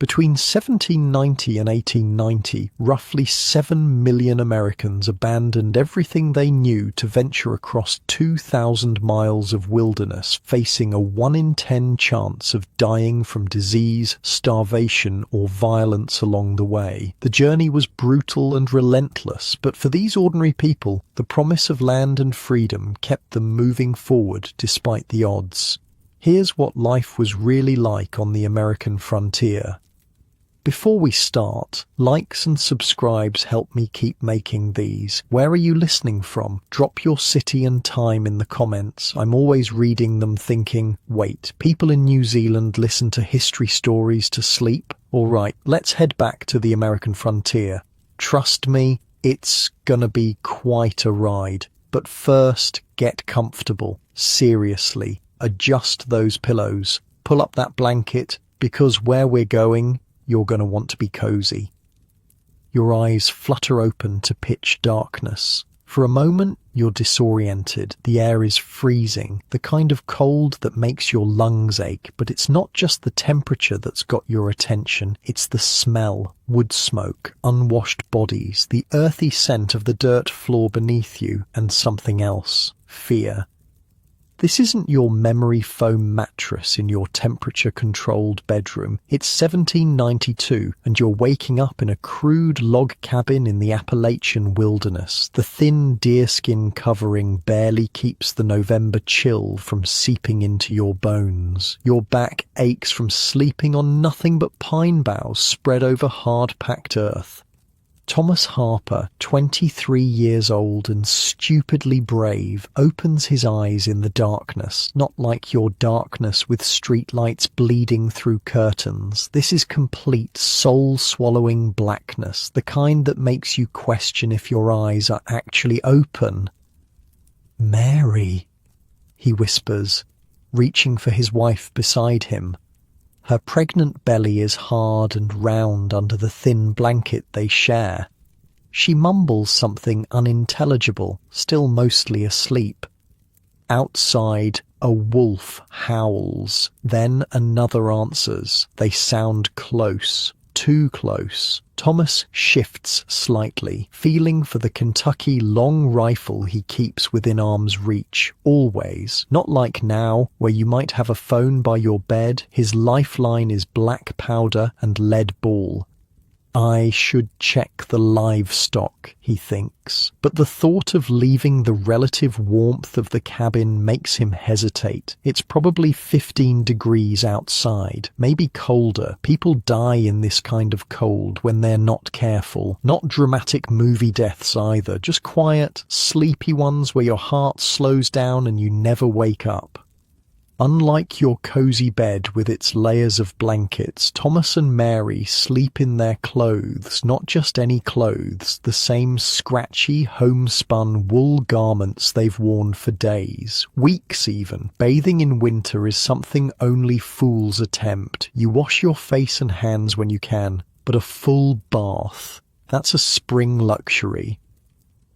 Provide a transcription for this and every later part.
Between 1790 and 1890, roughly 7 million Americans abandoned everything they knew to venture across 2,000 miles of wilderness, facing a 1 in 10 chance of dying from disease, starvation, or violence along the way. The journey was brutal and relentless, but for these ordinary people, the promise of land and freedom kept them moving forward despite the odds. Here's what life was really like on the American frontier. Before we start, likes and subscribes help me keep making these. Where are you listening from? Drop your city and time in the comments. I'm always reading them thinking, wait, people in New Zealand listen to history stories to sleep? Alright, let's head back to the American frontier. Trust me, it's gonna be quite a ride. But first, get comfortable. Seriously, adjust those pillows. Pull up that blanket, because where we're going, you're going to want to be cozy. Your eyes flutter open to pitch darkness. For a moment, you're disoriented. The air is freezing, the kind of cold that makes your lungs ache. But it's not just the temperature that's got your attention. It's the smell, wood smoke, unwashed bodies, the earthy scent of the dirt floor beneath you, and something else, fear. This isn't your memory foam mattress in your temperature-controlled bedroom. It's 1792, and you're waking up in a crude log cabin in the Appalachian wilderness. The thin deerskin covering barely keeps the November chill from seeping into your bones. Your back aches from sleeping on nothing but pine boughs spread over hard-packed earth. Thomas Harper, 23 years old and stupidly brave, opens his eyes in the darkness, not like your darkness with streetlights bleeding through curtains. This is complete, soul-swallowing blackness, the kind that makes you question if your eyes are actually open. "Mary," he whispers, reaching for his wife beside him. Her pregnant belly is hard and round under the thin blanket they share. She mumbles something unintelligible, still mostly asleep. Outside, a wolf howls. Then another answers. They sound close. Too close. Thomas shifts slightly, feeling for the Kentucky long rifle he keeps within arm's reach, always. Not like now, where you might have a phone by your bed. His lifeline is black powder and lead ball. I should check the livestock, he thinks. But the thought of leaving the relative warmth of the cabin makes him hesitate. It's probably 15 degrees outside, maybe colder. People die in this kind of cold when they're not careful. Not dramatic movie deaths either, just quiet, sleepy ones where your heart slows down and you never wake up. Unlike your cozy bed with its layers of blankets, Thomas and Mary sleep in their clothes, not just any clothes, the same scratchy, homespun wool garments they've worn for days, weeks even. Bathing in winter is something only fools attempt. You wash your face and hands when you can, but a full bath, that's a spring luxury.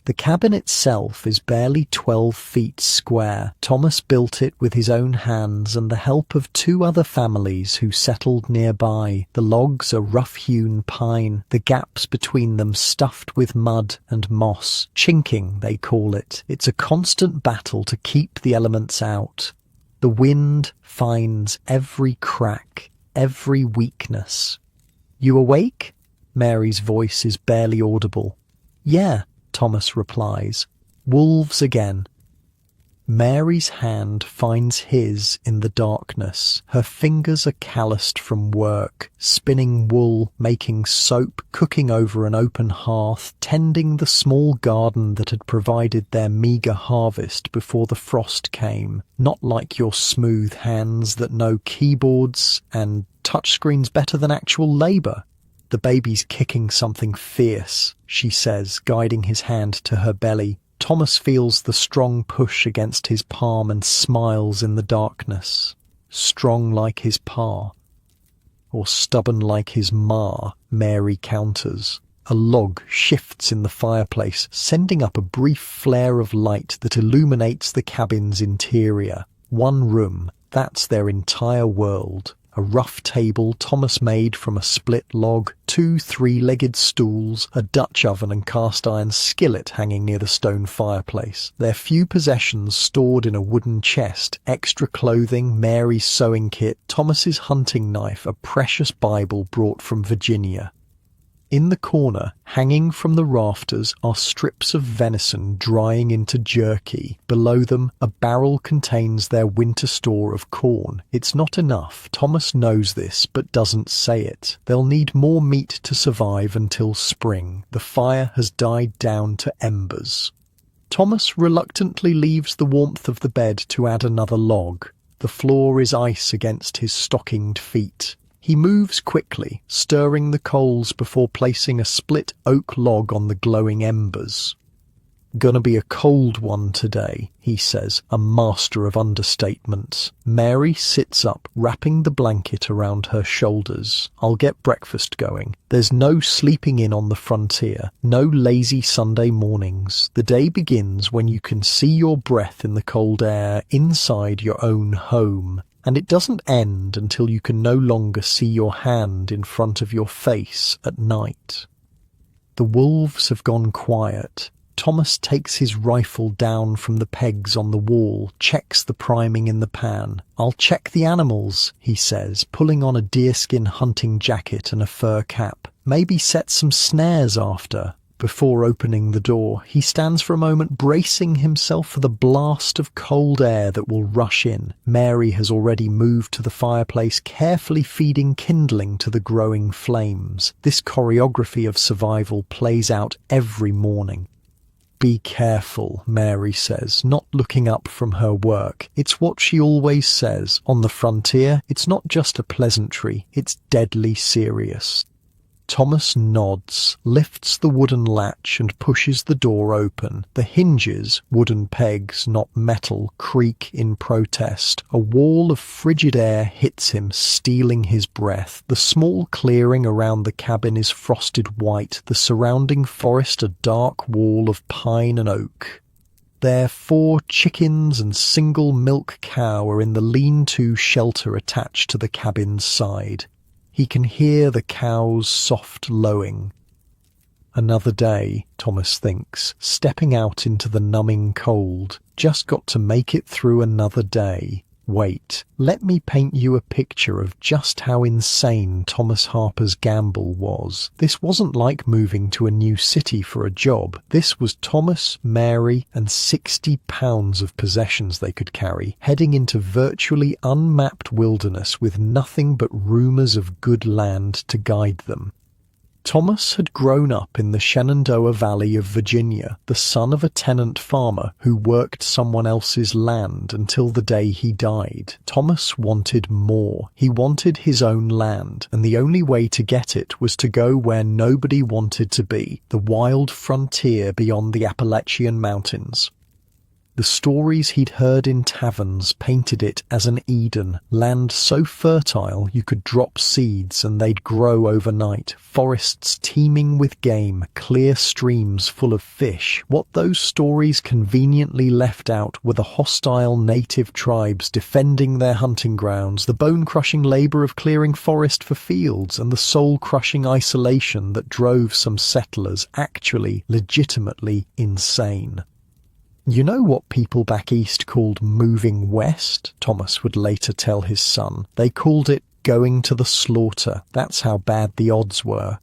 The cabin itself is barely 12 feet square. Thomas built it with his own hands and the help of 2 other families who settled nearby. The logs are rough-hewn pine, the gaps between them stuffed with mud and moss. Chinking, they call it. It's a constant battle to keep the elements out. The wind finds every crack, every weakness. "You awake?" Mary's voice is barely audible. "Yeah," Thomas replies. "Wolves again." Mary's hand finds his in the darkness. Her fingers are calloused from work, spinning wool, making soap, cooking over an open hearth, tending the small garden that had provided their meagre harvest before the frost came. Not like your smooth hands that know keyboards and touchscreens better than actual labour. "The baby's kicking something fierce," she says, guiding his hand to her belly. Thomas feels the strong push against his palm and smiles in the darkness. Strong like his pa. Or stubborn like his ma, Mary counters. A log shifts in the fireplace, sending up a brief flare of light that illuminates the cabin's interior. One room, that's their entire world. A rough table Thomas made from a split log, 2 three-legged stools, a Dutch oven and cast-iron skillet hanging near the stone fireplace. Their few possessions stored in a wooden chest, extra clothing, Mary's sewing kit, Thomas's hunting knife, a precious Bible brought from Virginia. In the corner, hanging from the rafters, are strips of venison drying into jerky. Below them, a barrel contains their winter store of corn. It's not enough. Thomas knows this, but doesn't say it. They'll need more meat to survive until spring. The fire has died down to embers. Thomas reluctantly leaves the warmth of the bed to add another log. The floor is ice against his stockinged feet. He moves quickly, stirring the coals before placing a split oak log on the glowing embers. "Gonna be a cold one today," he says, a master of understatements. Mary sits up, wrapping the blanket around her shoulders. "I'll get breakfast going. There's no sleeping in on the frontier, no lazy Sunday mornings. The day begins when you can see your breath in the cold air inside your own home. And it doesn't end until you can no longer see your hand in front of your face at night." The wolves have gone quiet. Thomas takes his rifle down from the pegs on the wall, checks the priming in the pan. "I'll check the animals," he says, pulling on a deerskin hunting jacket and a fur cap. "Maybe set some snares after." Before opening the door, he stands for a moment bracing himself for the blast of cold air that will rush in. Mary has already moved to the fireplace, carefully feeding kindling to the growing flames. This choreography of survival plays out every morning. "Be careful," Mary says, not looking up from her work. It's what she always says. On the frontier, it's not just a pleasantry, it's deadly serious. Thomas nods, lifts the wooden latch and pushes the door open. The hinges, wooden pegs, not metal, creak in protest. A wall of frigid air hits him, stealing his breath. The small clearing around the cabin is frosted white, the surrounding forest a dark wall of pine and oak. Their 4 chickens and single milk cow are in the lean-to shelter attached to the cabin's side. He can hear the cow's soft lowing. Another day, Thomas thinks, stepping out into the numbing cold. Just got to make it through another day. Wait, let me paint you a picture of just how insane Thomas Harper's gamble was. This wasn't like moving to a new city for a job. This was Thomas, Mary, and 60 pounds of possessions they could carry, heading into virtually unmapped wilderness with nothing but rumours of good land to guide them. Thomas had grown up in the Shenandoah Valley of Virginia, the son of a tenant farmer who worked someone else's land until the day he died. Thomas wanted more. He wanted his own land, and the only way to get it was to go where nobody wanted to be, the wild frontier beyond the Appalachian Mountains. The stories he'd heard in taverns painted it as an Eden, land so fertile you could drop seeds and they'd grow overnight, forests teeming with game, clear streams full of fish. What those stories conveniently left out were the hostile native tribes defending their hunting grounds, the bone-crushing labour of clearing forest for fields, and the soul-crushing isolation that drove some settlers actually, legitimately insane. "You know what people back east called moving west?" Thomas would later tell his son. "They called it going to the slaughter. That's how bad the odds were."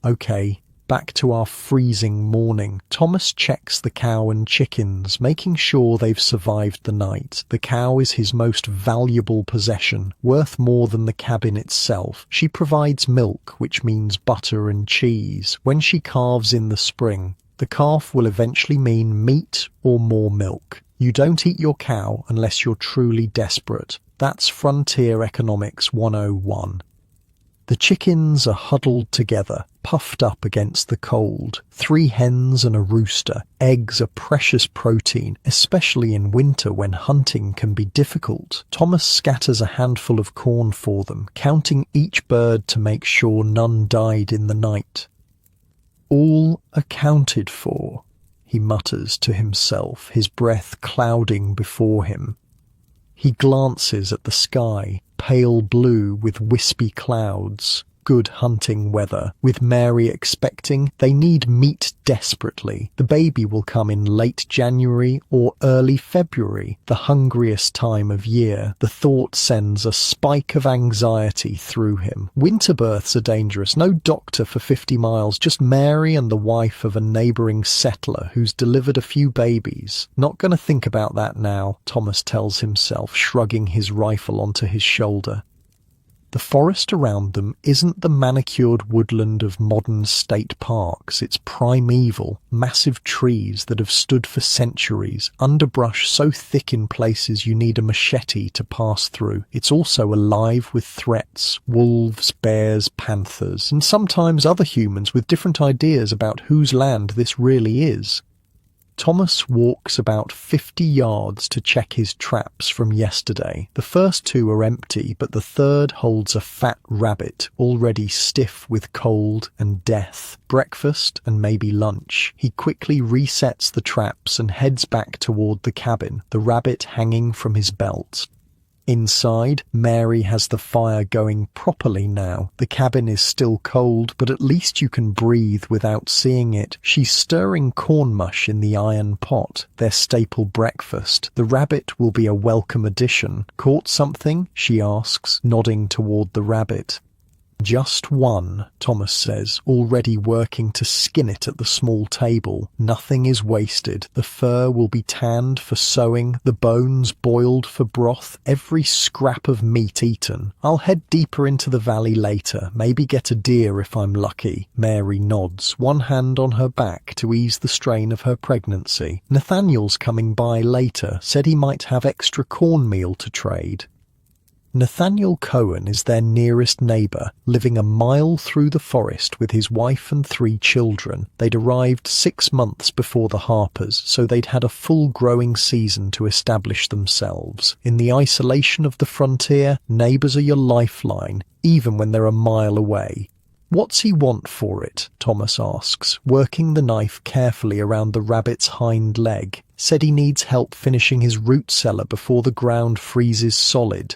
Okay, back to our freezing morning. Thomas checks the cow and chickens, making sure they've survived the night. The cow is his most valuable possession, worth more than the cabin itself. She provides milk, which means butter and cheese. When she calves in the spring, the calf will eventually mean meat or more milk. You don't eat your cow unless you're truly desperate. That's Frontier Economics 101. The chickens are huddled together, puffed up against the cold. 3 hens and a rooster. Eggs are precious protein, especially in winter when hunting can be difficult. Thomas scatters a handful of corn for them, counting each bird to make sure none died in the night. "All accounted for," he mutters to himself, his breath clouding before him. He glances at the sky. pale blue with wispy clouds. Good hunting weather. With Mary expecting, they need meat desperately. The baby will come in late January or early February, the hungriest time of year. The thought sends a spike of anxiety through him. Winter births are dangerous. No doctor for 50 miles, just Mary and the wife of a neighbouring settler who's delivered a few babies. Not going to think about that now, Thomas tells himself, shrugging his rifle onto his shoulder. The forest around them isn't the manicured woodland of modern state parks. It's primeval, massive trees that have stood for centuries, underbrush so thick in places you need a machete to pass through. It's also alive with threats, wolves, bears, panthers, and sometimes other humans with different ideas about whose land this really is. Thomas walks about 50 yards to check his traps from yesterday. The first two are empty, but the third holds a fat rabbit, already stiff with cold and death. Breakfast and maybe lunch. He quickly resets the traps and heads back toward the cabin, the rabbit hanging from his belt. Inside, Mary has the fire going properly now. The cabin is still cold, but at least you can breathe without seeing it. She's stirring corn mush in the iron pot, their staple breakfast. The rabbit will be a welcome addition. Caught something? She asks, nodding toward the rabbit. Just one, Thomas says, already working to skin it at the small table. Nothing is wasted. The fur will be tanned for sewing, the bones boiled for broth, every scrap of meat eaten. I'll head deeper into the valley later, maybe get a deer if I'm lucky. Mary nods, one hand on her back to ease the strain of her pregnancy. Nathaniel's coming by later, said he might have extra cornmeal to trade. Nathaniel Cohen is their nearest neighbour, living a mile through the forest with his wife and 3 children. They'd arrived 6 months before the Harpers, so they'd had a full growing season to establish themselves. In the isolation of the frontier, neighbours are your lifeline, even when they're a mile away. What's he want for it? Thomas asks, working the knife carefully around the rabbit's hind leg. Said he needs help finishing his root cellar before the ground freezes solid.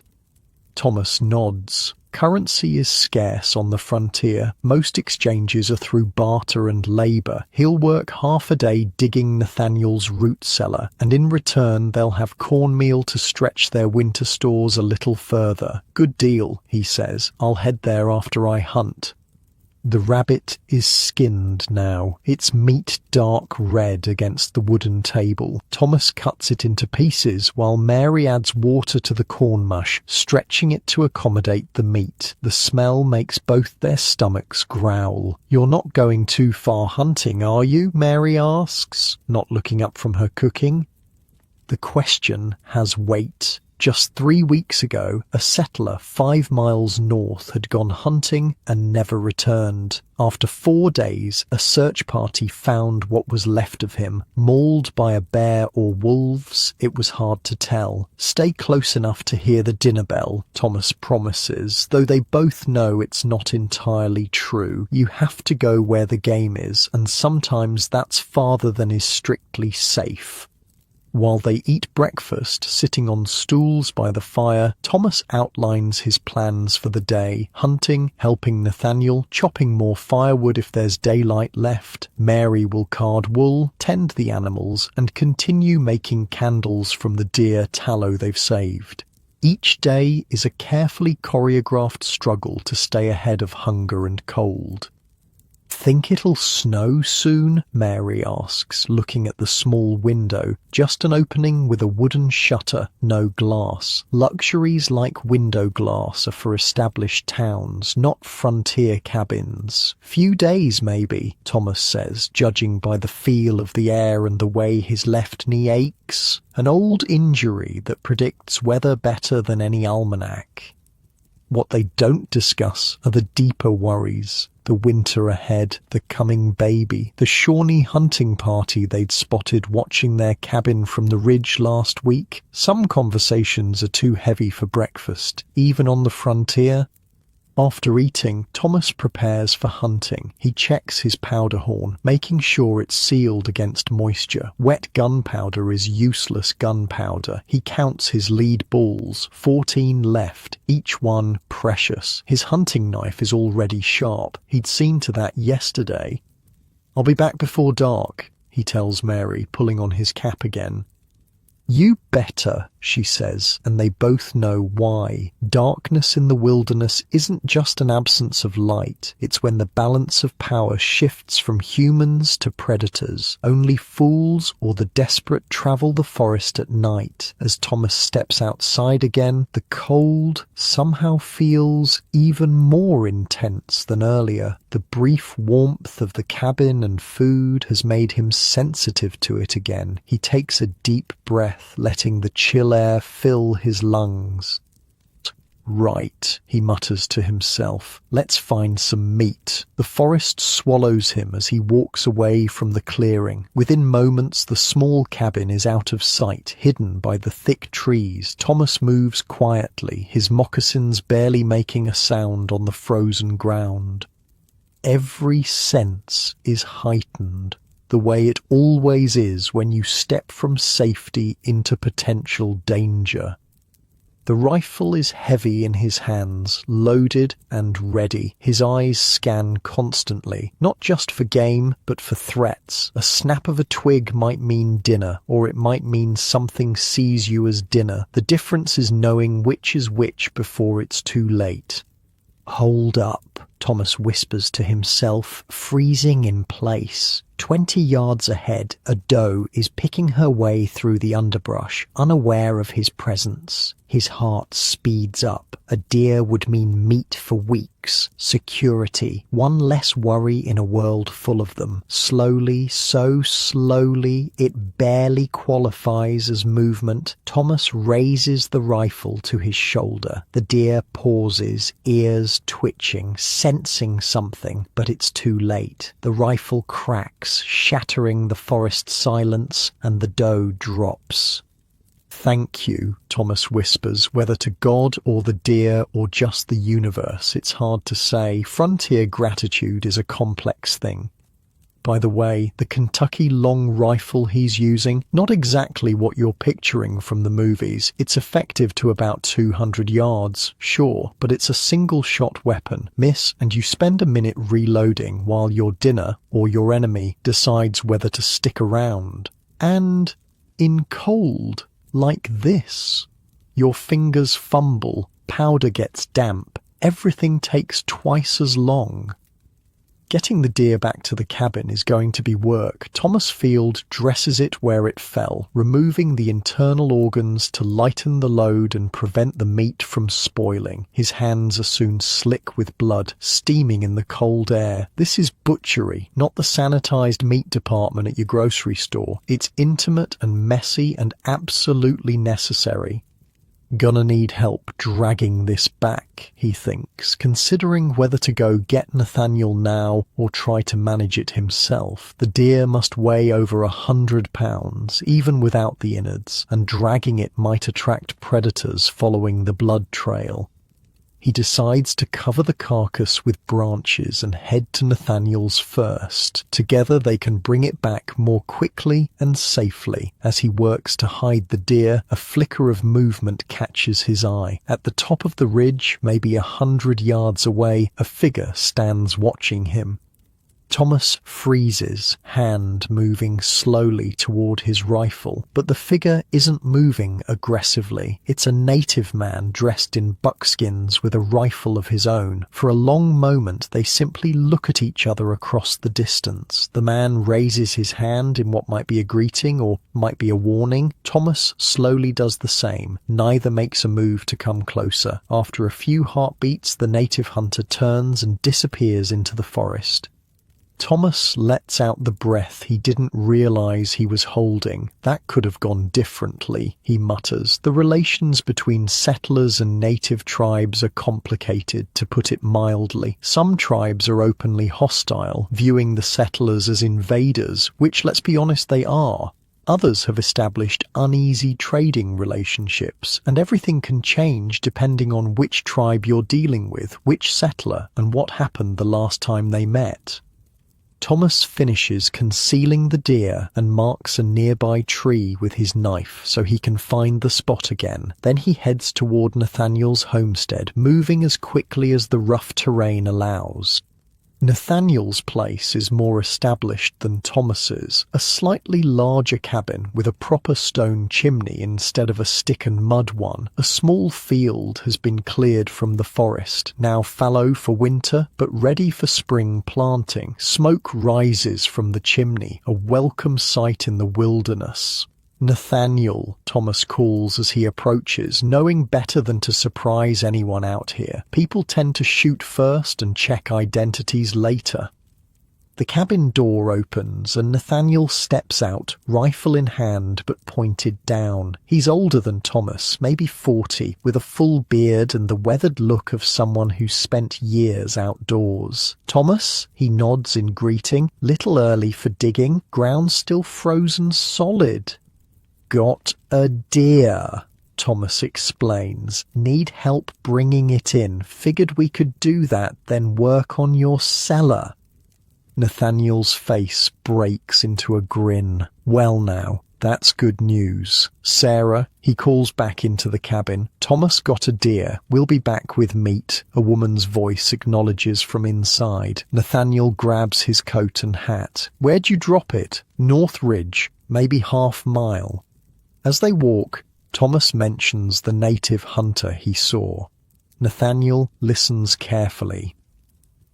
Thomas nods. Currency is scarce on the frontier. Most exchanges are through barter and labour. He'll work half a day digging Nathaniel's root cellar, and in return they'll have cornmeal to stretch their winter stores a little further. Good deal, he says. I'll head there after I hunt. The rabbit is skinned now, its meat dark red against the wooden table. Thomas cuts it into pieces while Mary adds water to the corn mush, stretching it to accommodate the meat. The smell makes both their stomachs growl. "You're not going too far hunting, are you?" Mary asks, not looking up from her cooking. The question has weight. Just 3 weeks ago, a settler 5 miles north had gone hunting and never returned. After 4 days, a search party found what was left of him. Mauled by a bear or wolves, it was hard to tell. Stay close enough to hear the dinner bell, Thomas promises, though they both know it's not entirely true. You have to go where the game is, and sometimes that's farther than is strictly safe. While they eat breakfast, sitting on stools by the fire, Thomas outlines his plans for the day. Hunting, helping Nathaniel, chopping more firewood if there's daylight left. Mary will card wool, tend the animals, and continue making candles from the deer tallow they've saved. Each day is a carefully choreographed struggle to stay ahead of hunger and cold. "Think it'll snow soon?" Mary asks, looking at the small window. Just an opening with a wooden shutter, no glass. Luxuries like window glass are for established towns, not frontier cabins. "Few days, maybe," Thomas says, judging by the feel of the air and the way his left knee aches. An old injury that predicts weather better than any almanac. What they don't discuss are the deeper worries. The winter ahead, the coming baby, the Shawnee hunting party they'd spotted watching their cabin from the ridge last week. Some conversations are too heavy for breakfast, even on the frontier. After eating, Thomas prepares for hunting. He checks his powder horn, making sure it's sealed against moisture. Wet gunpowder is useless gunpowder. He counts his lead balls, 14 left, each one precious. His hunting knife is already sharp. He'd seen to that yesterday. "I'll be back before dark," he tells Mary, pulling on his cap again. "You better," she says, and they both know why. Darkness in the wilderness isn't just an absence of light. It's when the balance of power shifts from humans to predators. Only fools or the desperate travel the forest at night. As Thomas steps outside again, the cold somehow feels even more intense than earlier. The brief warmth of the cabin and food has made him sensitive to it again. He takes a deep breath, letting the chill air fill his lungs. "Right," he mutters to himself. "Let's find some meat." The forest swallows him as he walks away from the clearing. Within moments, the small cabin is out of sight, hidden by the thick trees. Thomas moves quietly, his moccasins barely making a sound on the frozen ground. Every sense is heightened, the way it always is when you step from safety into potential danger. The rifle is heavy in his hands, loaded and ready. His eyes scan constantly, not just for game, but for threats. A snap of a twig might mean dinner, or it might mean something sees you as dinner. The difference is knowing which is which before it's too late. "Hold up," Thomas whispers to himself, freezing in place. 20 yards ahead, a doe is picking her way through the underbrush, unaware of his presence. His heart speeds up. A deer would mean meat for weeks, security, one less worry in a world full of them. Slowly, so slowly, it barely qualifies as movement. Thomas raises the rifle to his shoulder. The deer pauses, ears twitching, sensing something, but it's too late. The rifle cracks, shattering the forest silence, and the doe drops. "Thank you," Thomas whispers, whether to God or the deer or just the universe. It's hard to say. Frontier gratitude is a complex thing. By the way, the Kentucky long rifle he's using, not exactly what you're picturing from the movies. It's effective to about 200 yards, sure, but it's a single-shot weapon. Miss, and you spend a minute reloading while your dinner, or your enemy, decides whether to stick around. And in cold, like this. Your fingers fumble, powder gets damp, everything takes twice as long. Getting the deer back to the cabin is going to be work. Thomas Field dresses it where it fell, removing the internal organs to lighten the load and prevent the meat from spoiling. His hands are soon slick with blood, steaming in the cold air. This is butchery, not the sanitized meat department at your grocery store. It's intimate and messy and absolutely necessary. Gonna need help dragging this back, he thinks, considering whether to go get Nathaniel now or try to manage it himself. The deer must weigh over 100 pounds, even without the innards, and dragging it might attract predators following the blood trail. He decides to cover the carcass with branches and head to Nathaniel's first. Together they can bring it back more quickly and safely. As he works to hide the deer, a flicker of movement catches his eye. At the top of the ridge, maybe 100 yards away, a figure stands watching him. Thomas freezes, hand moving slowly toward his rifle, but the figure isn't moving aggressively. It's a native man dressed in buckskins with a rifle of his own. For a long moment, they simply look at each other across the distance. The man raises his hand in what might be a greeting or might be a warning. Thomas slowly does the same. Neither makes a move to come closer. After a few heartbeats, the native hunter turns and disappears into the forest. Thomas lets out the breath he didn't realize he was holding. That could have gone differently, he mutters. The relations between settlers and native tribes are complicated, to put it mildly. Some tribes are openly hostile, viewing the settlers as invaders, which, let's be honest, they are. Others have established uneasy trading relationships, and everything can change depending on which tribe you're dealing with, which settler, and what happened the last time they met. Thomas finishes concealing the deer and marks a nearby tree with his knife so he can find the spot again. Then he heads toward Nathaniel's homestead, moving as quickly as the rough terrain allows. Nathaniel's place is more established than Thomas's, a slightly larger cabin with a proper stone chimney instead of a stick and mud one. A small field has been cleared from the forest, now fallow for winter but ready for spring planting. Smoke rises from the chimney, a welcome sight in the wilderness. Nathaniel, Thomas calls as he approaches, knowing better than to surprise anyone out here. People tend to shoot first and check identities later. The cabin door opens and Nathaniel steps out, rifle in hand but pointed down. He's older than Thomas, maybe 40, with a full beard and the weathered look of someone who's spent years outdoors. "Thomas?" he nods in greeting. "Little early for digging. Ground still frozen solid." "Got a deer," Thomas explains. "Need help bringing it in. Figured we could do that, then work on your cellar." Nathaniel's face breaks into a grin. "Well now, that's good news. Sarah," he calls back into the cabin. "Thomas got a deer. We'll be back with meat," a woman's voice acknowledges from inside. Nathaniel grabs his coat and hat. "Where'd you drop it?" "North Ridge, maybe half-mile." As they walk, Thomas mentions the native hunter he saw. Nathaniel listens carefully.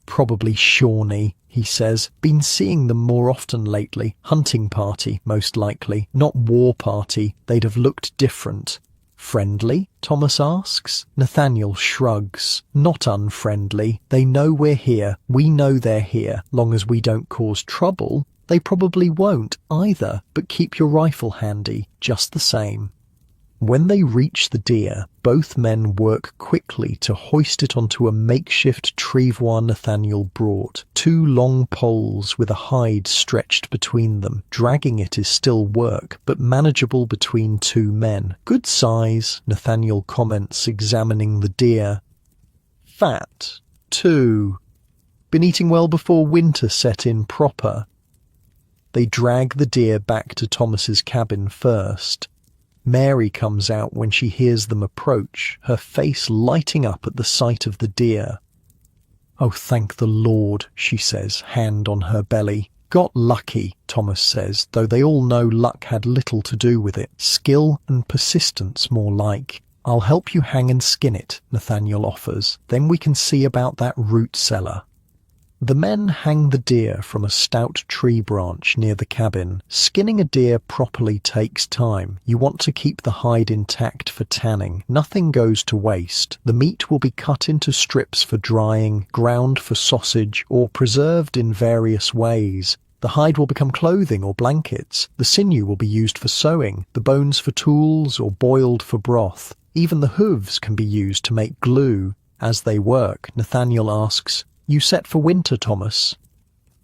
"Probably Shawnee," he says. "Been seeing them more often lately. Hunting party, most likely. Not war party. They'd have looked different." "Friendly?" Thomas asks. Nathaniel shrugs. "Not unfriendly. They know we're here. We know they're here. Long as we don't cause trouble. They probably won't either, but keep your rifle handy, just the same." When they reach the deer, both men work quickly to hoist it onto a makeshift travois Nathaniel brought. 2 long poles with a hide stretched between them. Dragging it is still work, but manageable between 2 men. "Good size," Nathaniel comments, examining the deer. "Fat, too. Been eating well before winter set in proper." They drag the deer back to Thomas's cabin first. Mary comes out when she hears them approach, her face lighting up at the sight of the deer. "Oh, thank the Lord," she says, hand on her belly. "Got lucky," Thomas says, though they all know luck had little to do with it. Skill and persistence, more like. "I'll help you hang and skin it," Nathaniel offers. "Then we can see about that root cellar." The men hang the deer from a stout tree branch near the cabin. Skinning a deer properly takes time. You want to keep the hide intact for tanning. Nothing goes to waste. The meat will be cut into strips for drying, ground for sausage, or preserved in various ways. The hide will become clothing or blankets. The sinew will be used for sewing, the bones for tools, or boiled for broth. Even the hooves can be used to make glue. As they work, Nathaniel asks, "You set for winter, Thomas?"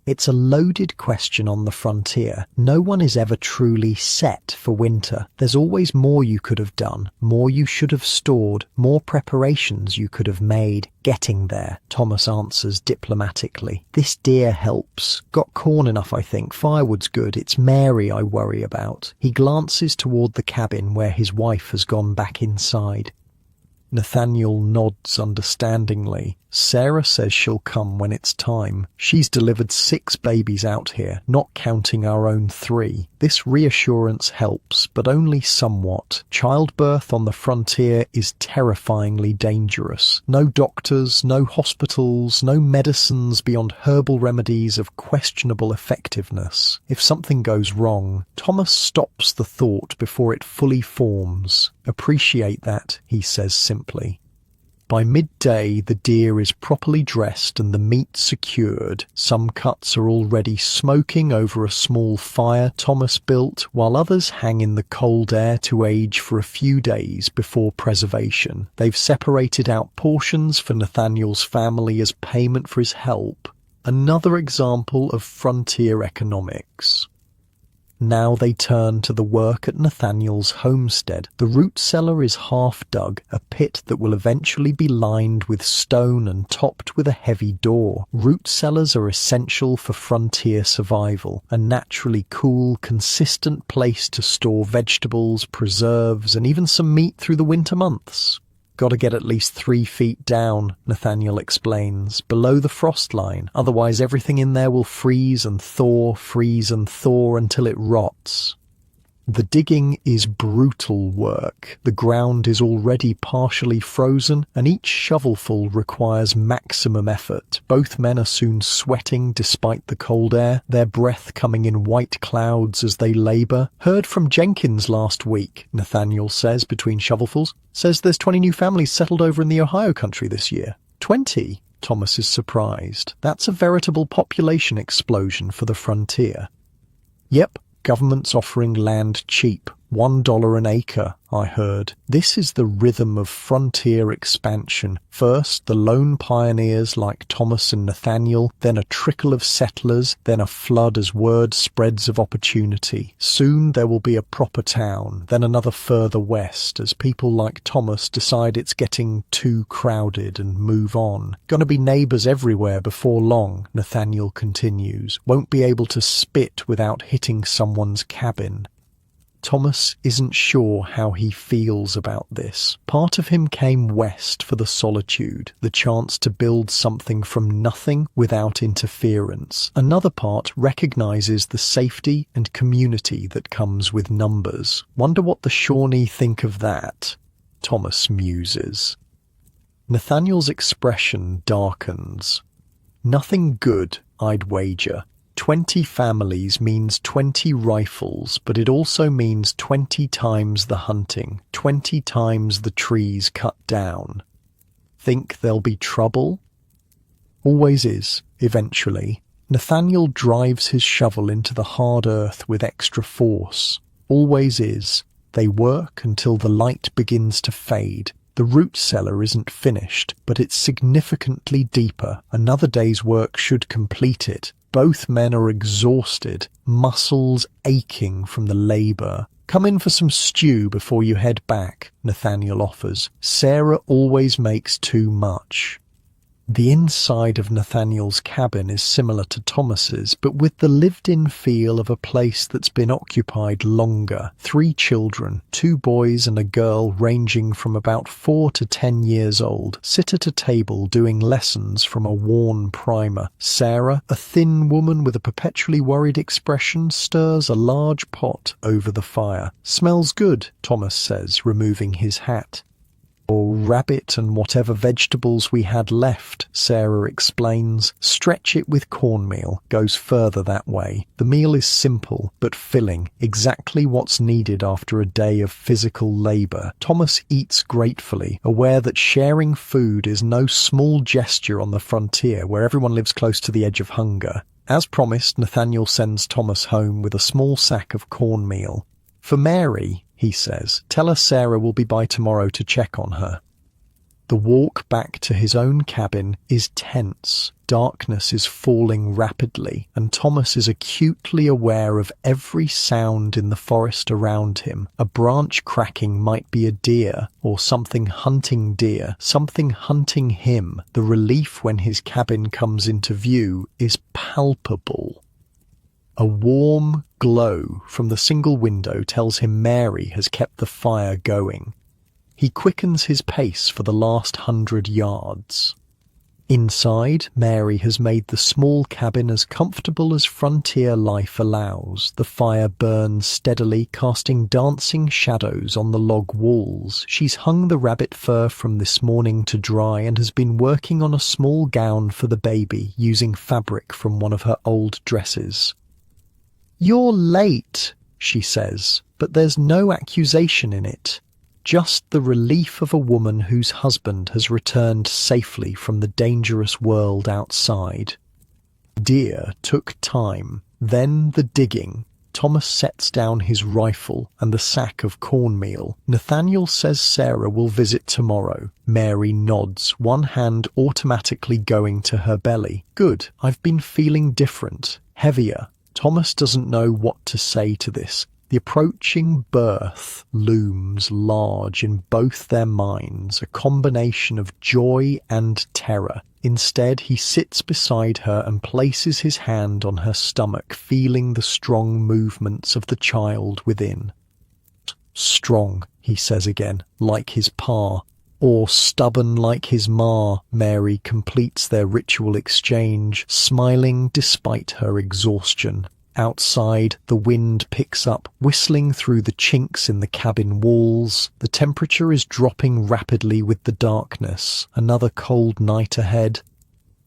It's a loaded question on the frontier. No one is ever truly set for winter. There's always more you could have done, more you should have stored, more preparations you could have made. "Getting there," Thomas answers diplomatically. "This deer helps. Got corn enough, I think. Firewood's good. It's Mary I worry about." He glances toward the cabin where his wife has gone back inside. Nathaniel nods understandingly. "Sarah says she'll come when it's time. She's delivered 6 babies out here, not counting our own 3. This reassurance helps, but only somewhat. Childbirth on the frontier is terrifyingly dangerous. No doctors, no hospitals, no medicines beyond herbal remedies of questionable effectiveness. If something goes wrong, Thomas stops the thought before it fully forms. "Appreciate that," he says simply. By midday, the deer is properly dressed and the meat secured. Some cuts are already smoking over a small fire Thomas built, while others hang in the cold air to age for a few days before preservation. They've separated out portions for Nathaniel's family as payment for his help. Another example of frontier economics. Now they turn to the work at Nathaniel's homestead. The root cellar is half dug, a pit that will eventually be lined with stone and topped with a heavy door. Root cellars are essential for frontier survival, a naturally cool, consistent place to store vegetables, preserves, and even some meat through the winter months. Gotta get at least 3 feet down, Nathaniel explains, below the frost line, otherwise everything in there will freeze and thaw until it rots. The digging is brutal work. The ground is already partially frozen, and each shovelful requires maximum effort. Both men are soon sweating despite the cold air, their breath coming in white clouds as they labour. Heard from Jenkins last week, Nathaniel says between shovelfuls. Says there's 20 new families settled over in the Ohio country this year. 20? Thomas is surprised. That's a veritable population explosion for the frontier. Yep. Government's offering land cheap, $1 an acre, I heard. This is the rhythm of frontier expansion. First, the lone pioneers like Thomas and Nathaniel, then a trickle of settlers, then a flood as word spreads of opportunity. Soon there will be a proper town, then another further west as people like Thomas decide it's getting too crowded and move on. Gonna be neighbours everywhere before long, Nathaniel continues. Won't be able to spit without hitting someone's cabin. Thomas isn't sure how he feels about this. Part of him came west for the solitude, the chance to build something from nothing without interference. Another part recognizes the safety and community that comes with numbers. Wonder what the Shawnee think of that? Thomas muses. Nathaniel's expression darkens. Nothing good, I'd wager. 20 families means 20 rifles, but it also means 20 times the hunting, 20 times the trees cut down. Think there'll be trouble? Always is, eventually. Nathaniel drives his shovel into the hard earth with extra force. Always is. They work until the light begins to fade. The root cellar isn't finished, but it's significantly deeper. Another day's work should complete it. Both men are exhausted, muscles aching from the labour. Come in for some stew before you head back, Nathaniel offers. Sarah always makes too much. The inside of Nathaniel's cabin is similar to Thomas's, but with the lived-in feel of a place that's been occupied longer. 3 children, 2 boys and a girl ranging from about 4 to 10 years old, sit at a table doing lessons from a worn primer. Sarah, a thin woman with a perpetually worried expression, stirs a large pot over the fire. Smells good, Thomas says, removing his hat. Or rabbit and whatever vegetables we had left, Sarah explains. Stretch it with cornmeal, goes further that way. The meal is simple, but filling, exactly what's needed after a day of physical labour. Thomas eats gratefully, aware that sharing food is no small gesture on the frontier where everyone lives close to the edge of hunger. As promised, Nathaniel sends Thomas home with a small sack of cornmeal. For Mary, he says, tell her Sarah will be by tomorrow to check on her. The walk back to his own cabin is tense. Darkness is falling rapidly, and Thomas is acutely aware of every sound in the forest around him. A branch cracking might be a deer, or something hunting deer, something hunting him. The relief when his cabin comes into view is palpable. A warm glow from the single window tells him Mary has kept the fire going. He quickens his pace for the last 100 yards. Inside, Mary has made the small cabin as comfortable as frontier life allows. The fire burns steadily, casting dancing shadows on the log walls. She's hung the rabbit fur from this morning to dry and has been working on a small gown for the baby, using fabric from one of her old dresses. "You're late," she says, but there's no accusation in it. Just the relief of a woman whose husband has returned safely from the dangerous world outside. Deer took time, then the digging. Thomas sets down his rifle and the sack of cornmeal. Nathaniel says Sarah will visit tomorrow. Mary nods, one hand automatically going to her belly. Good, I've been feeling different, heavier. Thomas doesn't know what to say to this. The approaching birth looms large in both their minds, a combination of joy and terror. Instead, he sits beside her and places his hand on her stomach, feeling the strong movements of the child within. "Strong," he says again, "like his pa." "Or stubborn like his ma," Mary completes their ritual exchange, smiling despite her exhaustion. Outside, the wind picks up, whistling through the chinks in the cabin walls. The temperature is dropping rapidly with the darkness. Another cold night ahead.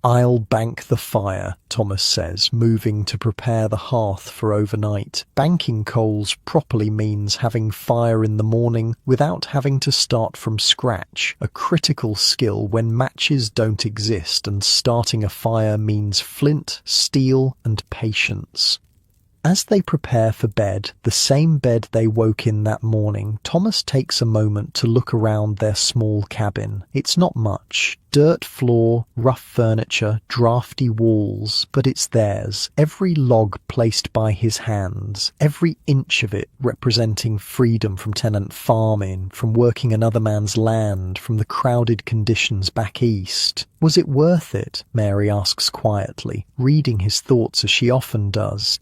"I'll bank the fire," Thomas says, moving to prepare the hearth for overnight. Banking coals properly means having fire in the morning without having to start from scratch, a critical skill when matches don't exist and starting a fire means flint, steel, and patience. As they prepare for bed, the same bed they woke in that morning, Thomas takes a moment to look around their small cabin. It's not much. Dirt floor, rough furniture, drafty walls, but it's theirs. Every log placed by his hands, every inch of it representing freedom from tenant farming, from working another man's land, from the crowded conditions back east. Was it worth it? Mary asks quietly, reading his thoughts as she often does.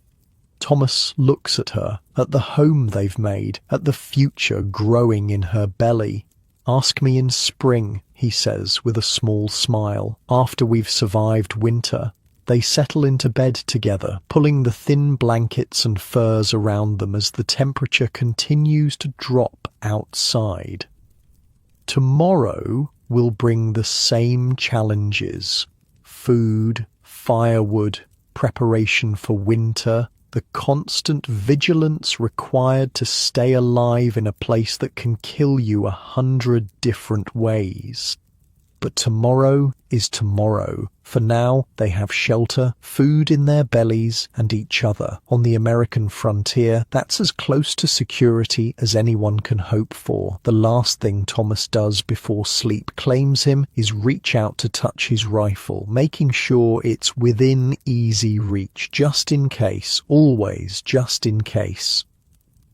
Thomas looks at her, at the home they've made, at the future growing in her belly. "Ask me in spring," he says with a small smile, "after we've survived winter." They settle into bed together, pulling the thin blankets and furs around them as the temperature continues to drop outside. Tomorrow will bring the same challenges. Food, firewood, preparation for winter, the constant vigilance required to stay alive in a place that can kill you 100 different ways. But tomorrow is tomorrow. For now, they have shelter, food in their bellies, and each other. On the American frontier, that's as close to security as anyone can hope for. The last thing Thomas does before sleep claims him is reach out to touch his rifle, making sure it's within easy reach, just in case, always just in case.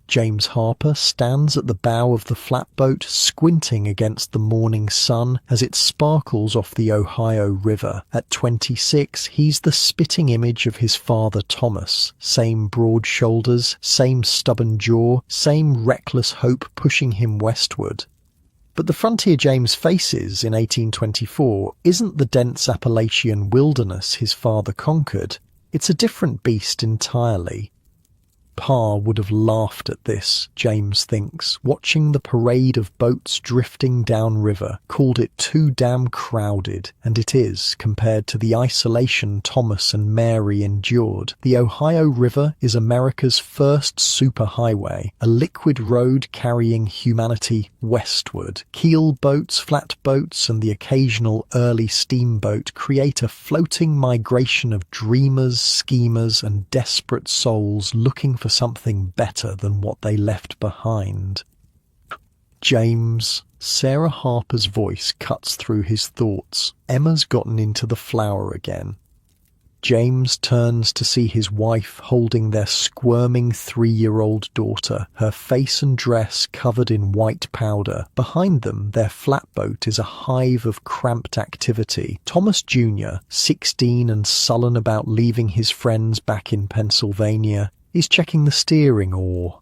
James Harper stands at the bow of the flatboat, squinting against the morning sun as it sparkles off the Ohio River. At 26, he's the spitting image of his father Thomas. Same broad shoulders, same stubborn jaw, same reckless hope pushing him westward. But the frontier James faces in 1824 isn't the dense Appalachian wilderness his father conquered. It's a different beast entirely. Pa would have laughed at this, James thinks, watching the parade of boats drifting downriver, called it too damn crowded, and it is, compared to the isolation Thomas and Mary endured. The Ohio River is America's first superhighway, a liquid road carrying humanity westward. Keel boats, flatboats, and the occasional early steamboat create a floating migration of dreamers, schemers, and desperate souls looking for something better than what they left behind. James, Sarah Harper's voice cuts through his thoughts. Emma's gotten into the flour again. James turns to see his wife holding their squirming 3-year-old daughter, her face and dress covered in white powder. Behind them, their flatboat is a hive of cramped activity. Thomas Jr., 16 and sullen about leaving his friends back in Pennsylvania, is checking the steering oar.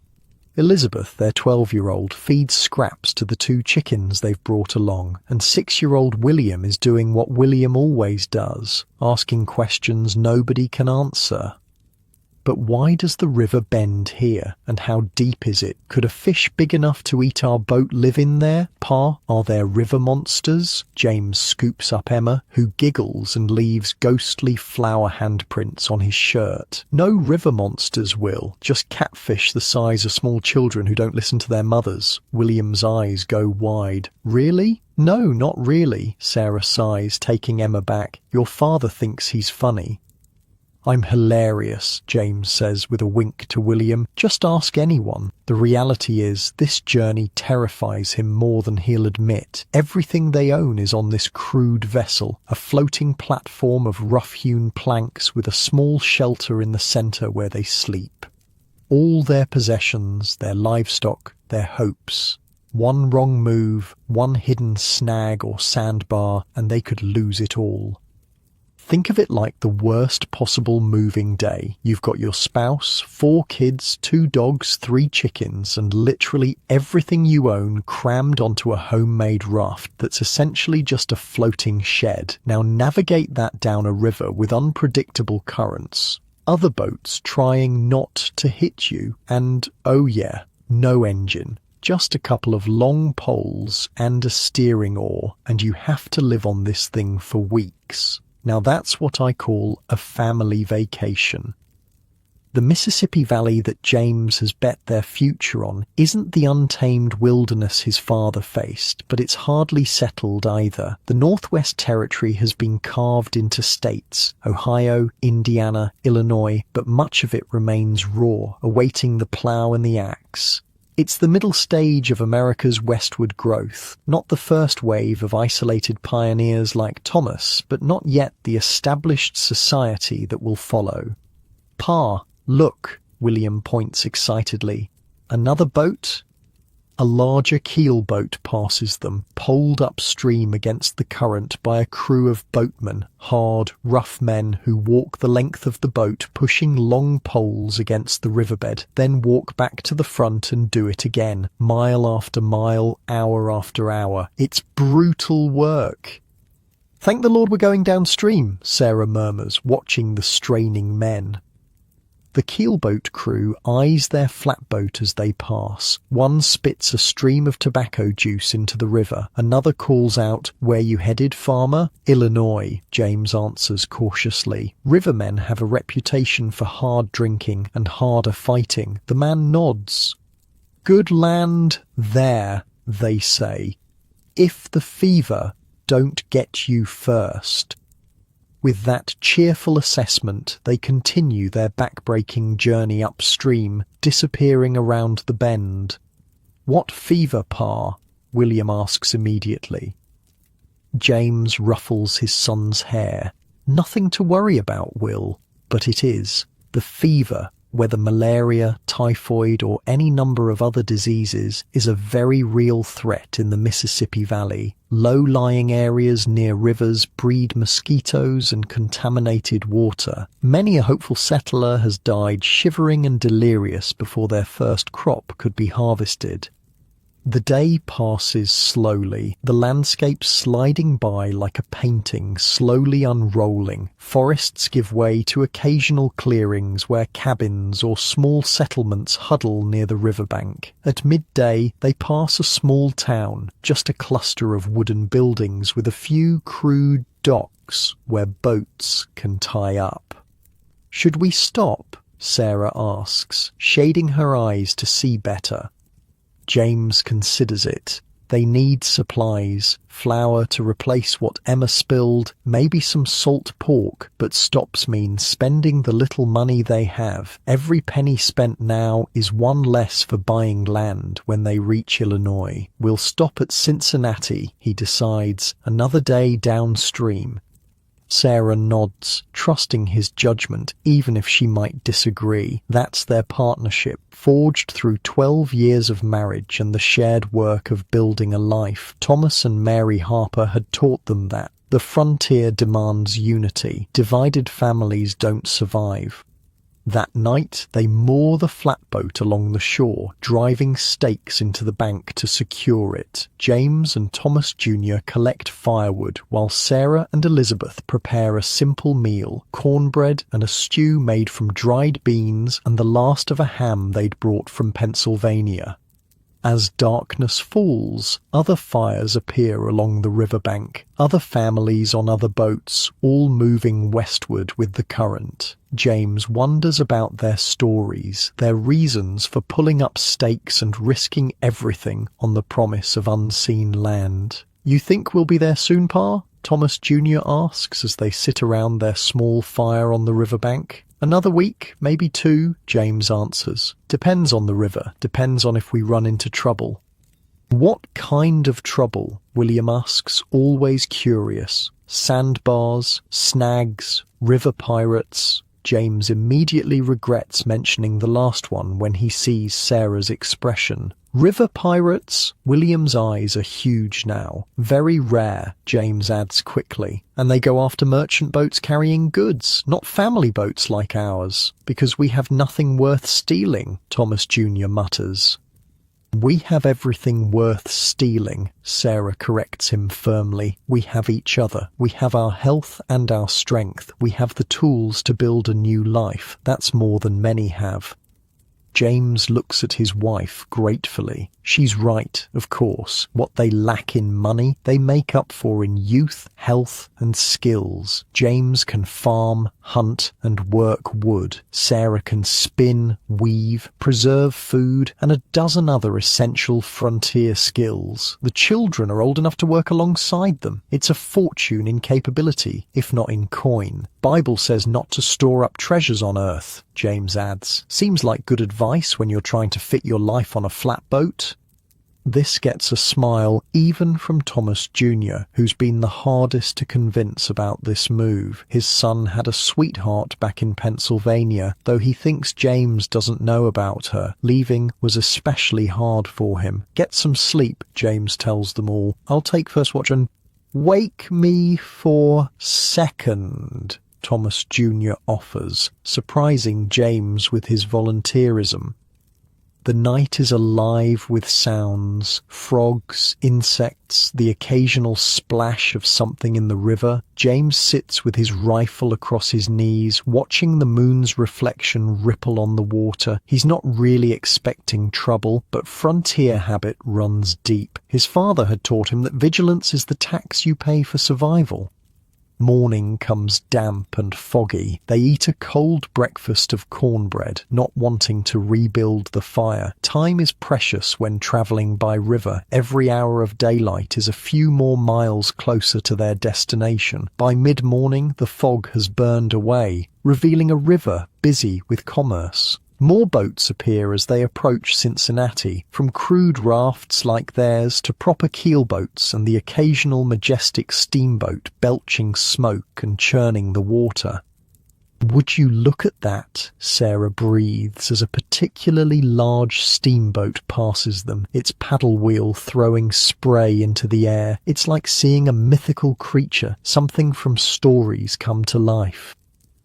Elizabeth, their 12-year-old, feeds scraps to the 2 chickens they've brought along, and 6-year-old William is doing what William always does, asking questions nobody can answer. But why does the river bend here, and how deep is it? Could a fish big enough to eat our boat live in there? Pa, are there river monsters? James scoops up Emma, who giggles and leaves ghostly flower handprints on his shirt. No river monsters, Will, just catfish the size of small children who don't listen to their mothers. William's eyes go wide. Really? No, not really, Sarah sighs, taking Emma back. Your father thinks he's funny. "I'm hilarious," James says with a wink to William. "Just ask anyone." The reality is, this journey terrifies him more than he'll admit. Everything they own is on this crude vessel, a floating platform of rough-hewn planks with a small shelter in the centre where they sleep. All their possessions, their livestock, their hopes. One wrong move, one hidden snag or sandbar, and they could lose it all. Think of it like the worst possible moving day. You've got your spouse, 4 kids, 2 dogs, 3 chickens, and literally everything you own crammed onto a homemade raft that's essentially just a floating shed. Now navigate that down a river with unpredictable currents. Other boats trying not to hit you, and oh yeah, no engine. Just a couple of long poles and a steering oar, and you have to live on this thing for weeks. Now that's what I call a family vacation. The Mississippi Valley that James has bet their future on isn't the untamed wilderness his father faced, but it's hardly settled either. The Northwest Territory has been carved into states, Ohio, Indiana, Illinois, but much of it remains raw, awaiting the plow and the axe. It's the middle stage of America's westward growth, not the first wave of isolated pioneers like Thomas, but not yet the established society that will follow. "Pa, look," William points excitedly. "Another boat?" A larger keel boat passes them, poled upstream against the current by a crew of boatmen, hard, rough men who walk the length of the boat pushing long poles against the riverbed, then walk back to the front and do it again, mile after mile, hour after hour. It's brutal work. "Thank the Lord we're going downstream," Sarah murmurs, watching the straining men. The keelboat crew eyes their flatboat as they pass. One spits a stream of tobacco juice into the river. Another calls out, "Where you headed, farmer?" "Illinois," James answers cautiously. Rivermen have a reputation for hard drinking and harder fighting. The man nods. "Good land there," they say. "If the fever don't get you first." With that cheerful assessment, they continue their backbreaking journey upstream, disappearing around the bend. "What fever, Pa?" William asks immediately. James ruffles his son's hair. "Nothing to worry about, Will, but it is. The fever, whether malaria, typhoid, or any number of other diseases, is a very real threat in the Mississippi Valley. Low-lying areas near rivers breed mosquitoes and contaminated water. Many a hopeful settler has died shivering and delirious before their first crop could be harvested. The day passes slowly, the landscape sliding by like a painting, slowly unrolling. Forests give way to occasional clearings where cabins or small settlements huddle near the riverbank. At midday, they pass a small town, just a cluster of wooden buildings with a few crude docks where boats can tie up. "Should we stop?" Sarah asks, shading her eyes to see better. James considers it. They need supplies, flour to replace what Emma spilled, maybe some salt pork, but stops mean spending the little money they have. Every penny spent now is one less for buying land when they reach Illinois. "We'll stop at Cincinnati," he decides, "another day downstream." Sarah nods, trusting his judgment, even if she might disagree. That's their partnership, forged through 12 years of marriage and the shared work of building a life. Thomas and Mary Harper had taught them that. The frontier demands unity. Divided families don't survive. That night, they moor the flatboat along the shore, driving stakes into the bank to secure it. James and Thomas Jr. collect firewood, while Sarah and Elizabeth prepare a simple meal, cornbread and a stew made from dried beans and the last of a ham they'd brought from Pennsylvania. As darkness falls, other fires appear along the riverbank, other families on other boats, all moving westward with the current. James wonders about their stories, their reasons for pulling up stakes and risking everything on the promise of unseen land. "You think we'll be there soon, Pa?" Thomas Jr. asks as they sit around their small fire on the riverbank. Another week, maybe 2, James answers. Depends on the river, depends on if we run into trouble. What kind of trouble? William asks, always curious. Sandbars, snags, river pirates. James immediately regrets mentioning the last one when he sees Sarah's expression. River pirates? William's eyes are huge now. Very rare, James adds quickly. And they go after merchant boats carrying goods, not family boats like ours, because we have nothing worth stealing, Thomas Jr. mutters. We have everything worth stealing, Sarah corrects him firmly. We have each other. We have our health and our strength. We have the tools to build a new life. That's more than many have. James looks at his wife gratefully. She's right, of course. What they lack in money, they make up for in youth, health, and skills. James can farm, hunt, and work wood. Sarah can spin, weave, preserve food, and a dozen other essential frontier skills. The children are old enough to work alongside them. It's a fortune in capability, if not in coin. Bible says not to store up treasures on earth, James adds. Seems like good advice when you're trying to fit your life on a flatboat. This gets a smile even from Thomas Jr., who's been the hardest to convince about this move. His son had a sweetheart back in Pennsylvania, though he thinks James doesn't know about her. Leaving was especially hard for him. Get some sleep, James tells them all. I'll take first watch and wake me for second, Thomas Jr. offers, surprising James with his volunteerism. The night is alive with sounds, frogs, insects, the occasional splash of something in the river. James sits with his rifle across his knees, watching the moon's reflection ripple on the water. He's not really expecting trouble, but frontier habit runs deep. His father had taught him that vigilance is the tax you pay for survival. Morning comes damp and foggy. They eat a cold breakfast of cornbread, not wanting to rebuild the fire. Time is precious when travelling by river. Every hour of daylight is a few more miles closer to their destination. By mid-morning, the fog has burned away, revealing a river busy with commerce. More boats appear as they approach Cincinnati, from crude rafts like theirs to proper keelboats and the occasional majestic steamboat belching smoke and churning the water. Would you look at that? Sarah breathes as a particularly large steamboat passes them, its paddle wheel throwing spray into the air. It's like seeing a mythical creature, something from stories come to life.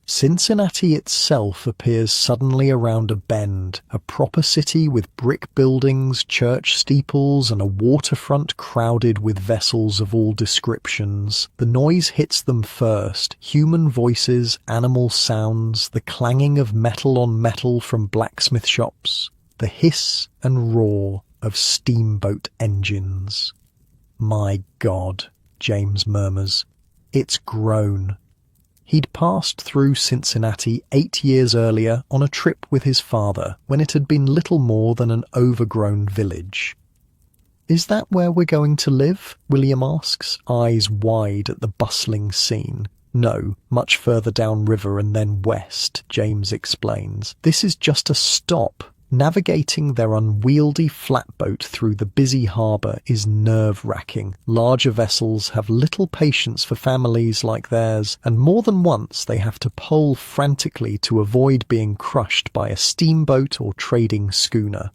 Cincinnati itself appears suddenly around a bend, a proper city with brick buildings, church steeples, and a waterfront crowded with vessels of all descriptions. The noise hits them first, human voices, animal sounds, the clanging of metal on metal from blacksmith shops, the hiss and roar of steamboat engines. My God, James murmurs, it's grown. He'd passed through Cincinnati 8 years earlier on a trip with his father, when it had been little more than an overgrown village. Is that where we're going to live? William asks, eyes wide at the bustling scene. No, much further downriver and then west, James explains. This is just a stop. Navigating their unwieldy flatboat through the busy harbour is nerve-wracking. Larger vessels have little patience for families like theirs, and more than once they have to pole frantically to avoid being crushed by a steamboat or trading schooner.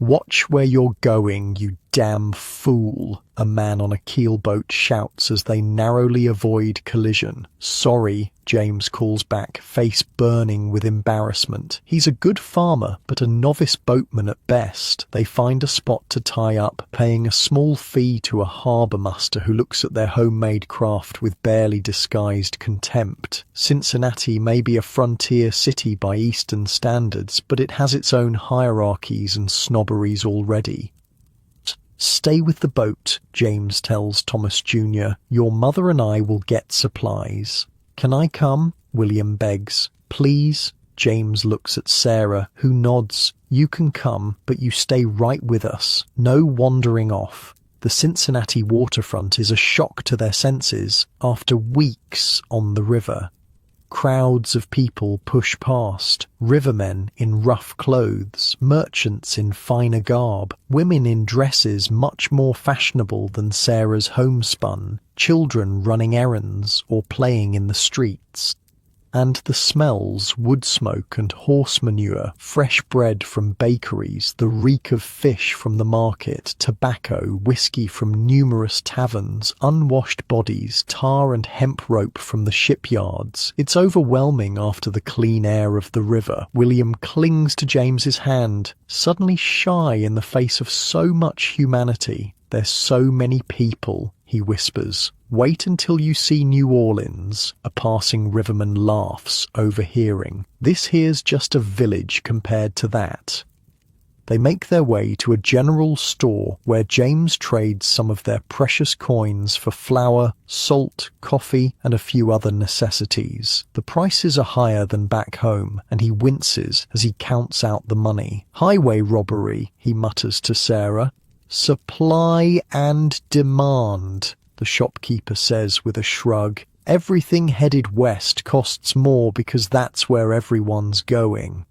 Watch where you're going, you damn fool, a man on a keelboat shouts as they narrowly avoid collision. Sorry, James calls back, face burning with embarrassment. He's a good farmer, but a novice boatman at best. They find a spot to tie up, paying a small fee to a harbour master who looks at their homemade craft with barely disguised contempt. Cincinnati may be a frontier city by Eastern standards, but it has its own hierarchies and snobberies already. Stay with the boat, James tells Thomas Jr. Your mother and I will get supplies. Can I come? William begs. Please? James looks at Sarah, who nods. You can come, but you stay right with us. No wandering off. The Cincinnati waterfront is a shock to their senses after weeks on the river. Crowds of people push past, rivermen in rough clothes, merchants in finer garb, women in dresses much more fashionable than Sarah's homespun, children running errands or playing in the streets. And the smells, wood smoke and horse manure, fresh bread from bakeries, the reek of fish from the market, tobacco, whiskey from numerous taverns, unwashed bodies, tar and hemp rope from the shipyards. It's overwhelming after the clean air of the river. William clings to James's hand, suddenly shy in the face of so much humanity. There's so many people, he whispers. Wait until you see New Orleans, a passing riverman laughs, overhearing. This here's just a village compared to that. They make their way to a general store where James trades some of their precious coins for flour, salt, coffee, and a few other necessities. The prices are higher than back home, and he winces as he counts out the money. Highway robbery, he mutters to Sarah. Supply and demand, the shopkeeper says with a shrug. Everything headed west costs more because that's where everyone's going.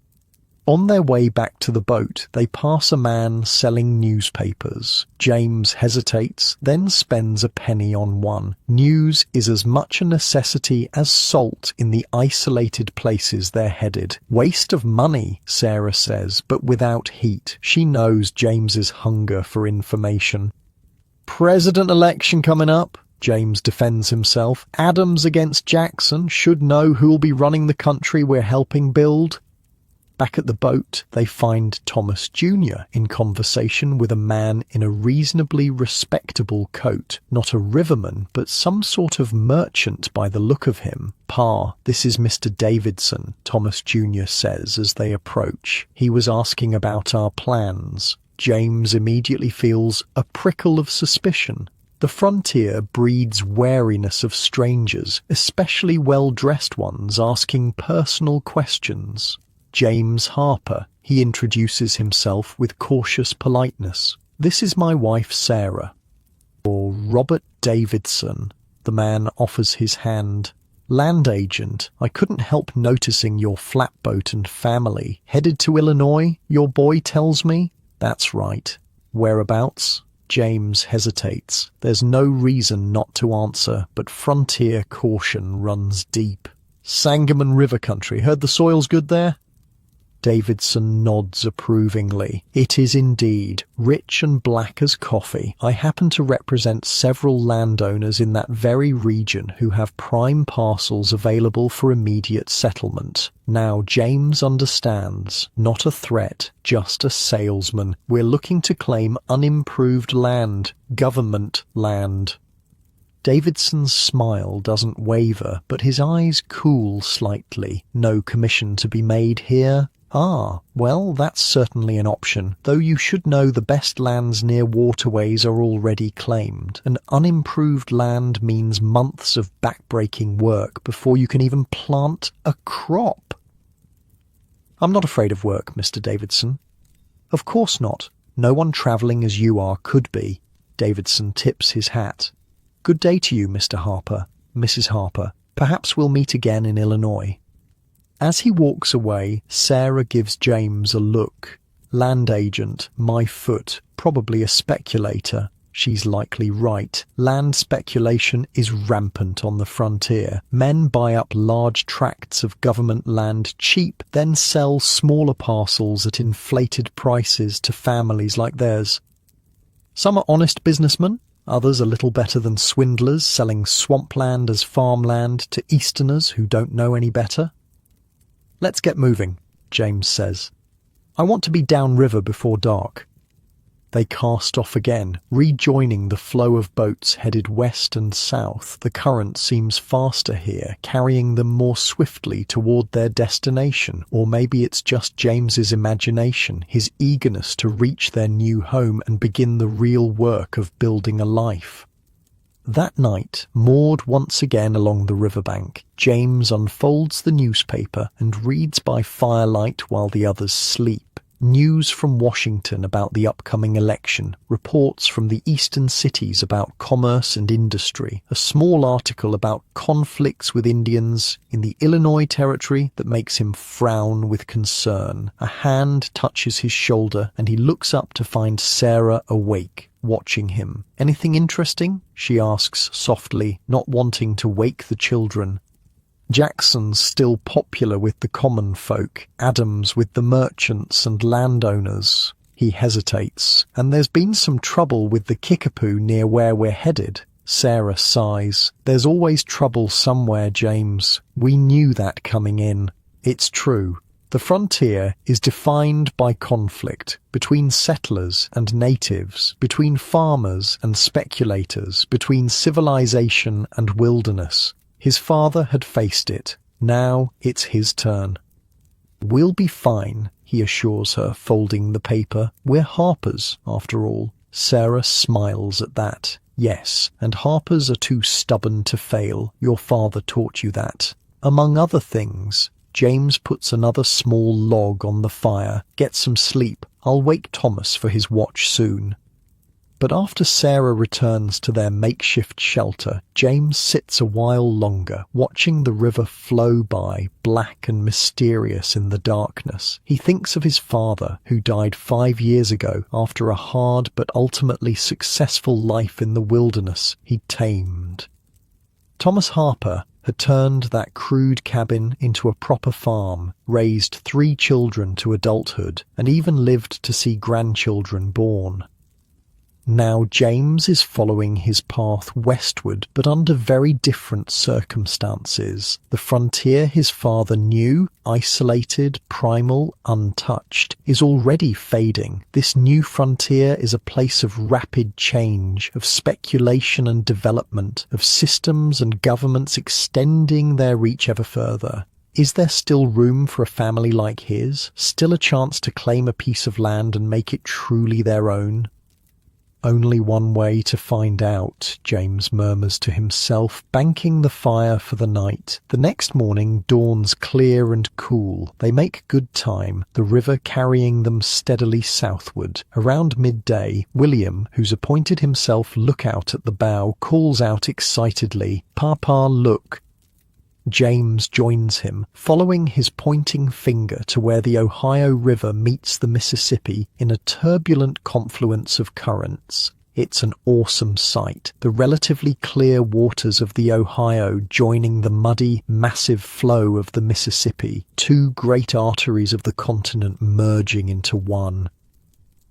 On their way back to the boat, they pass a man selling newspapers. James hesitates, then spends a penny on one. News is as much a necessity as salt in the isolated places they're headed. Waste of money, Sarah says, but without heat. She knows James's hunger for information. President election coming up, James defends himself. Adams against Jackson, should know who'll be running the country we're helping build. Back at the boat, they find Thomas Jr. in conversation with a man in a reasonably respectable coat. Not a riverman, but some sort of merchant by the look of him. "Pa, this is Mr. Davidson," Thomas Jr. says as they approach. "He was asking about our plans." James immediately feels a prickle of suspicion. The frontier breeds wariness of strangers, especially well-dressed ones asking personal questions. James Harper, he introduces himself with cautious politeness. "This is my wife Sarah." Or Robert Davidson. The man offers his hand. "Land agent, I couldn't help noticing your flatboat and family. Headed to Illinois, your boy tells me?" "That's right." "Whereabouts?" James hesitates. There's no reason not to answer, but frontier caution runs deep. "Sangamon River country. Heard the soil's good there?" Davidson nods approvingly. "It is indeed, rich and black as coffee. I happen to represent several landowners in that very region who have prime parcels available for immediate settlement." Now James understands. Not a threat, just a salesman. "We're looking to claim unimproved land, government land." Davidson's smile doesn't waver, but his eyes cool slightly. "No commission to be made here?" "Ah, well, that's certainly an option, though you should know the best lands near waterways are already claimed, and unimproved land means months of back-breaking work before you can even plant a crop." "I'm not afraid of work, Mr. Davidson." "Of course not. No one travelling as you are could be." Davidson tips his hat. "Good day to you, Mr. Harper, Mrs. Harper. Perhaps we'll meet again in Illinois." As he walks away, Sarah gives James a look. Land agent, my foot, probably a speculator. She's likely right. Land speculation is rampant on the frontier. Men buy up large tracts of government land cheap, then sell smaller parcels at inflated prices to families like theirs. Some are honest businessmen, others a little better than swindlers selling swampland as farmland to Easterners who don't know any better. "Let's get moving," James says. "I want to be downriver before dark." They cast off again, rejoining the flow of boats headed west and south. The current seems faster here, carrying them more swiftly toward their destination. Or maybe it's just James's imagination, his eagerness to reach their new home and begin the real work of building a life. That night, moored once again along the riverbank, James unfolds the newspaper and reads by firelight while the others sleep. News from Washington about the upcoming election, reports from the eastern cities about commerce and industry, a small article about conflicts with Indians in the Illinois territory that makes him frown with concern. A hand touches his shoulder and he looks up to find Sarah awake, watching him. "Anything interesting?" she asks softly, not wanting to wake the children. "Jackson's still popular with the common folk, Adams with the merchants and landowners." He hesitates. "And there's been some trouble with the Kickapoo near where we're headed." Sarah sighs. "There's always trouble somewhere, James. We knew that coming in." It's true. The frontier is defined by conflict between settlers and natives, between farmers and speculators, between civilization and wilderness. His father had faced it. Now it's his turn. "We'll be fine," he assures her, folding the paper. "We're Harpers, after all." Sarah smiles at that. "Yes, and Harpers are too stubborn to fail. Your father taught you that." Among other things, James puts another small log on the fire. "Get some sleep. I'll wake Thomas for his watch soon." But after Sarah returns to their makeshift shelter, James sits a while longer, watching the river flow by, black and mysterious in the darkness. He thinks of his father, who died 5 years ago after a hard but ultimately successful life in the wilderness he'd tamed. Thomas Harper had turned that crude cabin into a proper farm, raised 3 children to adulthood, and even lived to see grandchildren born. Now James is following his path westward, but under very different circumstances. The frontier his father knew, isolated, primal, untouched, is already fading. This new frontier is a place of rapid change, of speculation and development, of systems and governments extending their reach ever further. Is there still room for a family like his? Still a chance to claim a piece of land and make it truly their own? "Only one way to find out," James murmurs to himself, banking the fire for the night. The next morning dawns clear and cool. They make good time, the river carrying them steadily southward. Around midday, William, who's appointed himself lookout at the bow, calls out excitedly, "Papa, look!" James joins him, following his pointing finger to where the Ohio River meets the Mississippi in a turbulent confluence of currents. It's an awesome sight, the relatively clear waters of the Ohio joining the muddy, massive flow of the Mississippi, 2 great arteries of the continent merging into one.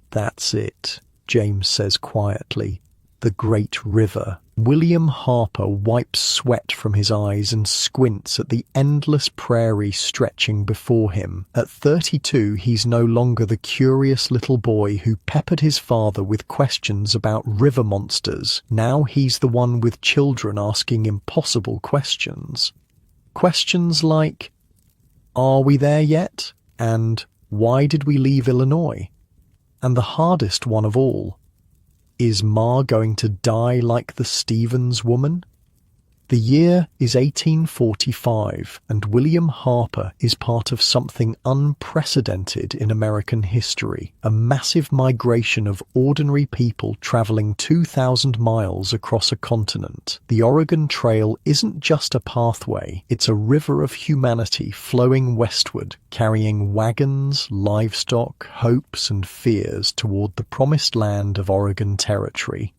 "That's it," James says quietly. "The great river." William Harper wipes sweat from his eyes and squints at the endless prairie stretching before him. At 32, he's no longer the curious little boy who peppered his father with questions about river monsters. Now he's the one with children asking impossible questions. Questions like, "Are we there yet?" and "Why did we leave Illinois?" And the hardest one of all, is Ma going to die like the Stevens woman? The year is 1845, and William Harper is part of something unprecedented in American history, a massive migration of ordinary people traveling 2,000 miles across a continent. The Oregon Trail isn't just a pathway, it's a river of humanity flowing westward, carrying wagons, livestock, hopes and fears toward the promised land of Oregon Territory.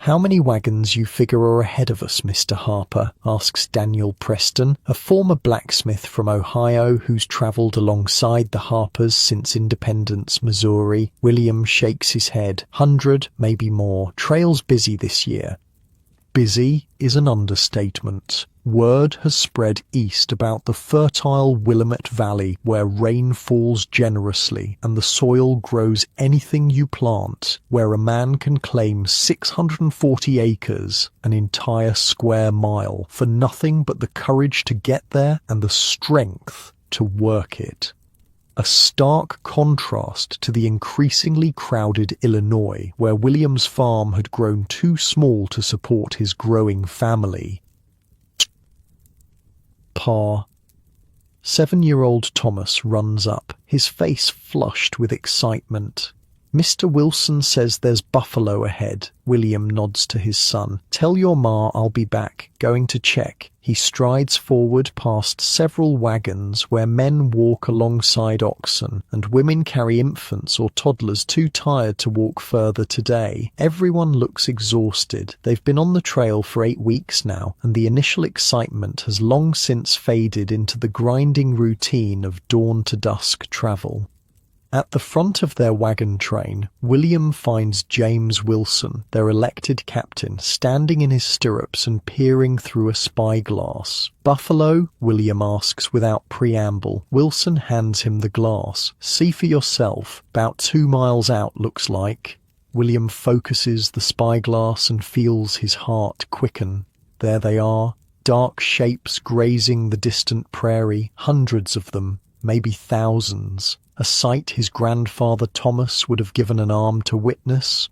"How many wagons you figure are ahead of us, Mr. Harper?" asks Daniel Preston, a former blacksmith from Ohio who's traveled alongside the Harpers since Independence, Missouri. William shakes his head. 100, maybe more. Trail's busy this year. Busy is an understatement. Word has spread east about the fertile Willamette Valley where rain falls generously and the soil grows anything you plant, where a man can claim 640 acres, an entire square mile, for nothing but the courage to get there and the strength to work it. A stark contrast to the increasingly crowded Illinois, where William's farm had grown too small to support his growing family. Pa. 7-year-old Thomas runs up, his face flushed with excitement. "Mr. Wilson says there's buffalo ahead." William nods to his son. "Tell your ma I'll be back. Going to check." He strides forward past several wagons where men walk alongside oxen and women carry infants or toddlers too tired to walk further today. Everyone looks exhausted. They've been on the trail for 8 weeks now, and the initial excitement has long since faded into the grinding routine of dawn to dusk travel. At the front of their wagon train, William finds James Wilson, their elected captain, standing in his stirrups and peering through a spyglass. "Buffalo?" William asks without preamble. Wilson hands him the glass. "See for yourself. About 2 miles out, looks like." William focuses the spyglass and feels his heart quicken. There they are, dark shapes grazing the distant prairie, hundreds of them, maybe thousands. A sight his grandfather Thomas would have given an arm to witness.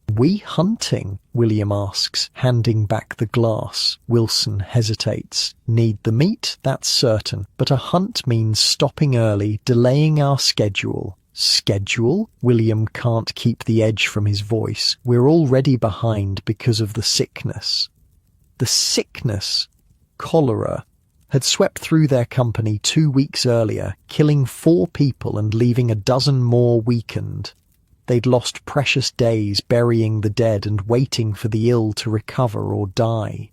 "We hunting?" William asks, handing back the glass. Wilson hesitates. "Need the meat, that's certain, but a hunt means stopping early, delaying our schedule." "Schedule?" William can't keep the edge from his voice. "We're already behind because of the sickness." The sickness? Cholera had swept through their company 2 weeks earlier, killing 4 people and leaving a dozen more weakened. They'd lost precious days burying the dead and waiting for the ill to recover or die.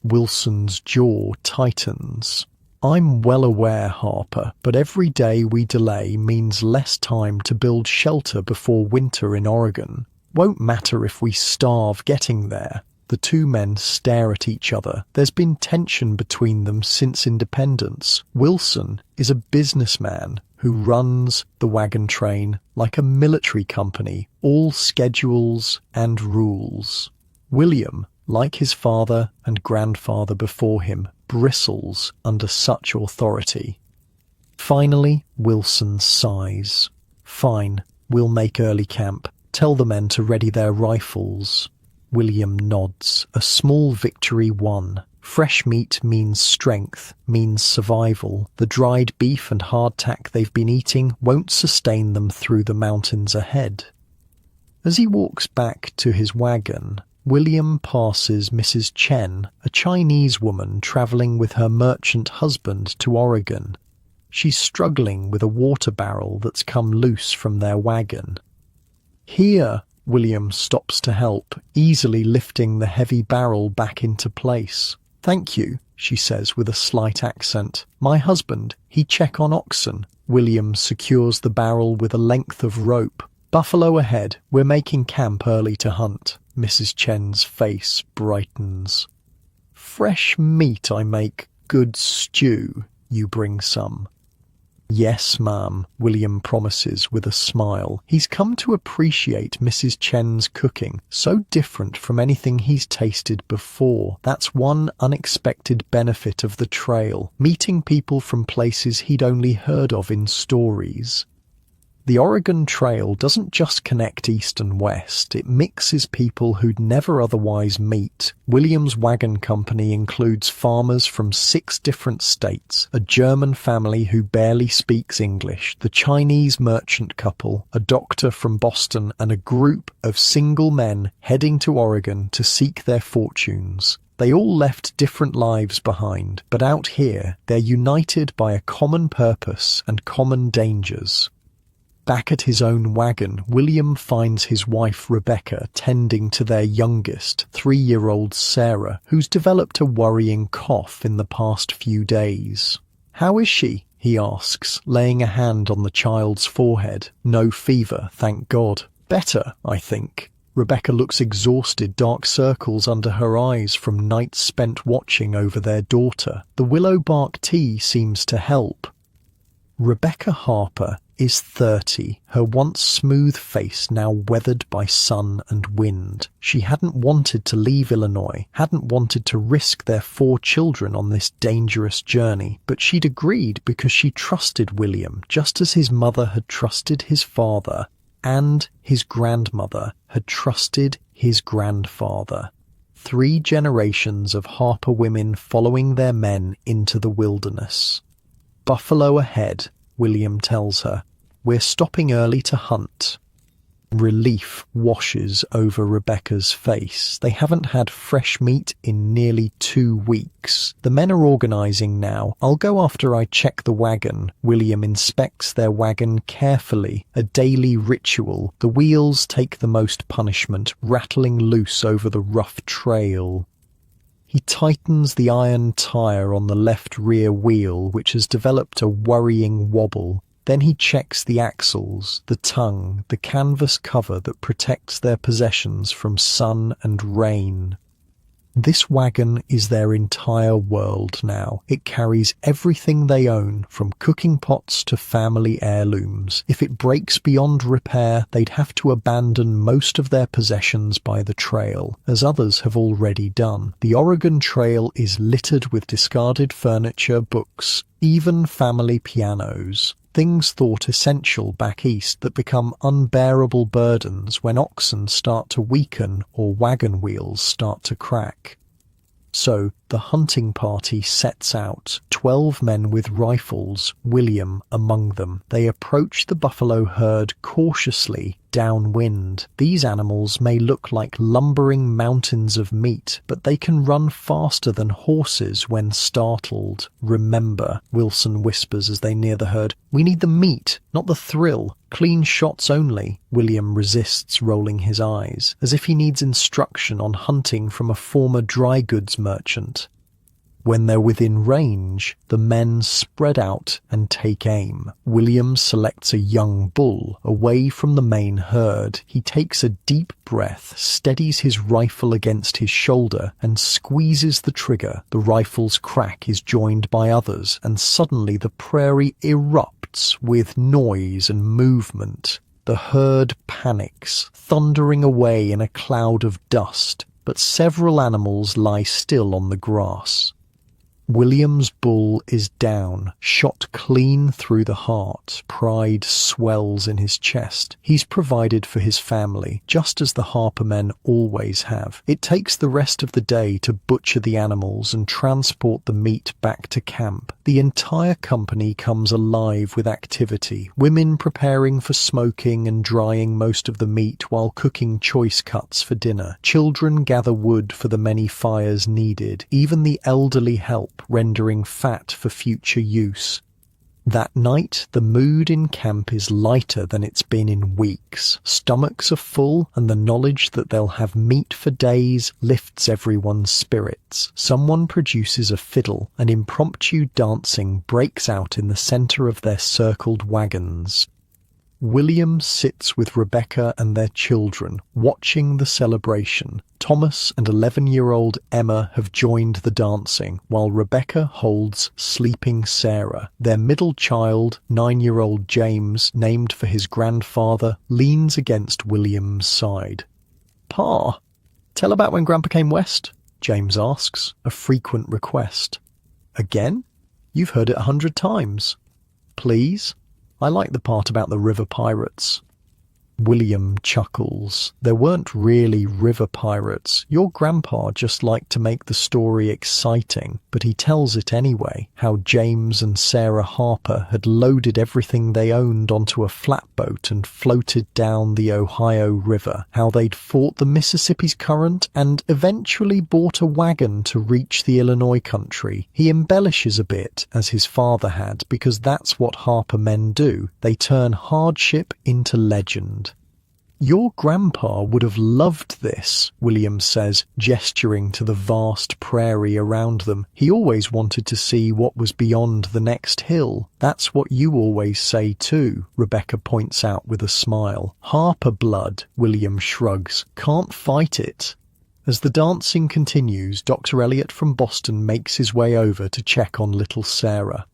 Wilson's jaw tightens. "I'm well aware, Harper, but every day we delay means less time to build shelter before winter in Oregon. Won't matter if we starve getting there." The two men stare at each other. There's been tension between them since independence. Wilson is a businessman who runs the wagon train like a military company, all schedules and rules. William, like his father and grandfather before him, bristles under such authority. Finally, Wilson sighs. "Fine, we'll make early camp. Tell the men to ready their rifles." William nods. A small victory won. Fresh meat means strength, means survival. The dried beef and hardtack they've been eating won't sustain them through the mountains ahead. As he walks back to his wagon, William passes Mrs. Chen, a Chinese woman travelling with her merchant husband to Oregon. She's struggling with a water barrel that's come loose from their wagon. "Here," William stops to help, easily lifting the heavy barrel back into place. "Thank you," she says with a slight accent. "My husband, he check on oxen." William secures the barrel with a length of rope. "Buffalo ahead, we're making camp early to hunt." Mrs. Chen's face brightens. "Fresh meat I make, good stew. You bring some." "Yes, ma'am," William promises with a smile. He's come to appreciate Mrs. Chen's cooking, so different from anything he's tasted before. That's one unexpected benefit of the trail, meeting people from places he'd only heard of in stories. The Oregon Trail doesn't just connect east and west, it mixes people who'd never otherwise meet. William's wagon company includes farmers from 6 different states, a German family who barely speaks English, the Chinese merchant couple, a doctor from Boston, and a group of single men heading to Oregon to seek their fortunes. They all left different lives behind, but out here they're united by a common purpose and common dangers. Back at his own wagon, William finds his wife Rebecca tending to their youngest, 3-year-old Sarah, who's developed a worrying cough in the past few days. "How is she?" he asks, laying a hand on the child's forehead. "No fever, thank God." "Better, I think." Rebecca looks exhausted, dark circles under her eyes from nights spent watching over their daughter. The willow bark tea seems to help. Rebecca Harper is 30, her once smooth face now weathered by sun and wind. She hadn't wanted to leave Illinois, hadn't wanted to risk their 4 children on this dangerous journey, but she'd agreed because she trusted William, just as his mother had trusted his father, and his grandmother had trusted his grandfather. 3 generations of Harper women following their men into the wilderness. "Buffalo ahead," William tells her. "We're stopping early to hunt." Relief washes over Rebecca's face. They haven't had fresh meat in nearly 2 weeks. The men are organising now. "I'll go after I check the wagon." William inspects their wagon carefully, a daily ritual. The wheels take the most punishment, rattling loose over the rough trail. He tightens the iron tyre on the left rear wheel, which has developed a worrying wobble. Then he checks the axles, the tongue, the canvas cover that protects their possessions from sun and rain. This wagon is their entire world now. It carries everything they own, from cooking pots to family heirlooms. If it breaks beyond repair, they'd have to abandon most of their possessions by the trail, as others have already done. The Oregon Trail is littered with discarded furniture, books, even family pianos. Things thought essential back east that become unbearable burdens when oxen start to weaken or wagon wheels start to crack. So the hunting party sets out, 12 men with rifles, William among them. They approach the buffalo herd cautiously, downwind. These animals may look like lumbering mountains of meat, but they can run faster than horses when startled. "Remember," Wilson whispers as they near the herd, "we need the meat, not the thrill. Clean shots only." William resists, rolling his eyes, as if he needs instruction on hunting from a former dry goods merchant. When they're within range, the men spread out and take aim. William selects a young bull away from the main herd. He takes a deep breath, steadies his rifle against his shoulder, and squeezes the trigger. The rifle's crack is joined by others, and suddenly the prairie erupts with noise and movement. The herd panics, thundering away in a cloud of dust, but several animals lie still on the grass. William's bull is down, shot clean through the heart. Pride swells in his chest. He's provided for his family, just as the Harper men always have. It takes the rest of the day to butcher the animals and transport the meat back to camp. The entire company comes alive with activity. Women preparing for smoking and drying most of the meat while cooking choice cuts for dinner. Children gather wood for the many fires needed. Even the elderly help, rendering fat for future use. That night, the mood in camp is lighter than it's been in weeks. Stomachs are full, and the knowledge that they'll have meat for days lifts everyone's spirits. Someone produces a fiddle, and impromptu dancing breaks out in the center of their circled wagons. William sits with Rebecca and their children, watching the celebration. Thomas and 11-year-old Emma have joined the dancing, while Rebecca holds sleeping Sarah. Their middle child, 9-year-old James, named for his grandfather, leans against William's side. "Pa, tell about when Grandpa came west," James asks, a frequent request. "Again? You've heard it 100 times. Please? I like the part about the river pirates." William chuckles. "There weren't really river pirates. Your grandpa just liked to make the story exciting, but he tells it anyway. How James and Sarah Harper had loaded everything they owned onto a flatboat and floated down the Ohio River. How they'd fought the Mississippi's current and eventually bought a wagon to reach the Illinois country. He embellishes a bit, as his father had, because that's what Harper men do. They turn hardship into legend. Your grandpa would have loved this, William says, gesturing to the vast prairie around them. He always wanted to see what was beyond the next hill. That's what you always say too, Rebecca points out with a smile. Harper blood, William shrugs. Can't fight it. As the dancing continues, Dr. Elliot from Boston makes his way over to check on little Sarah.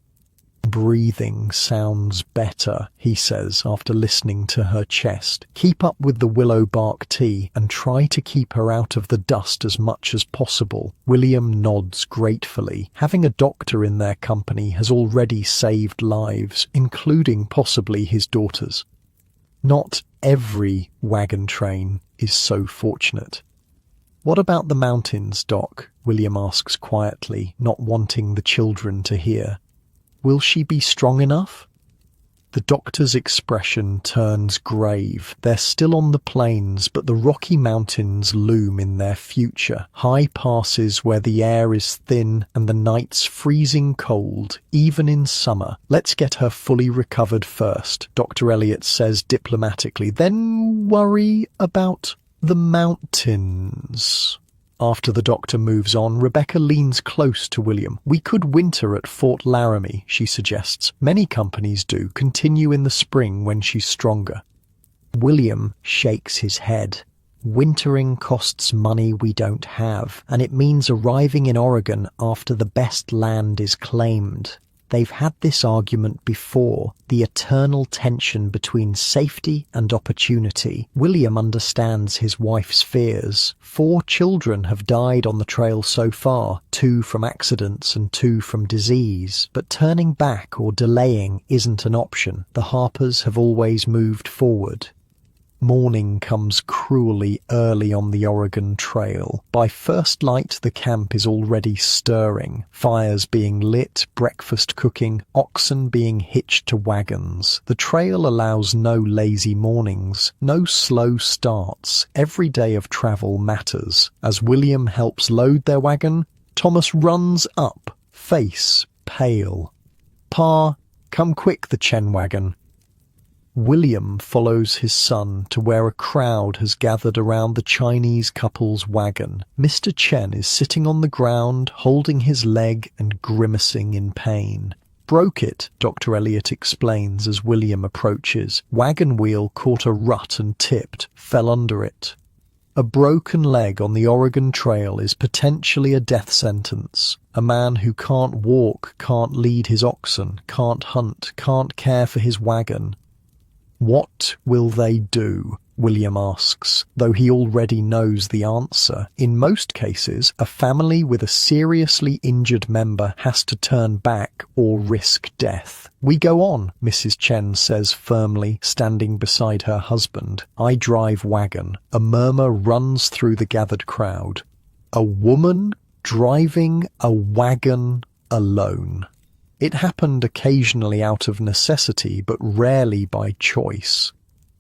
Breathing sounds better, he says after listening to her chest. Keep up with the willow bark tea and try to keep her out of the dust as much as possible. William nods gratefully. Having a doctor in their company has already saved lives, including possibly his daughter's. Not every wagon train is so fortunate. What about the mountains, Doc? William asks quietly, not wanting the children to hear. Will she be strong enough? The doctor's expression turns grave. They're still on the plains, but the Rocky Mountains loom in their future. High passes where the air is thin and the nights freezing cold, even in summer. Let's get her fully recovered first, Dr. Elliot says diplomatically, then worry about the mountains. After the doctor moves on, Rebecca leans close to William. We could winter at Fort Laramie, she suggests. Many companies do. Continue in the spring when she's stronger. William shakes his head. Wintering costs money we don't have, and it means arriving in Oregon after the best land is claimed. They've had this argument before, the eternal tension between safety and opportunity. William understands his wife's fears. 4 children have died on the trail so far, 2 from accidents and 2 from disease. But turning back or delaying isn't an option. The Harpers have always moved forward. Morning comes cruelly early on the Oregon Trail. By first light, the camp is already stirring. Fires being lit, breakfast cooking, oxen being hitched to wagons. The trail allows no lazy mornings, no slow starts. Every day of travel matters. As William helps load their wagon, Thomas runs up, face pale. "Pa, come quick, the Chen wagon." William follows his son to where a crowd has gathered around the Chinese couple's wagon. Mr. Chen is sitting on the ground, holding his leg and grimacing in pain. "Broke it," Dr. Elliot explains as William approaches. Wagon wheel caught a rut and tipped, fell under it. A broken leg on the Oregon Trail is potentially a death sentence. A man who can't walk, can't lead his oxen, can't hunt, can't care for his wagon. What will they do? William asks, though he already knows the answer. In most cases, a family with a seriously injured member has to turn back or risk death. "We go on," Mrs. Chen says firmly, standing beside her husband. "I drive wagon." A murmur runs through the gathered crowd. A woman driving a wagon alone. It happened occasionally out of necessity, but rarely by choice.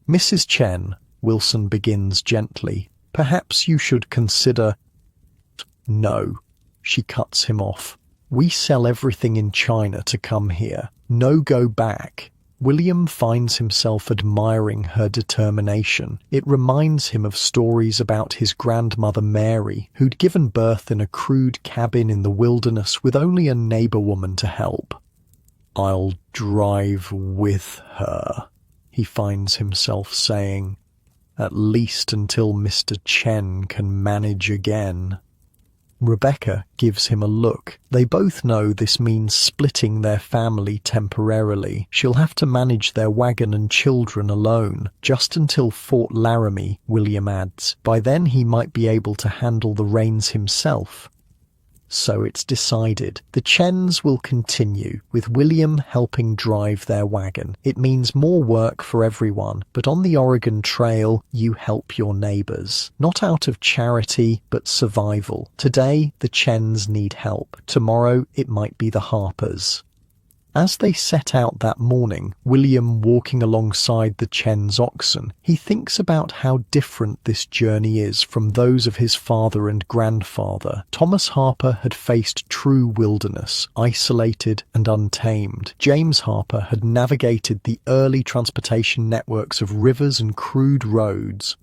"Mrs. Chen," Wilson begins gently, "perhaps you should consider—" "No," she cuts him off. "We sell everything in China to come here. No go back." William finds himself admiring her determination. It reminds him of stories about his grandmother Mary, who'd given birth in a crude cabin in the wilderness with only a neighbor woman to help. "I'll drive with her," he finds himself saying, "at least until Mr. Chen can manage again." Rebecca gives him a look. They both know this means splitting their family temporarily. She'll have to manage their wagon and children alone, just until Fort Laramie, William adds. By then he might be able to handle the reins himself. So it's decided. The Chens will continue, with William helping drive their wagon. It means more work for everyone, but on the Oregon Trail, you help your neighbors. Not out of charity, but survival. Today, the Chens need help. Tomorrow, it might be the Harpers. As they set out that morning, William walking alongside the Chen's oxen, he thinks about how different this journey is from those of his father and grandfather. Thomas Harper had faced true wilderness, isolated and untamed. James Harper had navigated the early transportation networks of rivers and crude roads.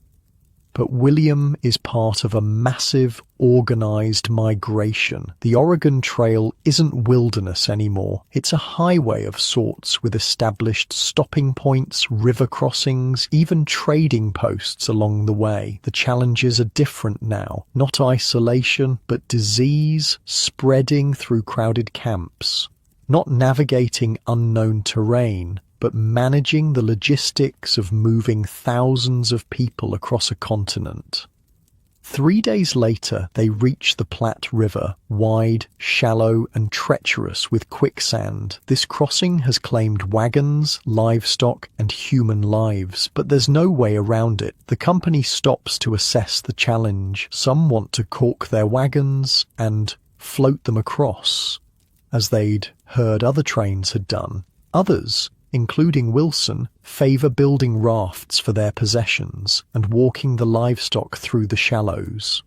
But William is part of a massive, organized migration. The Oregon Trail isn't wilderness anymore. It's a highway of sorts with established stopping points, river crossings, even trading posts along the way. The challenges are different now. Not isolation, but disease spreading through crowded camps. Not navigating unknown terrain, but managing the logistics of moving thousands of people across a continent. 3 days later, they reach the Platte River, wide, shallow, and treacherous with quicksand. This crossing has claimed wagons, livestock, and human lives, but there's no way around it. The company stops to assess the challenge. Some want to caulk their wagons and float them across, as they'd heard other trains had done. Others, including Wilson, favor building rafts for their possessions and walking the livestock through the shallows.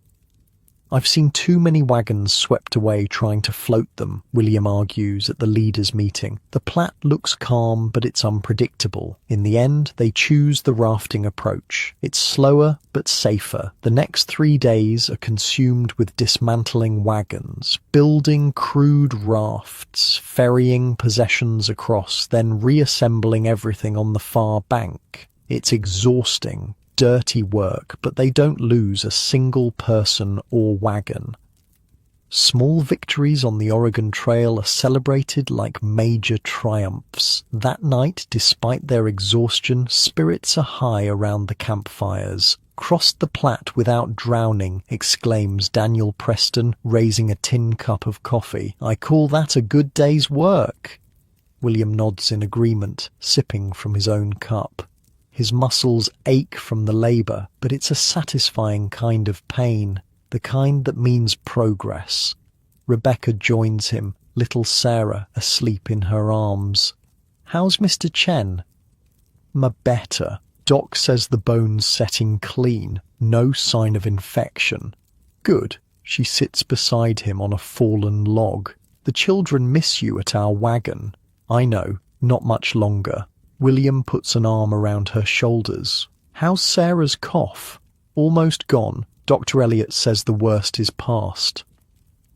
I've seen too many wagons swept away trying to float them, William argues at the leaders' meeting. The Platte looks calm, but it's unpredictable. In the end, they choose the rafting approach. It's slower, but safer. The next 3 days are consumed with dismantling wagons, building crude rafts, ferrying possessions across, then reassembling everything on the far bank. It's exhausting, dirty work, but they don't lose a single person or wagon. Small victories on the Oregon Trail are celebrated like major triumphs. That night, despite their exhaustion, spirits are high around the campfires. "Crossed the Platte without drowning," exclaims Daniel Preston, raising a tin cup of coffee. "I call that a good day's work." William nods in agreement, sipping from his own cup. His muscles ache from the labor, but it's a satisfying kind of pain, the kind that means progress. Rebecca joins him, little Sarah asleep in her arms. "How's Mr. Chen?" Better. Doc says the bone's setting clean, no sign of infection." "Good." She sits beside him on a fallen log. "The children miss you at our wagon." "I know, not much longer." William puts an arm around her shoulders. "How's Sarah's cough?" "Almost gone. Dr. Elliot says the worst is past."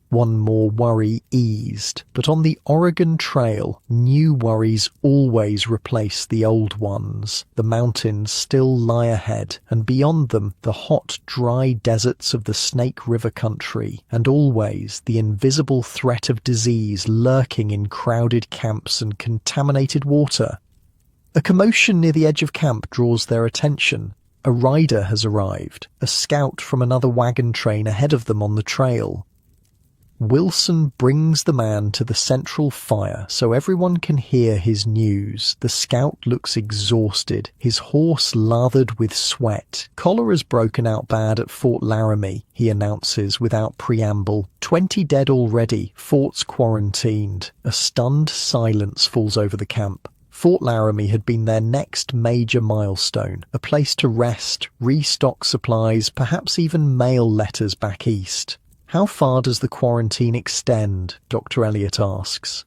One more worry eased, but on the Oregon Trail, new worries always replace the old ones. The mountains still lie ahead, and beyond them the hot, dry deserts of the Snake River country, and always the invisible threat of disease lurking in crowded camps and contaminated water. A commotion near the edge of camp draws their attention. A rider has arrived, a scout from another wagon train ahead of them on the trail. Wilson brings the man to the central fire so everyone can hear his news. The scout looks exhausted, his horse lathered with sweat. "Cholera's broken out bad at Fort Laramie," he announces without preamble. 20 dead already, fort's quarantined." A stunned silence falls over the camp. Fort Laramie had been their next major milestone, a place to rest, restock supplies, perhaps even mail letters back east. "How far does the quarantine extend?" Dr. Elliot asks.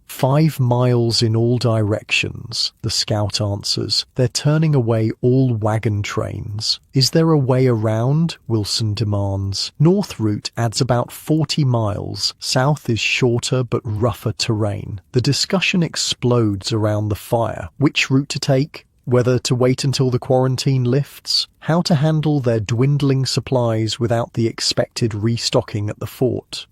5 miles in all directions, the scout answers. "They're turning away all wagon trains." "Is there a way around?" Wilson demands. "North route adds about 40 miles. South is shorter but rougher terrain." The discussion explodes around the fire. Which route to take? Whether to wait until the quarantine lifts? How to handle their dwindling supplies without the expected restocking at the fort?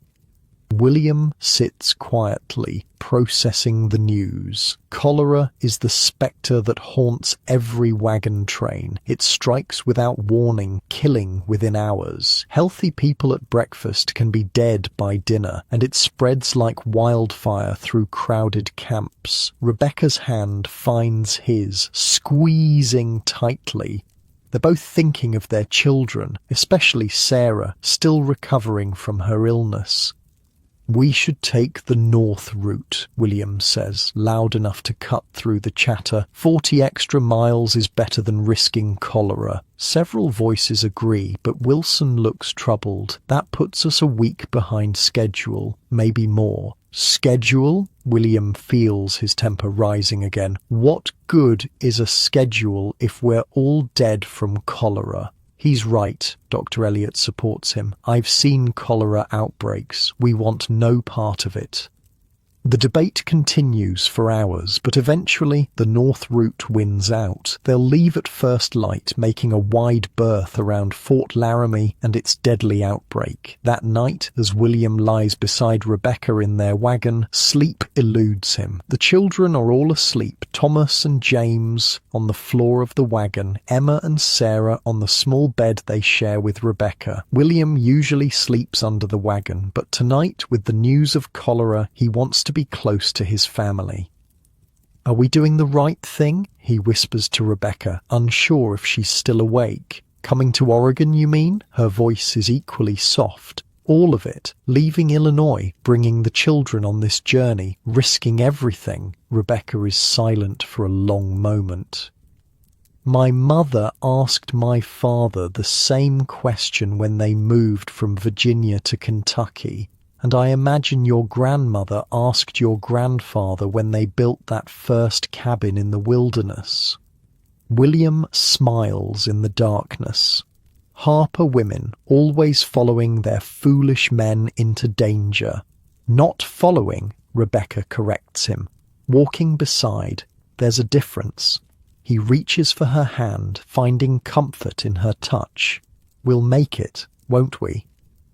William sits quietly, processing the news. Cholera is the spectre that haunts every wagon train. It strikes without warning, killing within hours. Healthy people at breakfast can be dead by dinner, and it spreads like wildfire through crowded camps. Rebecca's hand finds his, squeezing tightly. They're both thinking of their children, especially Sarah, still recovering from her illness. "We should take the north route," William says, loud enough to cut through the chatter. 40 extra miles is better than risking cholera." Several voices agree, but Wilson looks troubled. "That puts us a week behind schedule, maybe more." "Schedule?" William feels his temper rising again. "What good is a schedule if we're all dead from cholera?" "He's right," Dr. Elliot supports him. "I've seen cholera outbreaks. We want no part of it." The debate continues for hours, but eventually the north route wins out. They'll leave at first light, making a wide berth around Fort Laramie and its deadly outbreak. That night, as William lies beside Rebecca in their wagon, sleep eludes him. The children are all asleep, Thomas and James on the floor of the wagon, Emma and Sarah on the small bed they share with Rebecca. William usually sleeps under the wagon, but tonight, with the news of cholera, he wants to be close to his family. "Are we doing the right thing?" he whispers to Rebecca, unsure if she's still awake. "Coming to Oregon, you mean?" Her voice is equally soft. All of it, leaving Illinois, bringing the children on this journey, risking everything. Rebecca is silent for a long moment. My mother asked my father the same question when they moved from Virginia to Kentucky, and I imagine your grandmother asked your grandfather when they built that first cabin in the wilderness. William smiles in the darkness. Harper women always following their foolish men into danger. Not following, Rebecca corrects him. Walking beside, there's a difference. He reaches for her hand, finding comfort in her touch. We'll make it, won't we?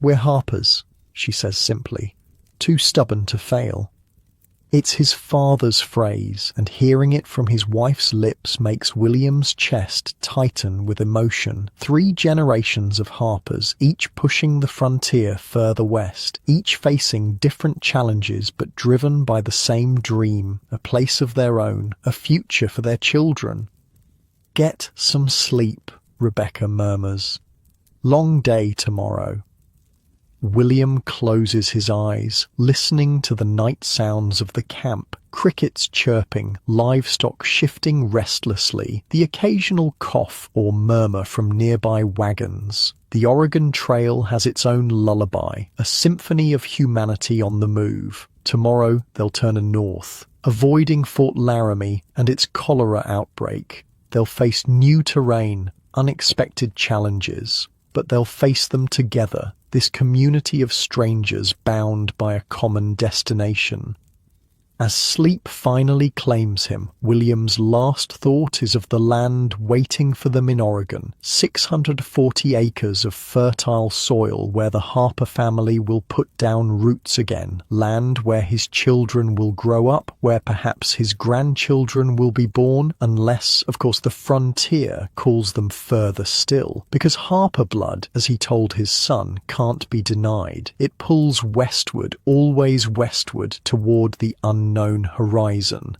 We're Harpers, she says simply, too stubborn to fail. It's his father's phrase, and hearing it from his wife's lips makes William's chest tighten with emotion. 3 generations of Harpers, each pushing the frontier further west, each facing different challenges but driven by the same dream, a place of their own, a future for their children. Get some sleep, Rebecca murmurs. Long day tomorrow. William closes his eyes, listening to the night sounds of the camp, crickets chirping, livestock shifting restlessly, the occasional cough or murmur from nearby wagons. The Oregon Trail has its own lullaby, a symphony of humanity on the move. Tomorrow they'll turn north, avoiding Fort Laramie and its cholera outbreak. They'll face new terrain, unexpected challenges, but they'll face them together, this community of strangers bound by a common destination. As sleep finally claims him, William's last thought is of the land waiting for them in Oregon, 640 acres of fertile soil where the Harper family will put down roots again, land where his children will grow up, where perhaps his grandchildren will be born, unless, of course, the frontier calls them further still. Because Harper blood, as he told his son, can't be denied. It pulls westward, always westward, toward the unknown horizon.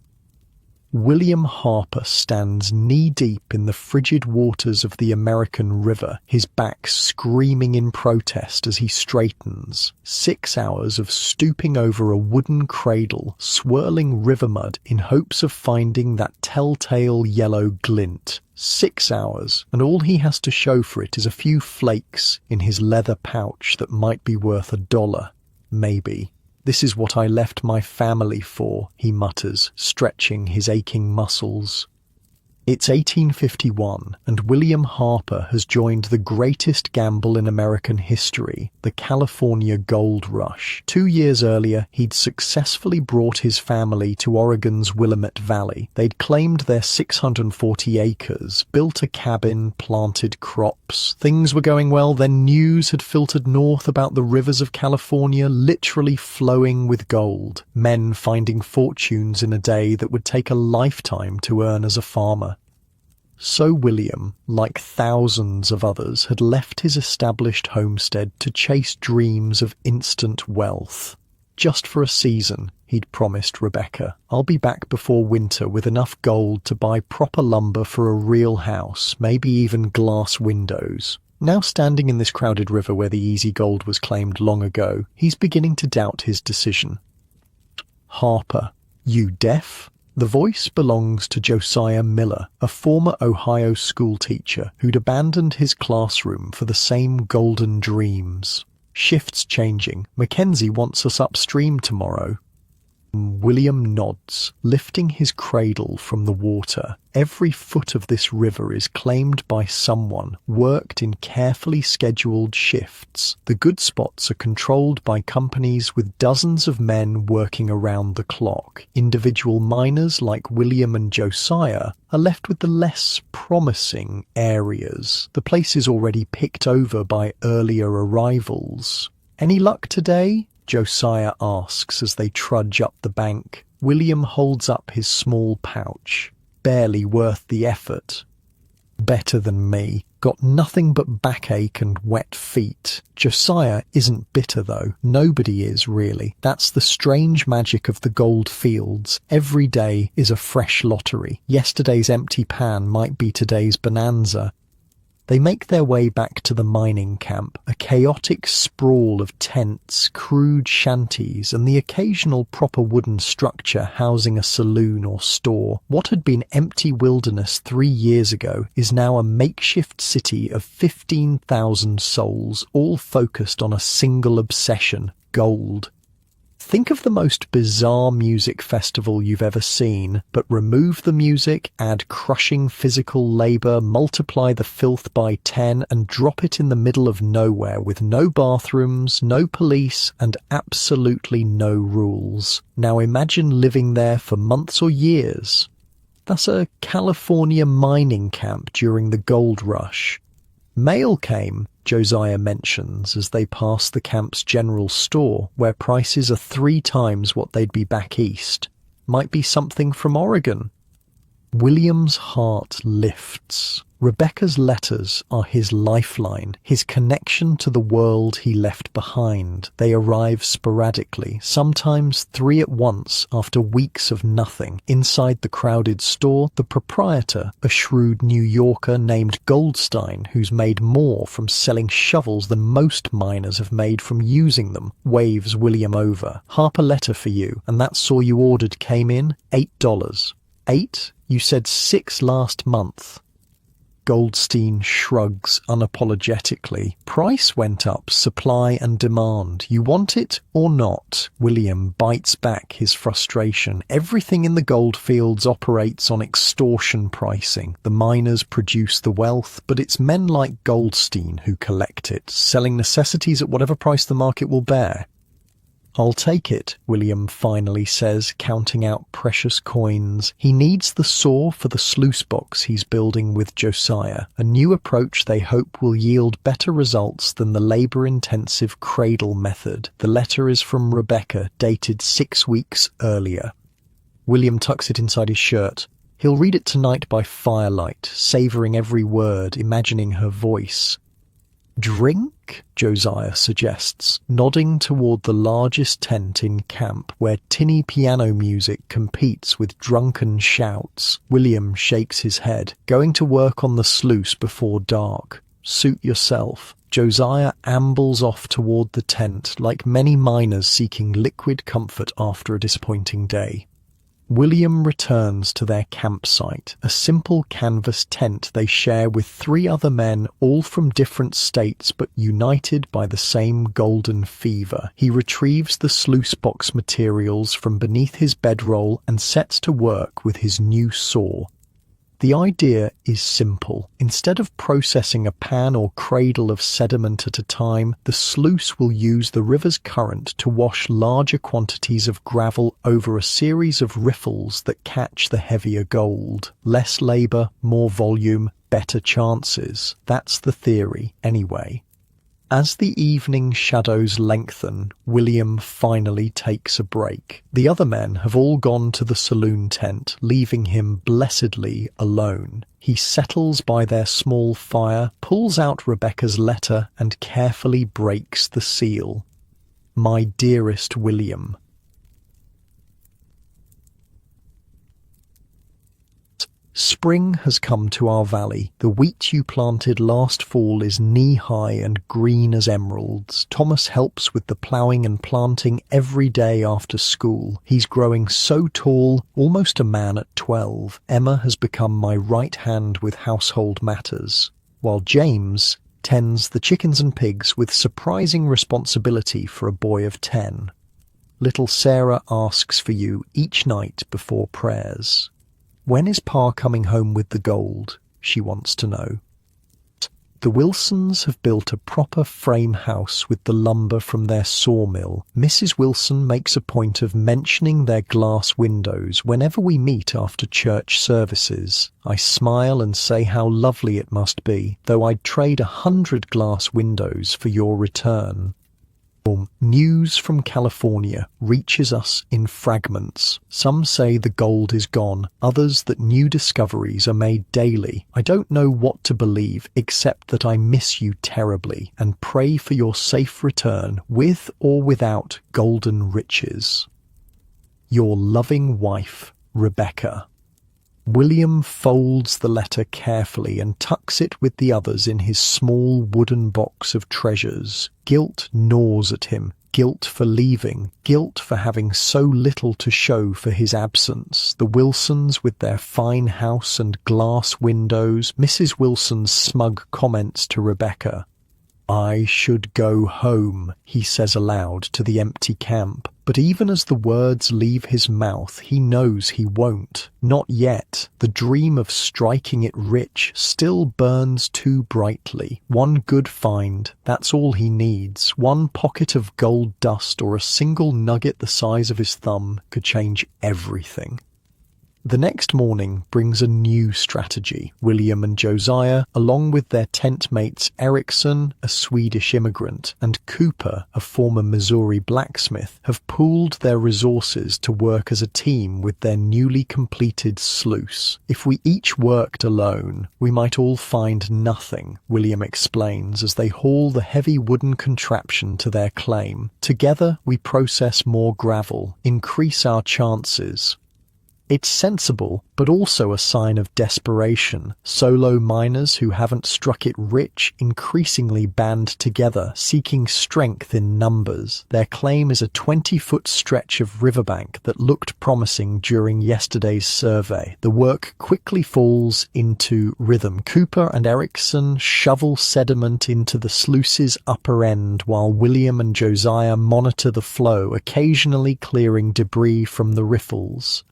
William Harper stands knee-deep in the frigid waters of the American River, his back screaming in protest as he straightens. 6 hours of stooping over a wooden cradle, swirling river mud in hopes of finding that telltale yellow glint. 6 hours, and all he has to show for it is a few flakes in his leather pouch that might be worth $1, maybe. This is what I left my family for, he mutters, stretching his aching muscles. It's 1851, and William Harper has joined the greatest gamble in American history, the California Gold Rush. 2 years earlier, he'd successfully brought his family to Oregon's Willamette Valley. They'd claimed their 640 acres, built a cabin, planted crops. Things were going well, then news had filtered north about the rivers of California literally flowing with gold, men finding fortunes in a day that would take a lifetime to earn as a farmer. So William, like thousands of others, had left his established homestead to chase dreams of instant wealth. Just for a season, he'd promised Rebecca. I'll be back before winter with enough gold to buy proper lumber for a real house, maybe even glass windows. Now standing in this crowded river where the easy gold was claimed long ago, he's beginning to doubt his decision. Harper, you deaf? The voice belongs to Josiah Miller, a former Ohio schoolteacher who'd abandoned his classroom for the same golden dreams. Shifts changing. Mackenzie wants us upstream tomorrow. William nods, lifting his cradle from the water. Every foot of this river is claimed by someone, worked in carefully scheduled shifts. The good spots are controlled by companies with dozens of men working around the clock. Individual miners like William and Josiah are left with the less promising areas. The place is already picked over by earlier arrivals. Any luck today? Josiah asks as they trudge up the bank. William holds up his small pouch. Barely worth the effort. Better than me. Got nothing but backache and wet feet. Josiah isn't bitter though. Nobody is really. That's the strange magic of the gold fields. Every day is a fresh lottery. Yesterday's empty pan might be today's bonanza. They make their way back to the mining camp, a chaotic sprawl of tents, crude shanties, and the occasional proper wooden structure housing a saloon or store. What had been empty wilderness 3 years ago is now a makeshift city of 15,000 souls, all focused on a single obsession: gold. Think of the most bizarre music festival you've ever seen, but remove the music, add crushing physical labor, multiply the filth by 10, and drop it in the middle of nowhere with no bathrooms, no police, and absolutely no rules. Now imagine living there for months or years. That's a California mining camp during the gold rush. Mail came, Josiah mentions, as they pass the camp's general store, where prices are 3 times what they'd be back east. Might be something from Oregon. William's heart lifts. Rebecca's letters are his lifeline, his connection to the world he left behind. They arrive sporadically, sometimes 3 at once after weeks of nothing. Inside the crowded store, the proprietor, a shrewd New Yorker named Goldstein, who's made more from selling shovels than most miners have made from using them, waves William over. "Harper letter for you, and that saw you ordered came in, $8. "8? You said 6 last month." Goldstein shrugs unapologetically. "Price went up, supply and demand. You want it or not?" William bites back his frustration. Everything in the goldfields operates on extortion pricing. The miners produce the wealth, but it's men like Goldstein who collect it, selling necessities at whatever price the market will bear. "I'll take it," William finally says, counting out precious coins. He needs the saw for the sluice box he's building with Josiah, a new approach they hope will yield better results than the labor-intensive cradle method. The letter is from Rebecca, dated 6 weeks earlier. William tucks it inside his shirt. He'll read it tonight by firelight, savoring every word, imagining her voice. "Drink?" Josiah suggests, nodding toward the largest tent in camp, where tinny piano music competes with drunken shouts. William shakes his head. "Going to work on the sluice before dark. Suit yourself." Josiah ambles off toward the tent, like many miners seeking liquid comfort after a disappointing day. William returns to their campsite, a simple canvas tent they share with 3 other men, all from different states but united by the same golden fever. He retrieves the sluice box materials from beneath his bedroll and sets to work with his new saw. The idea is simple. Instead of processing a pan or cradle of sediment at a time, the sluice will use the river's current to wash larger quantities of gravel over a series of riffles that catch the heavier gold. Less labor, more volume, better chances. That's the theory, anyway. As the evening shadows lengthen, William finally takes a break. The other men have all gone to the saloon tent, leaving him blessedly alone. He settles by their small fire, pulls out Rebecca's letter, and carefully breaks the seal. "My dearest William." Spring has come to our valley. The wheat you planted last fall is knee-high and green as emeralds. Thomas helps with the ploughing and planting every day after school. He's growing so tall, almost a man at 12. Emma has become my right hand with household matters, while James tends the chickens and pigs with surprising responsibility for a boy of 10. Little Sarah asks for you each night before prayers. When is Pa coming home with the gold? She wants to know. The Wilsons have built a proper frame house with the lumber from their sawmill. Mrs. Wilson makes a point of mentioning their glass windows whenever we meet after church services. I smile and say how lovely it must be, though I'd trade 100 glass windows for your return. News from California reaches us in fragments. Some say the gold is gone, others that new discoveries are made daily. I don't know what to believe, except that I miss you terribly and pray for your safe return, with or without golden riches. Your loving wife, Rebecca. William folds the letter carefully and tucks it with the others in his small wooden box of treasures. Guilt gnaws at him. Guilt for leaving, guilt for having so little to show for his absence. The Wilsons with their fine house and glass windows, Mrs. Wilson's smug comments to Rebecca. "I should go home," he says aloud to the empty camp. But even as the words leave his mouth, he knows he won't. Not yet. The dream of striking it rich still burns too brightly. One good find, that's all he needs. One pocket of gold dust or a single nugget the size of his thumb could change everything. The next morning brings a new strategy. William and Josiah, along with their tent mates Erickson, a Swedish immigrant, and Cooper, a former Missouri blacksmith, have pooled their resources to work as a team with their newly completed sluice. "If we each worked alone, we might all find nothing," William explains as they haul the heavy wooden contraption to their claim. "Together we process more gravel, increase our chances." It's sensible, but also a sign of desperation. Solo miners who haven't struck it rich increasingly band together, seeking strength in numbers. Their claim is a 20-foot stretch of riverbank that looked promising during yesterday's survey. The work quickly falls into rhythm. Cooper and Erickson shovel sediment into the sluice's upper end, while William and Josiah monitor the flow, occasionally clearing debris from the riffles.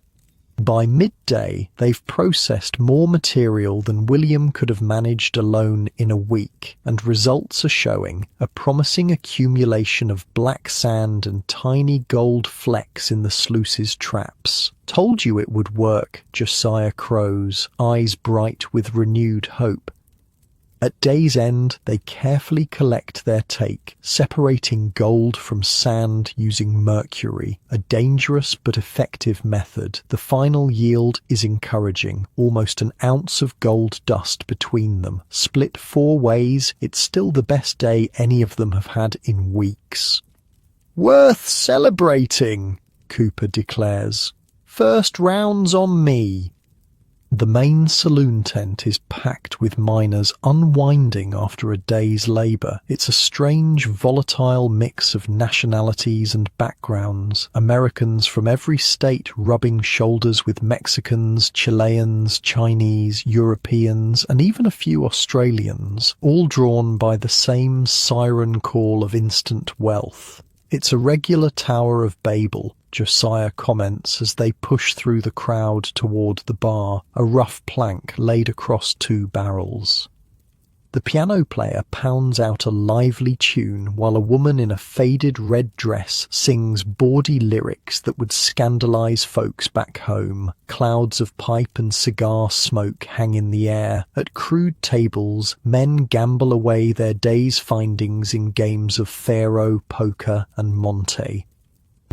By midday, they've processed more material than William could have managed alone in a week, and results are showing a promising accumulation of black sand and tiny gold flecks in the sluice's traps. "Told you it would work," Josiah crows, eyes bright with renewed hope. At day's end, they carefully collect their take, separating gold from sand using mercury, a dangerous but effective method. The final yield is encouraging, almost an ounce of gold dust between them. Split 4 ways, it's still the best day any of them have had in weeks. "Worth celebrating," Cooper declares. "First round's on me." The main saloon tent is packed with miners unwinding after a day's labour. It's a strange, volatile mix of nationalities and backgrounds. Americans from every state rubbing shoulders with Mexicans, Chileans, Chinese, Europeans, and even a few Australians, all drawn by the same siren call of instant wealth. "It's a regular Tower of Babel," Josiah comments as they push through the crowd toward the bar, a rough plank laid across 2 barrels. The piano player pounds out a lively tune while a woman in a faded red dress sings bawdy lyrics that would scandalize folks back home. Clouds of pipe and cigar smoke hang in the air. At crude tables, men gamble away their day's findings in games of faro, poker, and monte.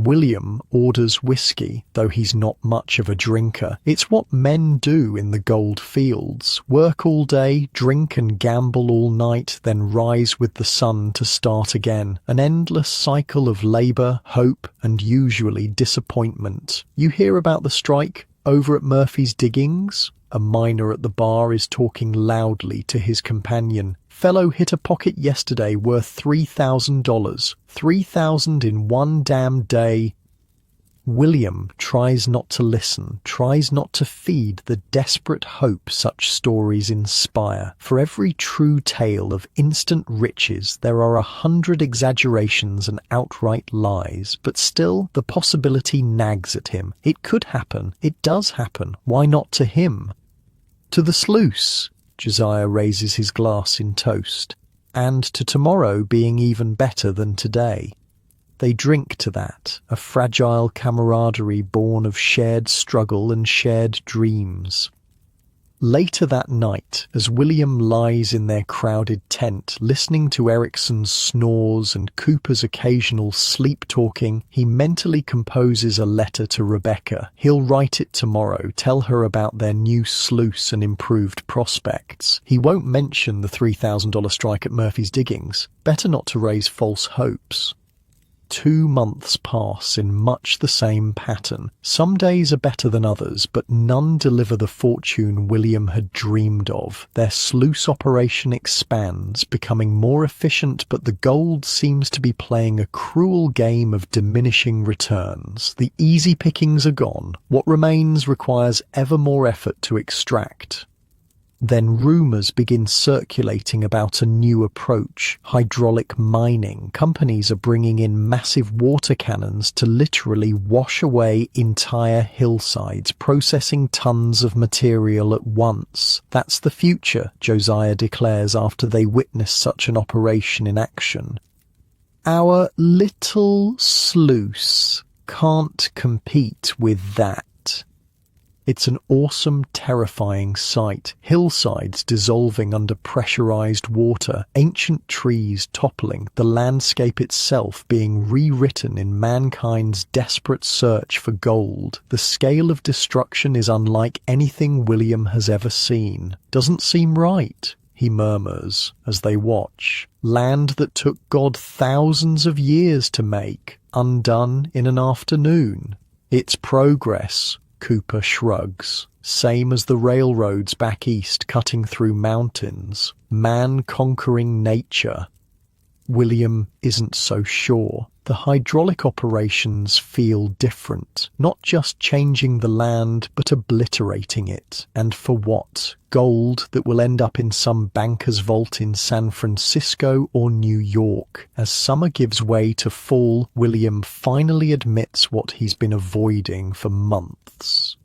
William orders whiskey, though he's not much of a drinker. It's what men do in the gold fields. Work all day, drink and gamble all night, then rise with the sun to start again. An endless cycle of labour, hope, and usually disappointment. "You hear about the strike over at Murphy's diggings?" A miner at the bar is talking loudly to his companion. "Fellow hit a pocket yesterday worth $3,000. $3,000 in one damn day." William tries not to listen, tries not to feed the desperate hope such stories inspire. For every true tale of instant riches, there are 100 exaggerations and outright lies, but still the possibility nags at him. It could happen. It does happen. Why not to him? "To the sluice," Josiah raises his glass in toast, "and to tomorrow being even better than today." They drink to that, a fragile camaraderie born of shared struggle and shared dreams. Later that night, as William lies in their crowded tent, listening to Erickson's snores and Cooper's occasional sleep-talking, he mentally composes a letter to Rebecca. He'll write it tomorrow, tell her about their new sluice and improved prospects. He won't mention the $3,000 strike at Murphy's diggings. Better not to raise false hopes. 2 months pass in much the same pattern. Some days are better than others, but none deliver the fortune William had dreamed of. Their sluice operation expands, becoming more efficient, but the gold seems to be playing a cruel game of diminishing returns. The easy pickings are gone. What remains requires ever more effort to extract. Then rumours begin circulating about a new approach, hydraulic mining. Companies are bringing in massive water cannons to literally wash away entire hillsides, processing tons of material at once. That's the future, Josiah declares after they witness such an operation in action. Our little sluice can't compete with that. It's an awesome, terrifying sight. Hillsides dissolving under pressurized water, ancient trees toppling, the landscape itself being rewritten in mankind's desperate search for gold. The scale of destruction is unlike anything William has ever seen. Doesn't seem right, he murmurs as they watch. Land that took God thousands of years to make, undone in an afternoon. It's progress. Cooper shrugs. Same as the railroads back east cutting through mountains. Man conquering nature. William isn't so sure. The hydraulic operations feel different, not just changing the land, but obliterating it. And for what? Gold that will end up in some banker's vault in San Francisco or New York. As summer gives way to fall, William finally admits what he's been avoiding for months.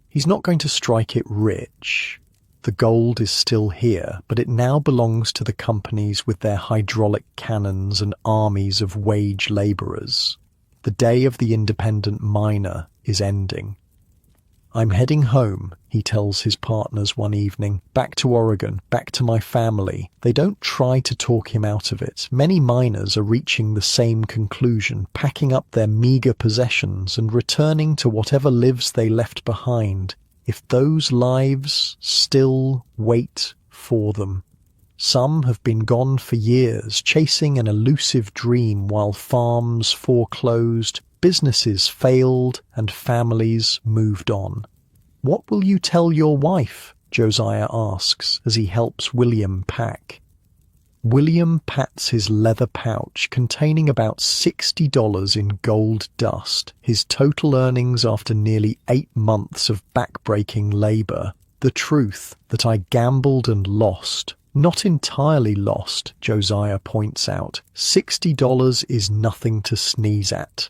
He's not going to strike it rich. The gold is still here, but it now belongs to the companies with their hydraulic cannons and armies of wage labourers. The day of the independent miner is ending. I'm heading home, he tells his partners one evening. Back to Oregon, back to my family. They don't try to talk him out of it. Many miners are reaching the same conclusion, packing up their meagre possessions and returning to whatever lives they left behind, if those lives still wait for them. Some have been gone for years, chasing an elusive dream while farms foreclosed, businesses failed, and families moved on. What will you tell your wife? Josiah asks as he helps William pack. William pats his leather pouch containing about $60 in gold dust, his total earnings after nearly 8 months of backbreaking labour. The truth that I gambled and lost. Not entirely lost, Josiah points out. $60 is nothing to sneeze at.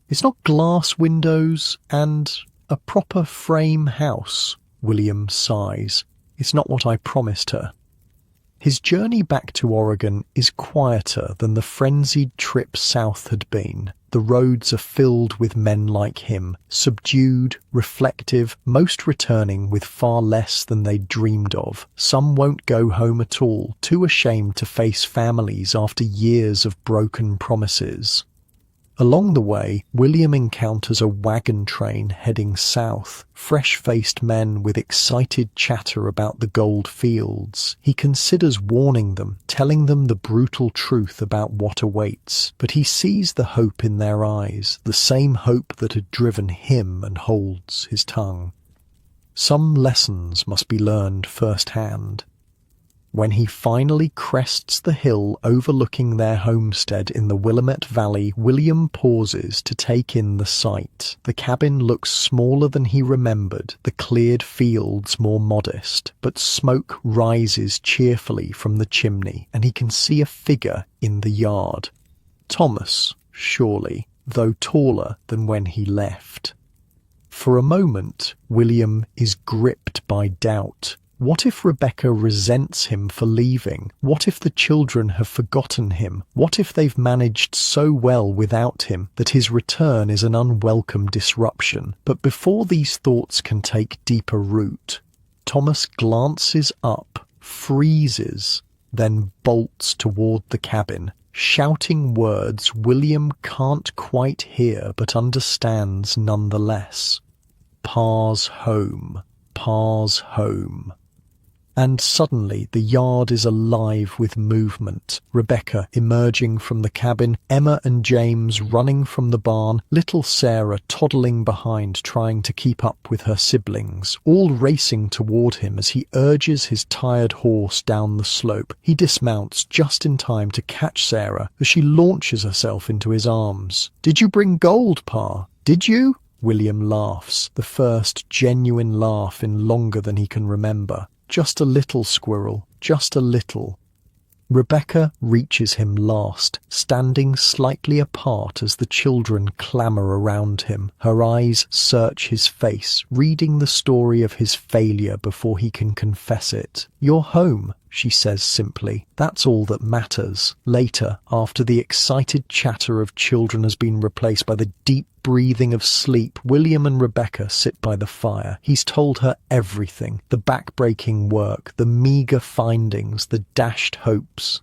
It's not glass windows and a proper frame house, William sighs. It's not what I promised her. His journey back to Oregon is quieter than the frenzied trip south had been. The roads are filled with men like him, subdued, reflective, most returning with far less than they'd dreamed of. Some won't go home at all, too ashamed to face families after years of broken promises. Along the way, William encounters a wagon train heading south, fresh-faced men with excited chatter about the gold fields. He considers warning them, telling them the brutal truth about what awaits, but he sees the hope in their eyes, the same hope that had driven him, and holds his tongue. Some lessons must be learned firsthand. When he finally crests the hill overlooking their homestead in the Willamette Valley, William pauses to take in the sight. The cabin looks smaller than he remembered, the cleared fields more modest, but smoke rises cheerfully from the chimney, and he can see a figure in the yard. Thomas, surely, though taller than when he left. For a moment, William is gripped by doubt. What if Rebecca resents him for leaving? What if the children have forgotten him? What if they've managed so well without him that his return is an unwelcome disruption? But before these thoughts can take deeper root, Thomas glances up, freezes, then bolts toward the cabin, shouting words William can't quite hear but understands nonetheless. Pa's home. Pa's home. And suddenly the yard is alive with movement. Rebecca emerging from the cabin, Emma and James running from the barn, little Sarah toddling behind trying to keep up with her siblings, all racing toward him as he urges his tired horse down the slope. He dismounts just in time to catch Sarah as she launches herself into his arms. "Did you bring gold, Pa? Did you?" William laughs, the first genuine laugh in longer than he can remember. "Just a little, squirrel, just a little." Rebecca reaches him last, standing slightly apart as the children clamour around him. Her eyes search his face, reading the story of his failure before he can confess it. "You're home," she says simply. "That's all that matters." Later, after the excited chatter of children has been replaced by the deep breathing of sleep, William and Rebecca sit by the fire. He's told her everything, the back-breaking work, the meagre findings, the dashed hopes.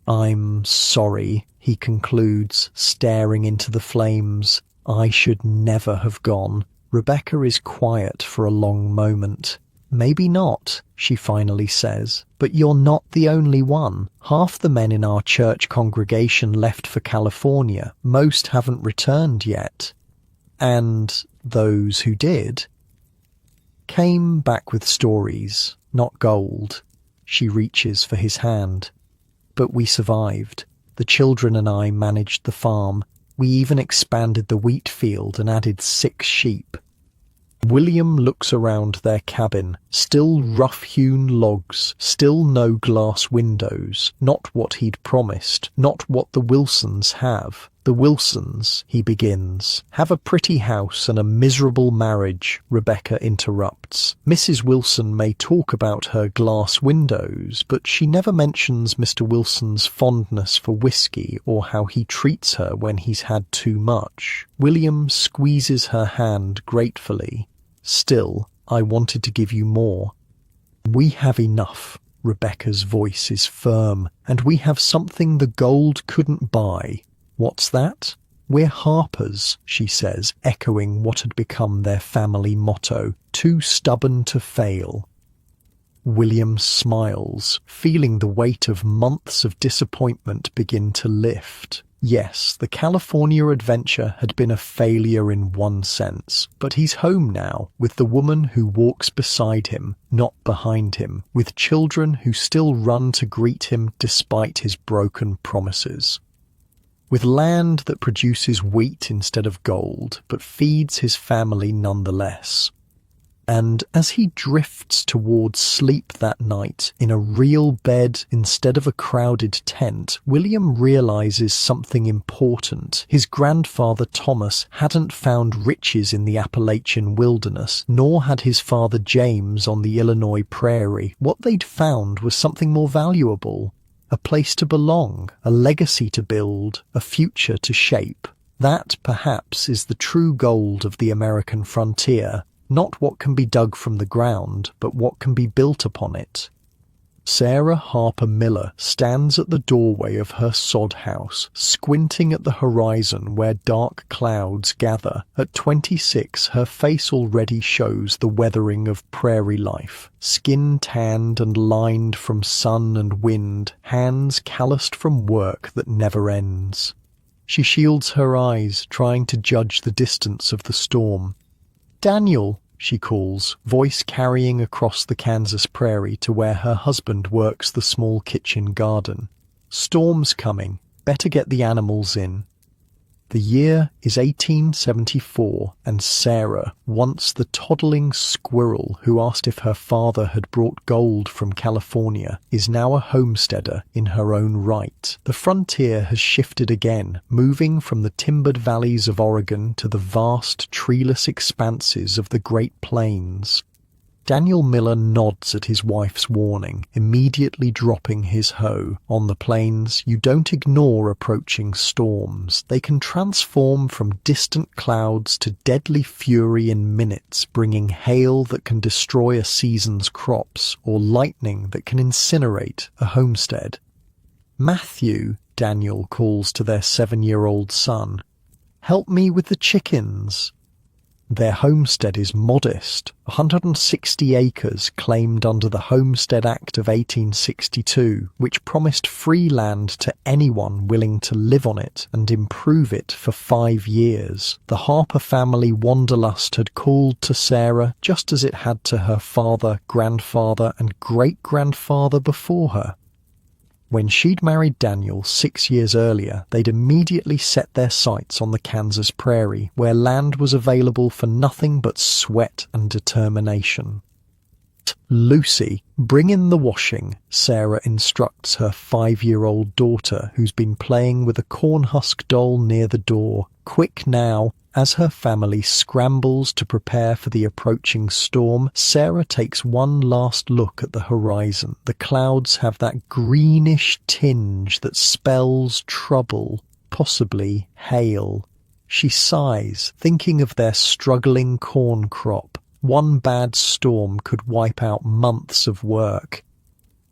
"I'm sorry," he concludes, staring into the flames. "I should never have gone." Rebecca is quiet for a long moment. "Maybe not," she finally says, "but you're not the only one. Half the men in our church congregation left for California. Most haven't returned yet. And those who did came back with stories, not gold." She reaches for his hand. "But we survived. The children and I managed the farm. We even expanded the wheat field and added 6 sheep." William looks around their cabin. Still rough-hewn logs, still no glass windows. Not what he'd promised, not what the Wilsons have. "The Wilsons," he begins, "have a pretty house and a miserable marriage," Rebecca interrupts. "Mrs. Wilson may talk about her glass windows, but she never mentions Mr. Wilson's fondness for whiskey or how he treats her when he's had too much." William squeezes her hand gratefully. "Still, I wanted to give you more." "We have enough." Rebecca's voice is firm. "And we have something the gold couldn't buy." "What's that?" "We're Harpers," she says, echoing what had become their family motto, "too stubborn to fail." William smiles, feeling the weight of months of disappointment begin to lift. Yes, the California adventure had been a failure in one sense, but he's home now, with the woman who walks beside him, not behind him, with children who still run to greet him despite his broken promises. With land that produces wheat instead of gold, but feeds his family nonetheless. And as he drifts towards sleep that night, in a real bed instead of a crowded tent, William realizes something important. His grandfather Thomas hadn't found riches in the Appalachian wilderness, nor had his father James on the Illinois prairie. What they'd found was something more valuable. A place to belong, a legacy to build, a future to shape. That, perhaps, is the true gold of the American frontier. Not what can be dug from the ground, but what can be built upon it. Sarah Harper Miller stands at the doorway of her sod house, squinting at the horizon where dark clouds gather. At 26, her face already shows the weathering of prairie life. Skin tanned and lined from sun and wind, hands calloused from work that never ends. She shields her eyes, trying to judge the distance of the storm. "Daniel," she calls, voice carrying across the Kansas prairie to where her husband works the small kitchen garden. "Storm's coming. Better get the animals in." The year is 1874, and Sarah, once the toddling squirrel who asked if her father had brought gold from California, is now a homesteader in her own right. The frontier has shifted again, moving from the timbered valleys of Oregon to the vast treeless expanses of the Great Plains. Daniel Miller nods at his wife's warning, immediately dropping his hoe. On the plains, you don't ignore approaching storms. They can transform from distant clouds to deadly fury in minutes, bringing hail that can destroy a season's crops, or lightning that can incinerate a homestead. "Matthew," Daniel calls to their 7-year-old son, "help me with the chickens." Their homestead is modest, 160 acres claimed under the Homestead Act of 1862, which promised free land to anyone willing to live on it and improve it for 5 years. The Harper family wanderlust had called to Sarah just as it had to her father, grandfather, and great-grandfather before her. When she'd married Daniel 6 years earlier, they'd immediately set their sights on the Kansas prairie, where land was available for nothing but sweat and determination. "Lucy, bring in the washing," Sarah instructs her 5-year-old daughter, who's been playing with a cornhusk doll near the door. "Quick now." As her family scrambles to prepare for the approaching storm, Sarah takes one last look at the horizon. The clouds have that greenish tinge that spells trouble, possibly hail. She sighs, thinking of their struggling corn crop. One bad storm could wipe out months of work.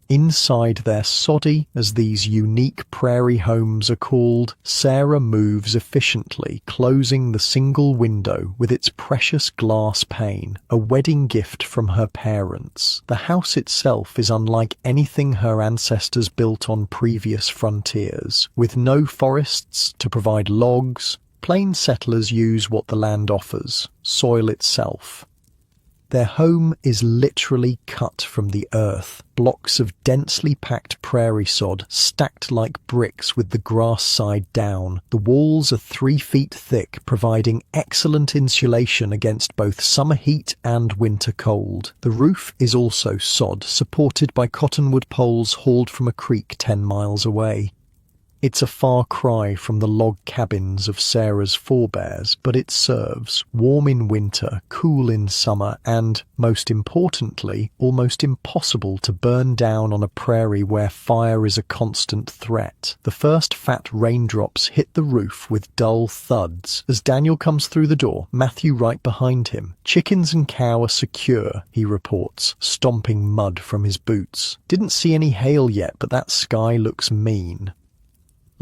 Inside their soddy, as these unique prairie homes are called, Sarah moves efficiently, closing the single window with its precious glass pane, a wedding gift from her parents. The house itself is unlike anything her ancestors built on previous frontiers. With no forests to provide logs, plain settlers use what the land offers, soil itself. Their home is literally cut from the earth, blocks of densely packed prairie sod stacked like bricks with the grass side down. The walls are 3 feet thick, providing excellent insulation against both summer heat and winter cold. The roof is also sod, supported by cottonwood poles hauled from a creek 10 miles away. It's a far cry from the log cabins of Sarah's forebears, but it serves, warm in winter, cool in summer, and, most importantly, almost impossible to burn down on a prairie where fire is a constant threat. The first fat raindrops hit the roof with dull thuds. As Daniel comes through the door, Matthew right behind him. "Chickens and cow are secure," he reports, stomping mud from his boots. "Didn't see any hail yet, but that sky looks mean."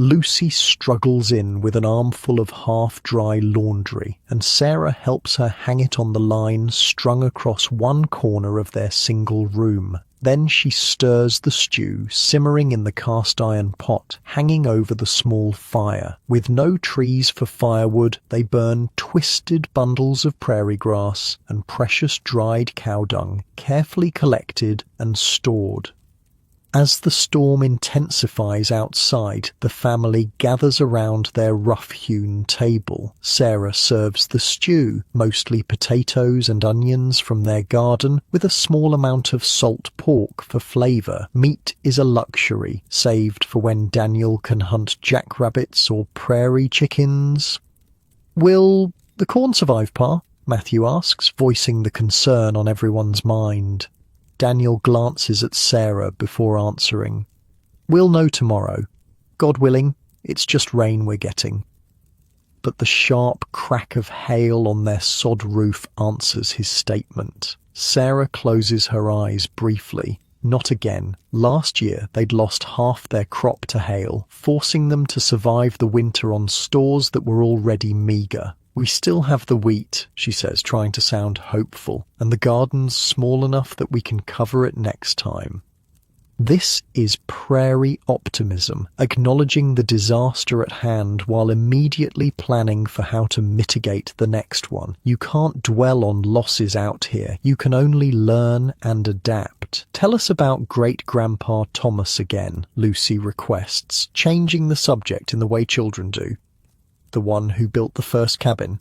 Lucy struggles in with an armful of half-dry laundry, and Sarah helps her hang it on the line strung across one corner of their single room. Then she stirs the stew, simmering in the cast-iron pot, hanging over the small fire. With no trees for firewood, they burn twisted bundles of prairie grass and precious dried cow dung, carefully collected and stored. As the storm intensifies outside, the family gathers around their rough-hewn table. Sarah serves the stew, mostly potatoes and onions from their garden, with a small amount of salt pork for flavour. Meat is a luxury, saved for when Daniel can hunt jackrabbits or prairie chickens. "Will the corn survive, Pa?" Matthew asks, voicing the concern on everyone's mind. Daniel glances at Sarah before answering. "We'll know tomorrow. God willing, it's just rain we're getting." But the sharp crack of hail on their sod roof answers his statement. Sarah closes her eyes briefly. Not again. Last year, they'd lost half their crop to hail, forcing them to survive the winter on stores that were already meagre. "We still have the wheat," she says, trying to sound hopeful, "and the garden's small enough that we can cover it next time." This is prairie optimism, acknowledging the disaster at hand while immediately planning for how to mitigate the next one. You can't dwell on losses out here. You can only learn and adapt. "Tell us about Great-Grandpa Thomas again," Lucy requests, changing the subject in the way children do. "The one who built the first cabin?"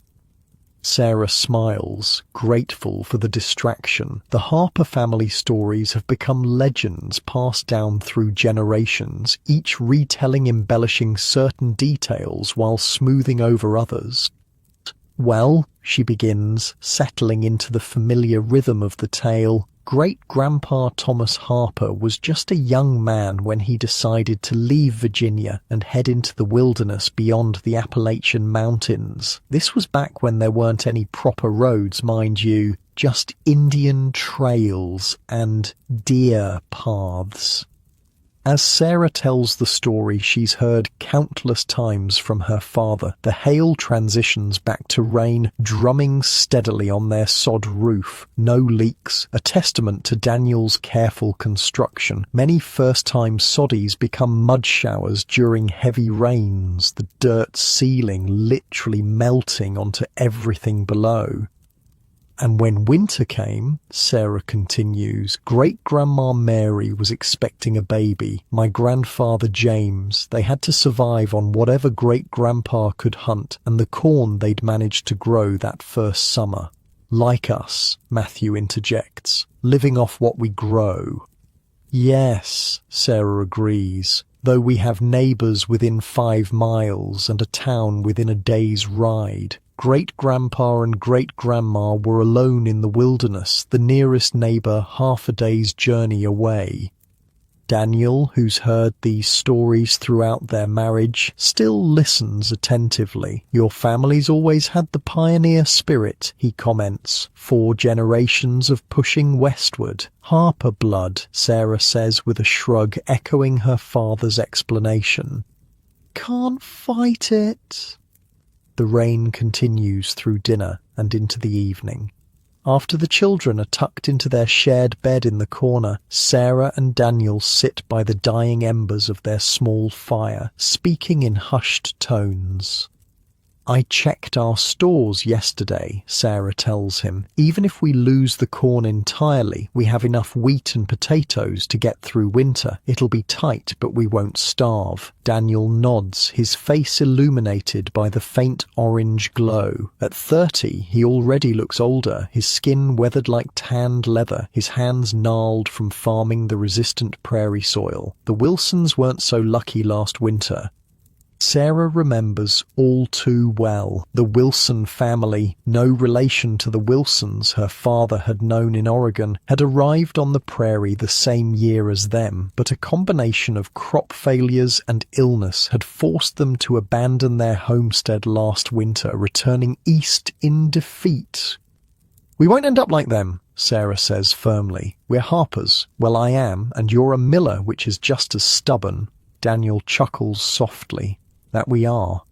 Sarah smiles, grateful for the distraction. The Harper family stories have become legends passed down through generations, each retelling embellishing certain details while smoothing over others. "Well," she begins, settling into the familiar rhythm of the tale, "Great-Grandpa Thomas Harper was just a young man when he decided to leave Virginia and head into the wilderness beyond the Appalachian Mountains. This was back when there weren't any proper roads, mind you, just Indian trails and deer paths. As Sarah tells the story she's heard countless times from her father, the hail transitions back to rain drumming steadily on their sod roof. No leaks, a testament to Daniel's careful construction. Many first-time soddies become mud showers during heavy rains, the dirt ceiling literally melting onto everything below. And when winter came, Sarah continues, Great-Grandma Mary was expecting a baby. My grandfather James, they had to survive on whatever Great-Grandpa could hunt and the corn they'd managed to grow that first summer. Like us, Matthew interjects, living off what we grow. Yes, Sarah agrees, though we have neighbours within 5 miles and a town within a day's ride. Great-Grandpa and Great-Grandma were alone in the wilderness, the nearest neighbour half a day's journey away. Daniel, who's heard these stories throughout their marriage, still listens attentively. Your family's always had the pioneer spirit, he comments. 4 generations of pushing westward. Harper blood, Sarah says with a shrug, echoing her father's explanation. Can't fight it. The rain continues through dinner and into the evening. After the children are tucked into their shared bed in the corner, Sarah and Daniel sit by the dying embers of their small fire, speaking in hushed tones. I checked our stores yesterday, Sarah tells him. Even if we lose the corn entirely, we have enough wheat and potatoes to get through winter. It'll be tight, but we won't starve. Daniel nods, his face illuminated by the faint orange glow. At 30, he already looks older, his skin weathered like tanned leather, his hands gnarled from farming the resistant prairie soil. The Wilsons weren't so lucky last winter. Sarah remembers all too well. The Wilson family, no relation to the Wilsons her father had known in Oregon, had arrived on the prairie the same year as them, but a combination of crop failures and illness had forced them to abandon their homestead last winter, returning east in defeat. We won't end up like them, Sarah says firmly. We're Harpers. Well, I am, and you're a Miller, which is just as stubborn. Daniel chuckles softly. That we are.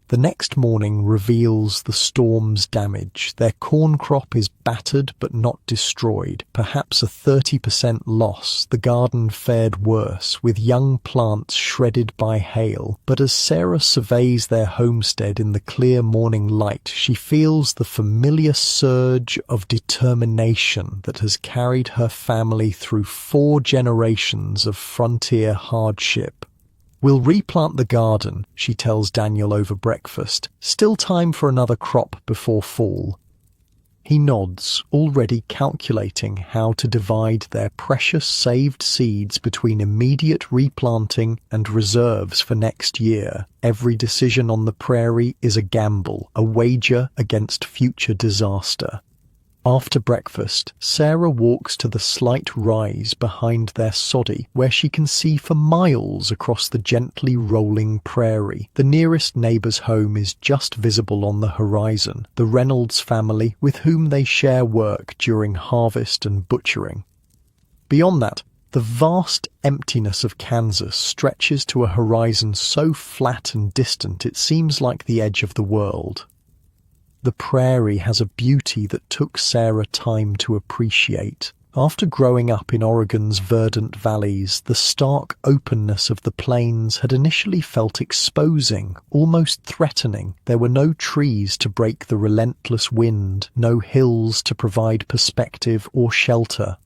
The next morning reveals the storm's damage. Their corn crop is battered but not destroyed, perhaps a 30% loss. The garden fared worse, with young plants shredded by hail. But as Sarah surveys their homestead in the clear morning light, she feels the familiar surge of determination that has carried her family through 4 generations of frontier hardship. We'll replant the garden, she tells Daniel over breakfast. Still time for another crop before fall. He nods, already calculating how to divide their precious saved seeds between immediate replanting and reserves for next year. Every decision on the prairie is a gamble, a wager against future disaster. After breakfast, Sarah walks to the slight rise behind their soddy, where she can see for miles across the gently rolling prairie. The nearest neighbour's home is just visible on the horizon, the Reynolds family with whom they share work during harvest and butchering. Beyond that, the vast emptiness of Kansas stretches to a horizon so flat and distant it seems like the edge of the world. The prairie has a beauty that took Sarah time to appreciate. After growing up in Oregon's verdant valleys, the stark openness of the plains had initially felt exposing, almost threatening. There were no trees to break the relentless wind, no hills to provide perspective or shelter.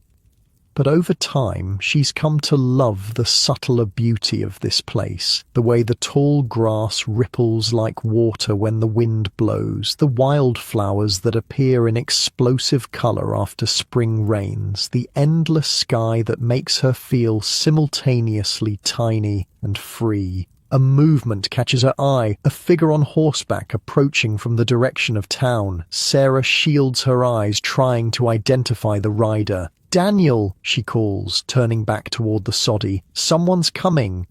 But over time, she's come to love the subtler beauty of this place, the way the tall grass ripples like water when the wind blows, the wildflowers that appear in explosive colour after spring rains, the endless sky that makes her feel simultaneously tiny and free. A movement catches her eye, a figure on horseback approaching from the direction of town. Sarah shields her eyes, trying to identify the rider. "Daniel," she calls, turning back toward the soddy. "Someone's coming."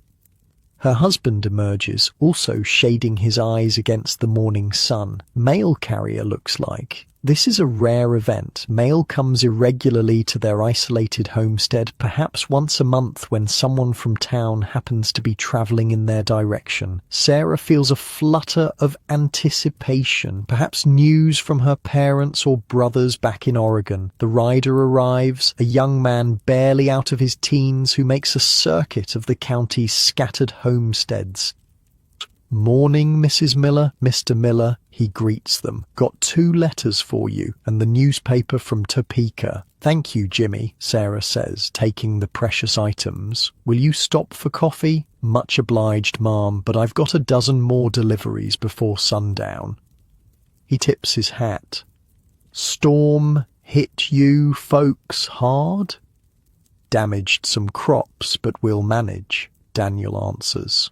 Her husband emerges, also shading his eyes against the morning sun. Mail carrier looks like. This is a rare event. Mail comes irregularly to their isolated homestead, perhaps once a month when someone from town happens to be traveling in their direction. Sarah feels a flutter of anticipation, perhaps news from her parents or brothers back in Oregon. The rider arrives, a young man barely out of his teens who makes a circuit of the county's scattered homesteads. "Morning, Mrs. Miller, Mr. Miller," he greets them. "Got 2 letters for you, and the newspaper from Topeka." "Thank you, Jimmy," Sarah says, taking the precious items. "Will you stop for coffee?" "Much obliged, ma'am, but I've got a dozen more deliveries before sundown." He tips his hat. "Storm hit you folks hard?" "Damaged some crops, but we'll manage," Daniel answers.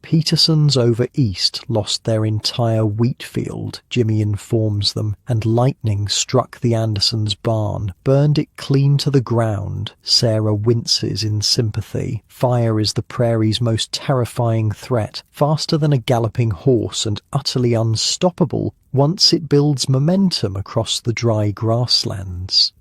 "Peterson's over east lost their entire wheat field," Jimmy informs them, "and lightning struck the Andersons' barn, burned it clean to the ground." Sarah winces in sympathy. Fire is the prairie's most terrifying threat, faster than a galloping horse and utterly unstoppable once it builds momentum across the dry grasslands.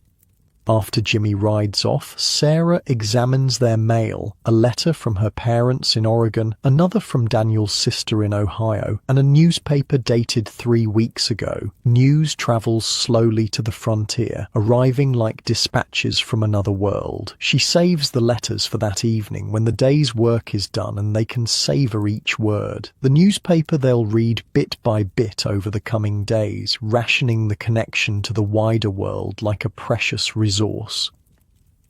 After Jimmy rides off, Sarah examines their mail, a letter from her parents in Oregon, another from Daniel's sister in Ohio, and a newspaper dated 3 weeks ago. News travels slowly to the frontier, arriving like dispatches from another world. She saves the letters for that evening when the day's work is done and they can savor each word. The newspaper they'll read bit by bit over the coming days, rationing the connection to the wider world like a precious resource.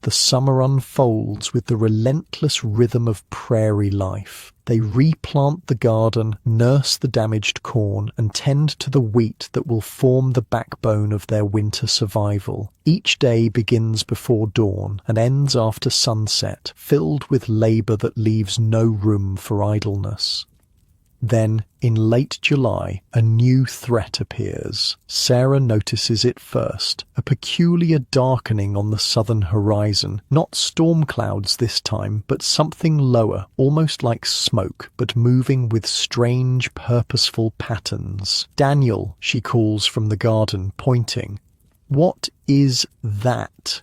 The summer unfolds with the relentless rhythm of prairie life. They replant the garden, nurse the damaged corn, and tend to the wheat that will form the backbone of their winter survival. Each day begins before dawn and ends after sunset, filled with labor that leaves no room for idleness. Then, in late July, a new threat appears. Sarah notices it first, a peculiar darkening on the southern horizon. Not storm clouds this time, but something lower, almost like smoke, but moving with strange, purposeful patterns. "Daniel," she calls from the garden, pointing. "What is that?"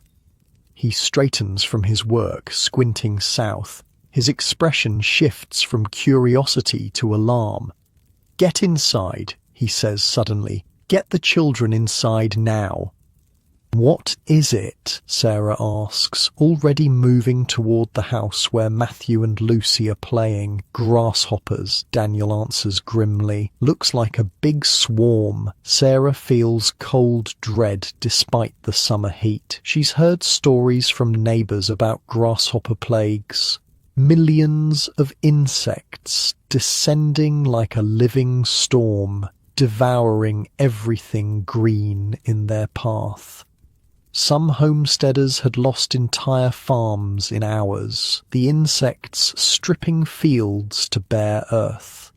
He straightens from his work, squinting south. His expression shifts from curiosity to alarm. "Get inside," he says suddenly. "Get the children inside now." "What is it?" Sarah asks, already moving toward the house where Matthew and Lucy are playing. "Grasshoppers," Daniel answers grimly. "Looks like a big swarm." Sarah feels cold dread despite the summer heat. She's heard stories from neighbors about grasshopper plagues. Millions of insects descending like a living storm, devouring everything green in their path. Some homesteaders had lost entire farms in hours, the insects stripping fields to bare earth.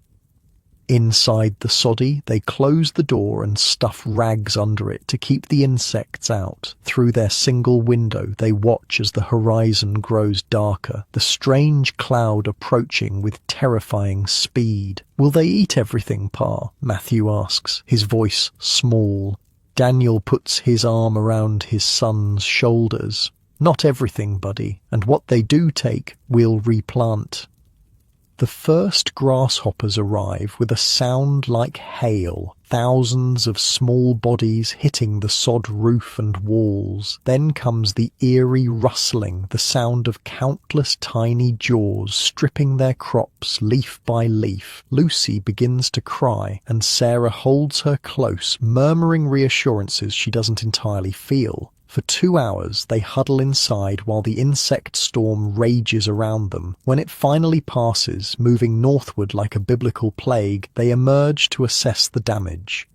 Inside the soddy, they close the door and stuff rags under it to keep the insects out. Through their single window, they watch as the horizon grows darker, the strange cloud approaching with terrifying speed. "Will they eat everything, Pa?" Matthew asks, his voice small. Daniel puts his arm around his son's shoulders. "Not everything, buddy, and what they do take, we'll replant." The first grasshoppers arrive with a sound like hail, thousands of small bodies hitting the sod roof and walls. Then comes the eerie rustling, the sound of countless tiny jaws stripping their crops leaf by leaf. Lucy begins to cry, and Sarah holds her close, murmuring reassurances she doesn't entirely feel. For 2 hours, they huddle inside while the insect storm rages around them. When it finally passes, moving northward like a biblical plague, they emerge to assess the damage.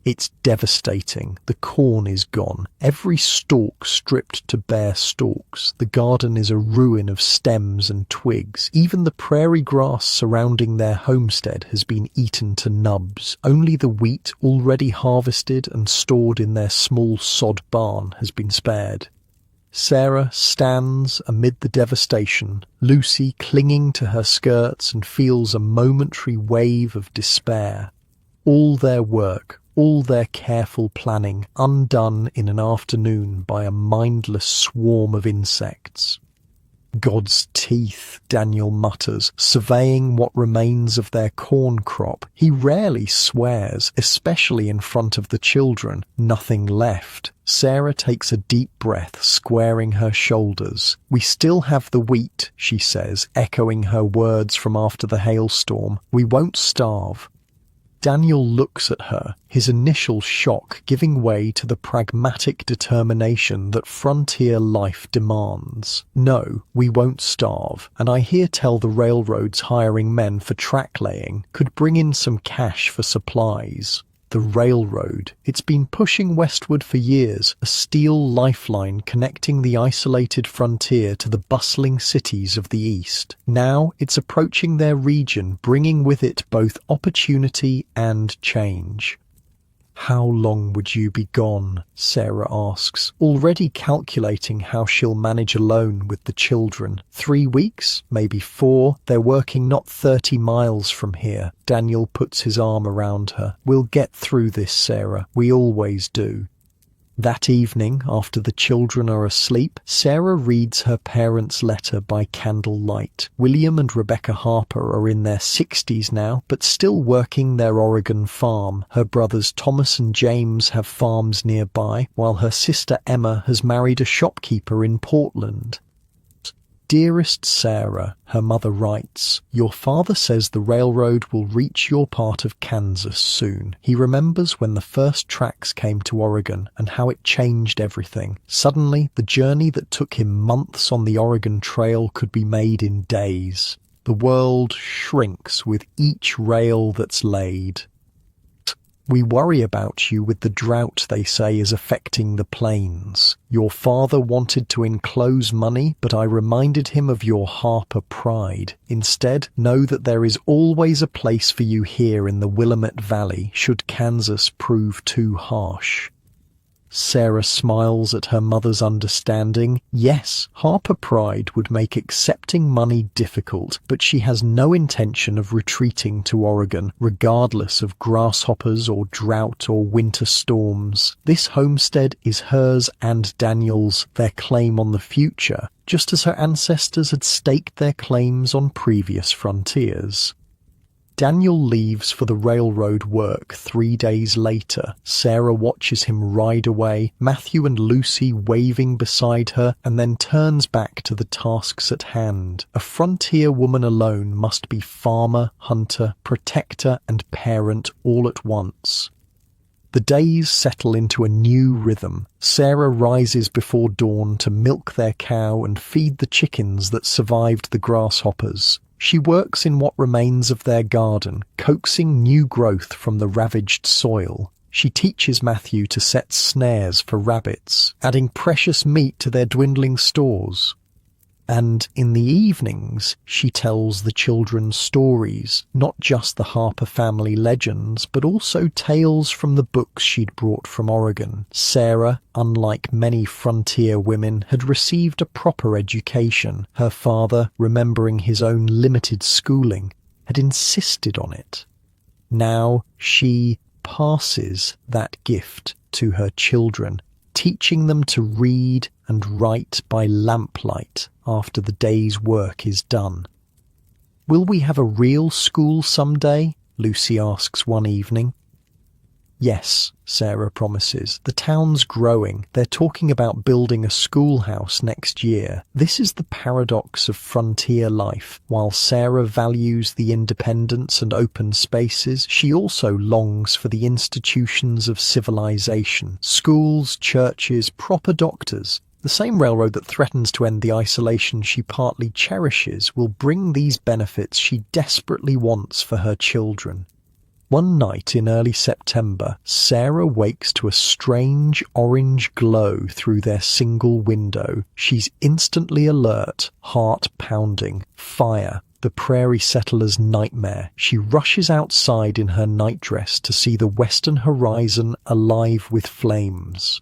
It's devastating. The corn is gone. Every stalk stripped to bare stalks. The garden is a ruin of stems and twigs. Even the prairie grass surrounding their homestead has been eaten to nubs. Only the wheat already harvested and stored in their small sod barn has been spared. Sarah stands amid the devastation, Lucy clinging to her skirts, and feels a momentary wave of despair. All their work, all their careful planning undone in an afternoon by a mindless swarm of insects. God's teeth, Daniel mutters, surveying what remains of their corn crop. He rarely swears, especially in front of the children. Nothing left. Sarah takes a deep breath, squaring her shoulders. We still have the wheat, she says, echoing her words from after the hailstorm. We won't starve. Daniel looks at her, his initial shock giving way to the pragmatic determination that frontier life demands. No, we won't starve, and I hear tell the railroads hiring men for track laying could bring in some cash for supplies. The railroad. It's been pushing westward for years, a steel lifeline connecting the isolated frontier to the bustling cities of the east. Now it's approaching their region, bringing with it both opportunity and change. How long would you be gone? Sarah asks, already calculating how she'll manage alone with the children. 3 weeks? Maybe 4. They're working not 30 miles from here. Daniel puts his arm around her. We'll get through this, Sarah. We always do. That evening, after the children are asleep, Sarah reads her parents' letter by candlelight. William and Rebecca Harper are in their 60s now, but still working their Oregon farm. Her brothers Thomas and James have farms nearby, while her sister Emma has married a shopkeeper in Portland. Dearest Sarah, her mother writes, your father says the railroad will reach your part of Kansas soon. He remembers when the first tracks came to Oregon and how it changed everything. Suddenly, the journey that took him months on the Oregon Trail could be made in days. The world shrinks with each rail that's laid. We worry about you with the drought they say is affecting the plains. Your father wanted to enclose money, but I reminded him of your Harper pride. Instead, know that there is always a place for you here in the Willamette Valley, should Kansas prove too harsh. Sarah smiles at her mother's understanding. Yes, Harper pride would make accepting money difficult, but she has no intention of retreating to Oregon, regardless of grasshoppers or drought or winter storms. This homestead is hers and Daniel's, their claim on the future, just as her ancestors had staked their claims on previous frontiers. Daniel leaves for the railroad work 3 days later. Sarah watches him ride away, Matthew and Lucy waving beside her, and then turns back to the tasks at hand. A frontier woman alone must be farmer, hunter, protector, and parent all at once. The days settle into a new rhythm. Sarah rises before dawn to milk their cow and feed the chickens that survived the grasshoppers. She works in what remains of their garden, coaxing new growth from the ravaged soil. She teaches Matthew to set snares for rabbits, adding precious meat to their dwindling stores. And in the evenings, she tells the children stories, not just the Harper family legends, but also tales from the books she'd brought from Oregon. Sarah, unlike many frontier women, had received a proper education. Her father, remembering his own limited schooling, had insisted on it. Now she passes that gift to her children, teaching them to read and write by lamplight after the day's work is done. Will we have a real school someday? Lucy asks one evening. Yes, Sarah promises. The town's growing. They're talking about building a schoolhouse next year. This is the paradox of frontier life. While Sarah values the independence and open spaces, she also longs for the institutions of civilization. Schools, churches, proper doctors. The same railroad that threatens to end the isolation she partly cherishes will bring these benefits she desperately wants for her children. One night in early September, Sarah wakes to a strange orange glow through their single window. She's instantly alert, heart pounding. Fire, the prairie settler's nightmare. She rushes outside in her nightdress to see the western horizon alive with flames.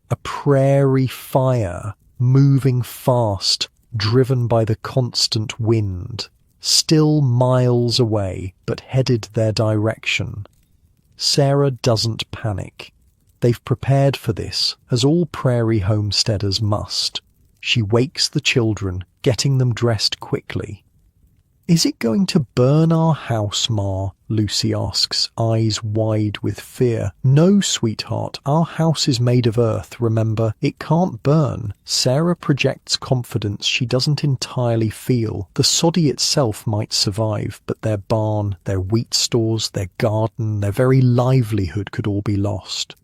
A prairie fire, moving fast, driven by the constant wind. Still miles away, but headed their direction. Sarah doesn't panic. They've prepared for this, as all prairie homesteaders must. She wakes the children, getting them dressed quickly. "Is it going to burn our house, Ma?" Lucy asks, eyes wide with fear. "No, sweetheart, our house is made of earth, remember? It can't burn." Sarah projects confidence she doesn't entirely feel. The soddy itself might survive, but their barn, their wheat stores, their garden, their very livelihood could all be lost.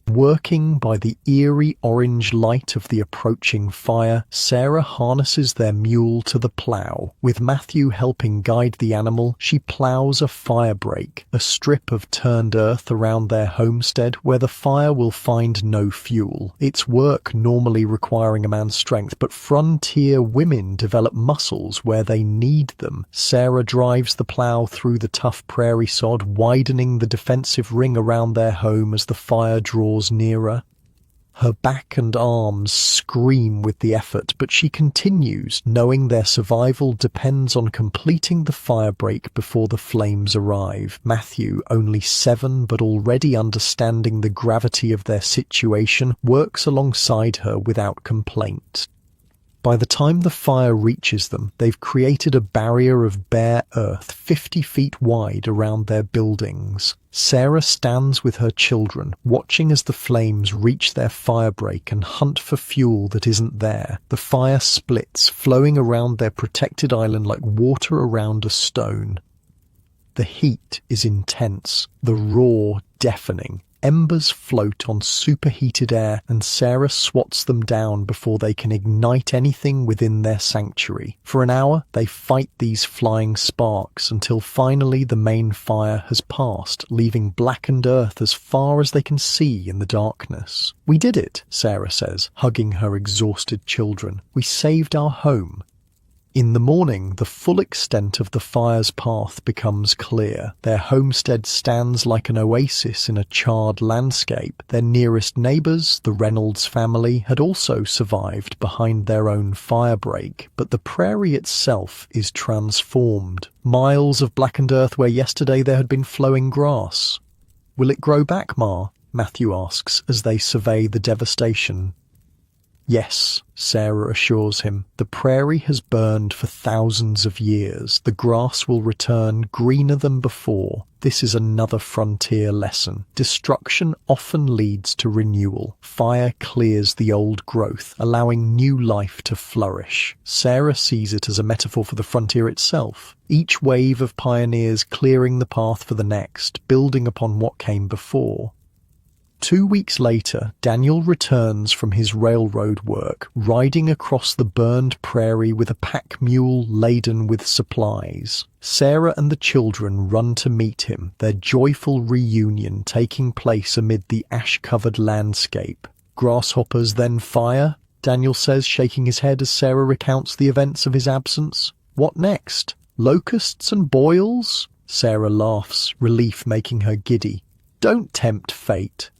Working by the eerie orange light of the approaching fire, Sarah harnesses their mule to the plough. With Matthew helping guide the animal, she ploughs a fire break, a strip of turned earth around their homestead where the fire will find no fuel. It's work normally requiring a man's strength, but frontier women develop muscles where they need them. Sarah drives the plough through the tough prairie sod, widening the defensive ring around their home as the fire draws nearer. Her back and arms scream with the effort, but she continues, knowing their survival depends on completing the firebreak before the flames arrive. Matthew, only 7 but already understanding the gravity of their situation, works alongside her without complaint. By the time the fire reaches them, they've created a barrier of bare earth 50 feet wide around their buildings. Sarah stands with her children, watching as the flames reach their firebreak and hunt for fuel that isn't there. The fire splits, flowing around their protected island like water around a stone. The heat is intense, the roar deafening. Embers float on superheated air, and Sarah swats them down before they can ignite anything within their sanctuary. For an hour, they fight these flying sparks until finally the main fire has passed, leaving blackened earth as far as they can see in the darkness. "We did it," Sarah says, hugging her exhausted children. "We saved our home." In the morning, the full extent of the fire's path becomes clear. Their homestead stands like an oasis in a charred landscape. Their nearest neighbours, the Reynolds family, had also survived behind their own firebreak, but the prairie itself is transformed. Miles of blackened earth where yesterday there had been flowing grass. "Will it grow back, Ma?" Matthew asks as they survey the devastation. "Yes," Sarah assures him. "The prairie has burned for thousands of years. The grass will return greener than before. This is another frontier lesson. Destruction often leads to renewal. Fire clears the old growth, allowing new life to flourish." Sarah sees it as a metaphor for the frontier itself. Each wave of pioneers clearing the path for the next, building upon what came before. 2 weeks later, Daniel returns from his railroad work, riding across the burned prairie with a pack mule laden with supplies. Sarah and the children run to meet him, their joyful reunion taking place amid the ash-covered landscape. "Grasshoppers, then fire?" Daniel says, shaking his head as Sarah recounts the events of his absence. "What next? Locusts and boils?" Sarah laughs, relief making her giddy. "Don't tempt fate."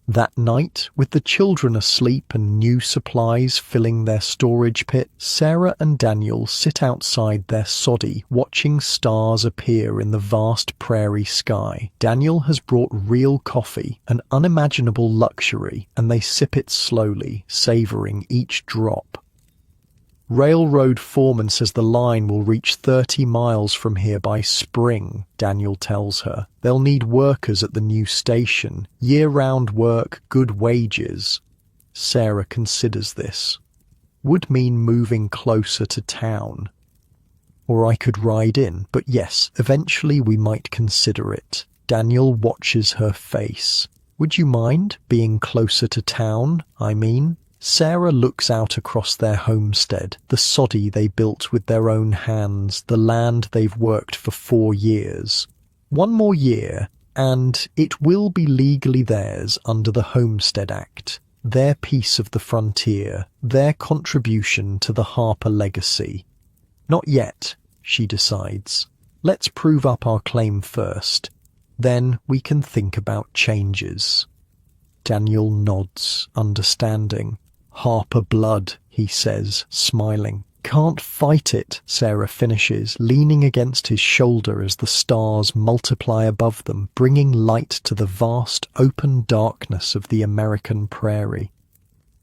That night, with the children asleep and new supplies filling their storage pit, Sarah and Daniel sit outside their soddy, watching stars appear in the vast prairie sky. Daniel has brought real coffee, an unimaginable luxury, and they sip it slowly, savouring each drop. "Railroad foreman says the line will reach 30 miles from here by spring," Daniel tells her. "They'll need workers at the new station. Year-round work, good wages." Sarah considers this. "Would mean moving closer to town. Or I could ride in, but yes, eventually we might consider it." Daniel watches her face. "Would you mind being closer to town, I mean?" Sarah looks out across their homestead, the soddy they built with their own hands, the land they've worked for 4 years. 1 more year, and it will be legally theirs under the Homestead Act. Their piece of the frontier, their contribution to the Harper legacy. "Not yet," she decides. "Let's prove up our claim first. Then we can think about changes." Daniel nods, understanding. "Harper blood," he says, smiling. can't fight it, Sarah finishes, leaning against his shoulder as the stars multiply above them, bringing light to the vast, open darkness of the American prairie.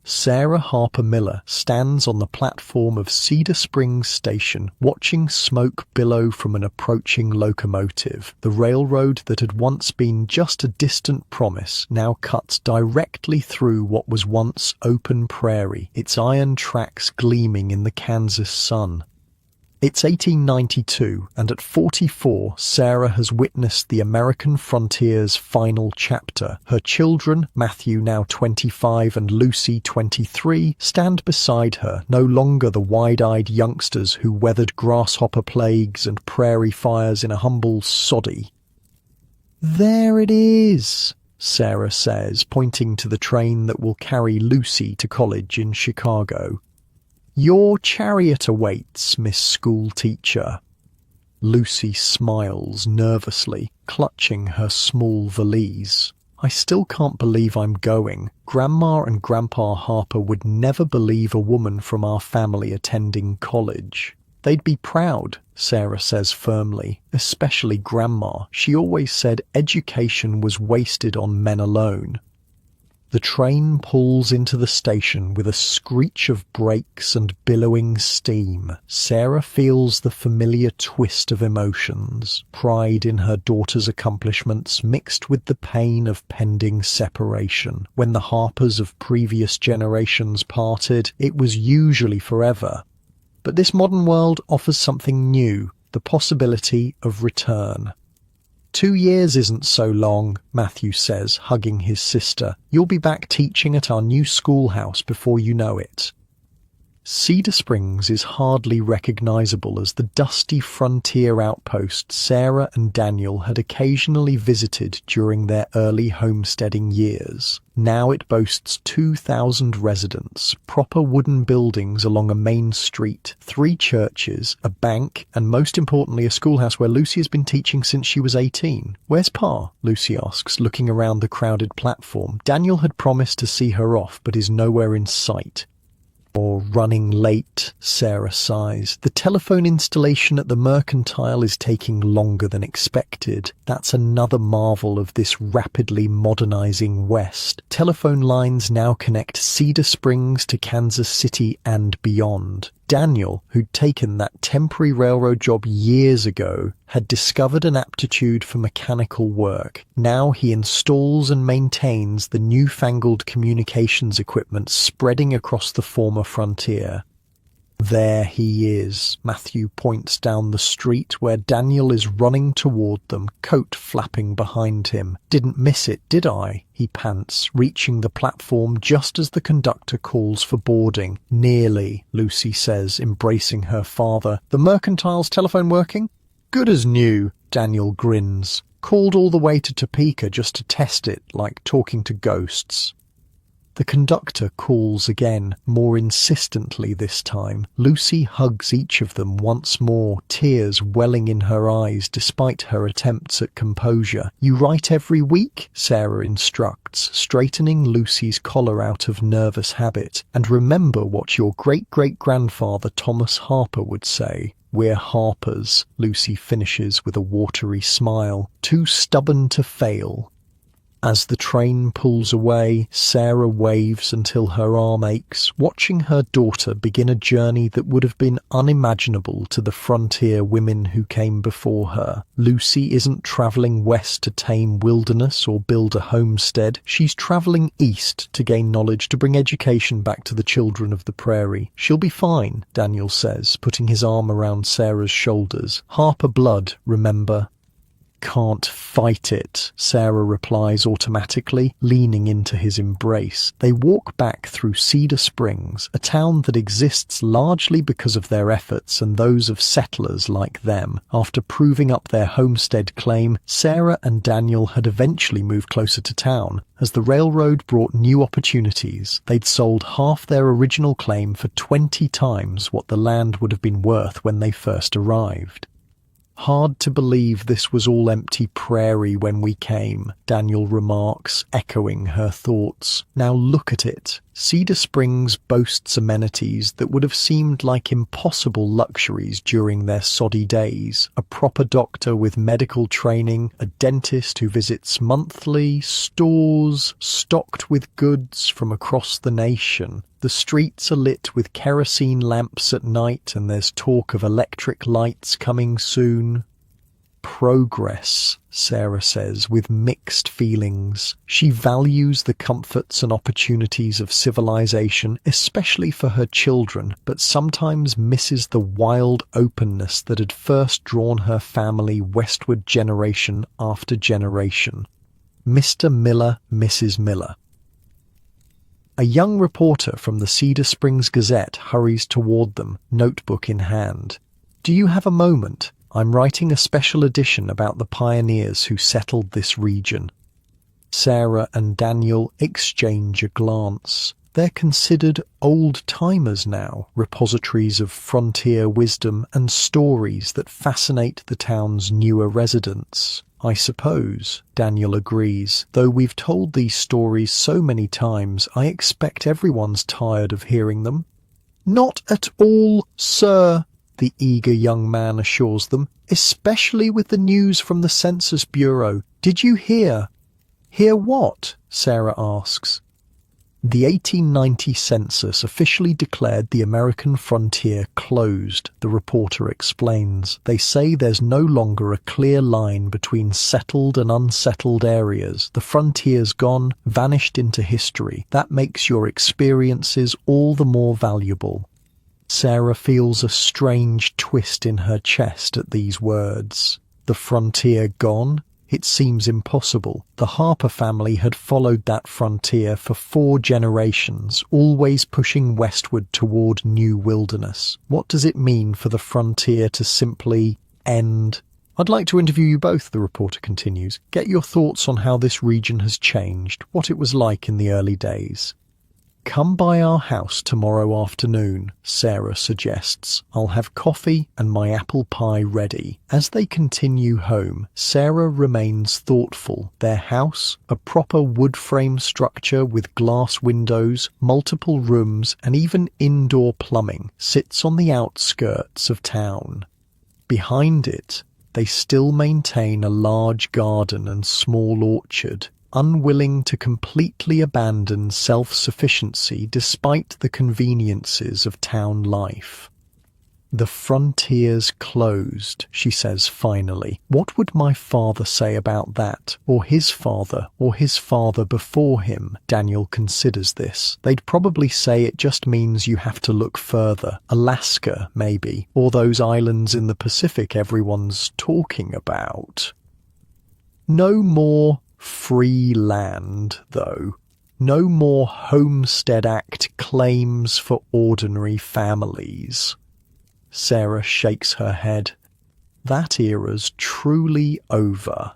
Sarah Harper Miller stands on the platform of Cedar Springs Station, watching smoke billow from an approaching locomotive. The railroad that had once been just a distant promise now cuts directly through what was once open prairie, its iron tracks gleaming in the Kansas sun. It's 1892, and at 44, Sarah has witnessed the American frontier's final chapter. Her children, Matthew now 25 and Lucy 23, stand beside her, no longer the wide-eyed youngsters who weathered grasshopper plagues and prairie fires in a humble soddy. "There it is," Sarah says, pointing to the train that will carry Lucy to college in Chicago. "Your chariot awaits, Miss School Teacher." Lucy smiles nervously, clutching her small valise. "I still can't believe I'm going. Grandma and Grandpa Harper would never believe a woman from our family attending college." "They'd be proud," Sarah says firmly, "especially Grandma. She always said education was wasted on men alone." The train pulls into the station with a screech of brakes and billowing steam. Sarah feels the familiar twist of emotions, pride in her daughter's accomplishments mixed with the pain of pending separation. When the Harpers of previous generations parted, it was usually forever. But this modern world offers something new, the possibility of return. 2 years isn't so long, Matthew says, hugging his sister. "You'll be back teaching at our new schoolhouse before you know it." Cedar Springs is hardly recognizable as the dusty frontier outpost Sarah and Daniel had occasionally visited during their early homesteading years. Now it boasts 2,000 residents, proper wooden buildings along a main street, 3 churches, a bank, and most importantly a schoolhouse where Lucy has been teaching since she was 18. "Where's Pa?" Lucy asks, looking around the crowded platform. Daniel had promised to see her off, but is nowhere in sight. "Or running late," Sarah sighs. "The telephone installation at the Mercantile is taking longer than expected. That's another marvel of this rapidly modernizing West. Telephone lines now connect Cedar Springs to Kansas City and beyond." Daniel, who'd taken that temporary railroad job years ago, had discovered an aptitude for mechanical work. Now he installs and maintains the newfangled communications equipment spreading across the former frontier. "There he is." Matthew points down the street where Daniel is running toward them, coat flapping behind him. "Didn't miss it, did I?" he pants, reaching the platform just as the conductor calls for boarding. "Nearly," Lucy says, embracing her father. "The Mercantile's telephone working?" "Good as new," Daniel grins. "Called all the way to Topeka just to test it, like talking to ghosts." The conductor calls again, more insistently this time. Lucy hugs each of them once more, tears welling in her eyes despite her attempts at composure. "You write every week?" Sarah instructs, straightening Lucy's collar out of nervous habit. "And remember what your great-great-grandfather Thomas Harper would say. We're Harpers," Lucy finishes with a watery smile. "Too stubborn to fail." As the train pulls away, Sarah waves until her arm aches, watching her daughter begin a journey that would have been unimaginable to the frontier women who came before her. Lucy isn't travelling west to tame wilderness or build a homestead. She's travelling east to gain knowledge, to bring education back to the children of the prairie. "She'll be fine," Daniel says, putting his arm around Sarah's shoulders. "Harper blood, remember." "Can't fight it," Sarah replies automatically, leaning into his embrace. They walk back through Cedar Springs, a town that exists largely because of their efforts and those of settlers like them. After proving up their homestead claim, Sarah and Daniel had eventually moved closer to town. As the railroad brought new opportunities, they'd sold half their original claim for 20 times what the land would have been worth when they first arrived. "Hard to believe this was all empty prairie when we came," Daniel remarks, echoing her thoughts. "Now look at it." Cedar Springs boasts amenities that would have seemed like impossible luxuries during their soddy days. A proper doctor with medical training, a dentist who visits monthly, stores stocked with goods from across the nation. The streets are lit with kerosene lamps at night, and there's talk of electric lights coming soon. Progress, Sarah says, with mixed feelings. She values the comforts and opportunities of civilization, especially for her children, but sometimes misses the wild openness that had first drawn her family westward generation after generation. Mr. Miller, Mrs. Miller. A young reporter from the Cedar Springs Gazette hurries toward them, notebook in hand. "Do you have a moment? I'm writing a special edition about the pioneers who settled this region." Sarah and Daniel exchange a glance. They're considered old-timers now, repositories of frontier wisdom and stories that fascinate the town's newer residents. "I suppose," Daniel agrees. "Though we've told these stories so many times, I expect everyone's tired of hearing them." "Not at all, sir," the eager young man assures them, "especially with the news from the Census Bureau. Did you hear?" "Hear what?" Sarah asks. The 1890 census officially declared the American frontier closed, the reporter explains. They say there's no longer a clear line between settled and unsettled areas. The frontier's gone, vanished into history. That makes your experiences all the more valuable. Sarah feels a strange twist in her chest at these words. The frontier gone? It seems impossible. The Harper family had followed that frontier for 4 generations, always pushing westward toward new wilderness. What does it mean for the frontier to simply end? "I'd like to interview you both," the reporter continues. "Get your thoughts on how this region has changed, what it was like in the early days." "Come by our house tomorrow afternoon," Sarah suggests. "I'll have coffee and my apple pie ready." As they continue home, Sarah remains thoughtful. Their house, a proper wood frame structure with glass windows, multiple rooms, and even indoor plumbing, sits on the outskirts of town. Behind it, they still maintain a large garden and small orchard, unwilling to completely abandon self-sufficiency despite the conveniences of town life. "The frontier's closed," she says finally. "What would my father say about that? Or his father before him?" Daniel considers this. "They'd probably say it just means you have to look further. Alaska, maybe. Or those islands in the Pacific everyone's talking about." No more free land, though. No more Homestead Act claims for ordinary families. Sarah shakes her head. That era's truly over.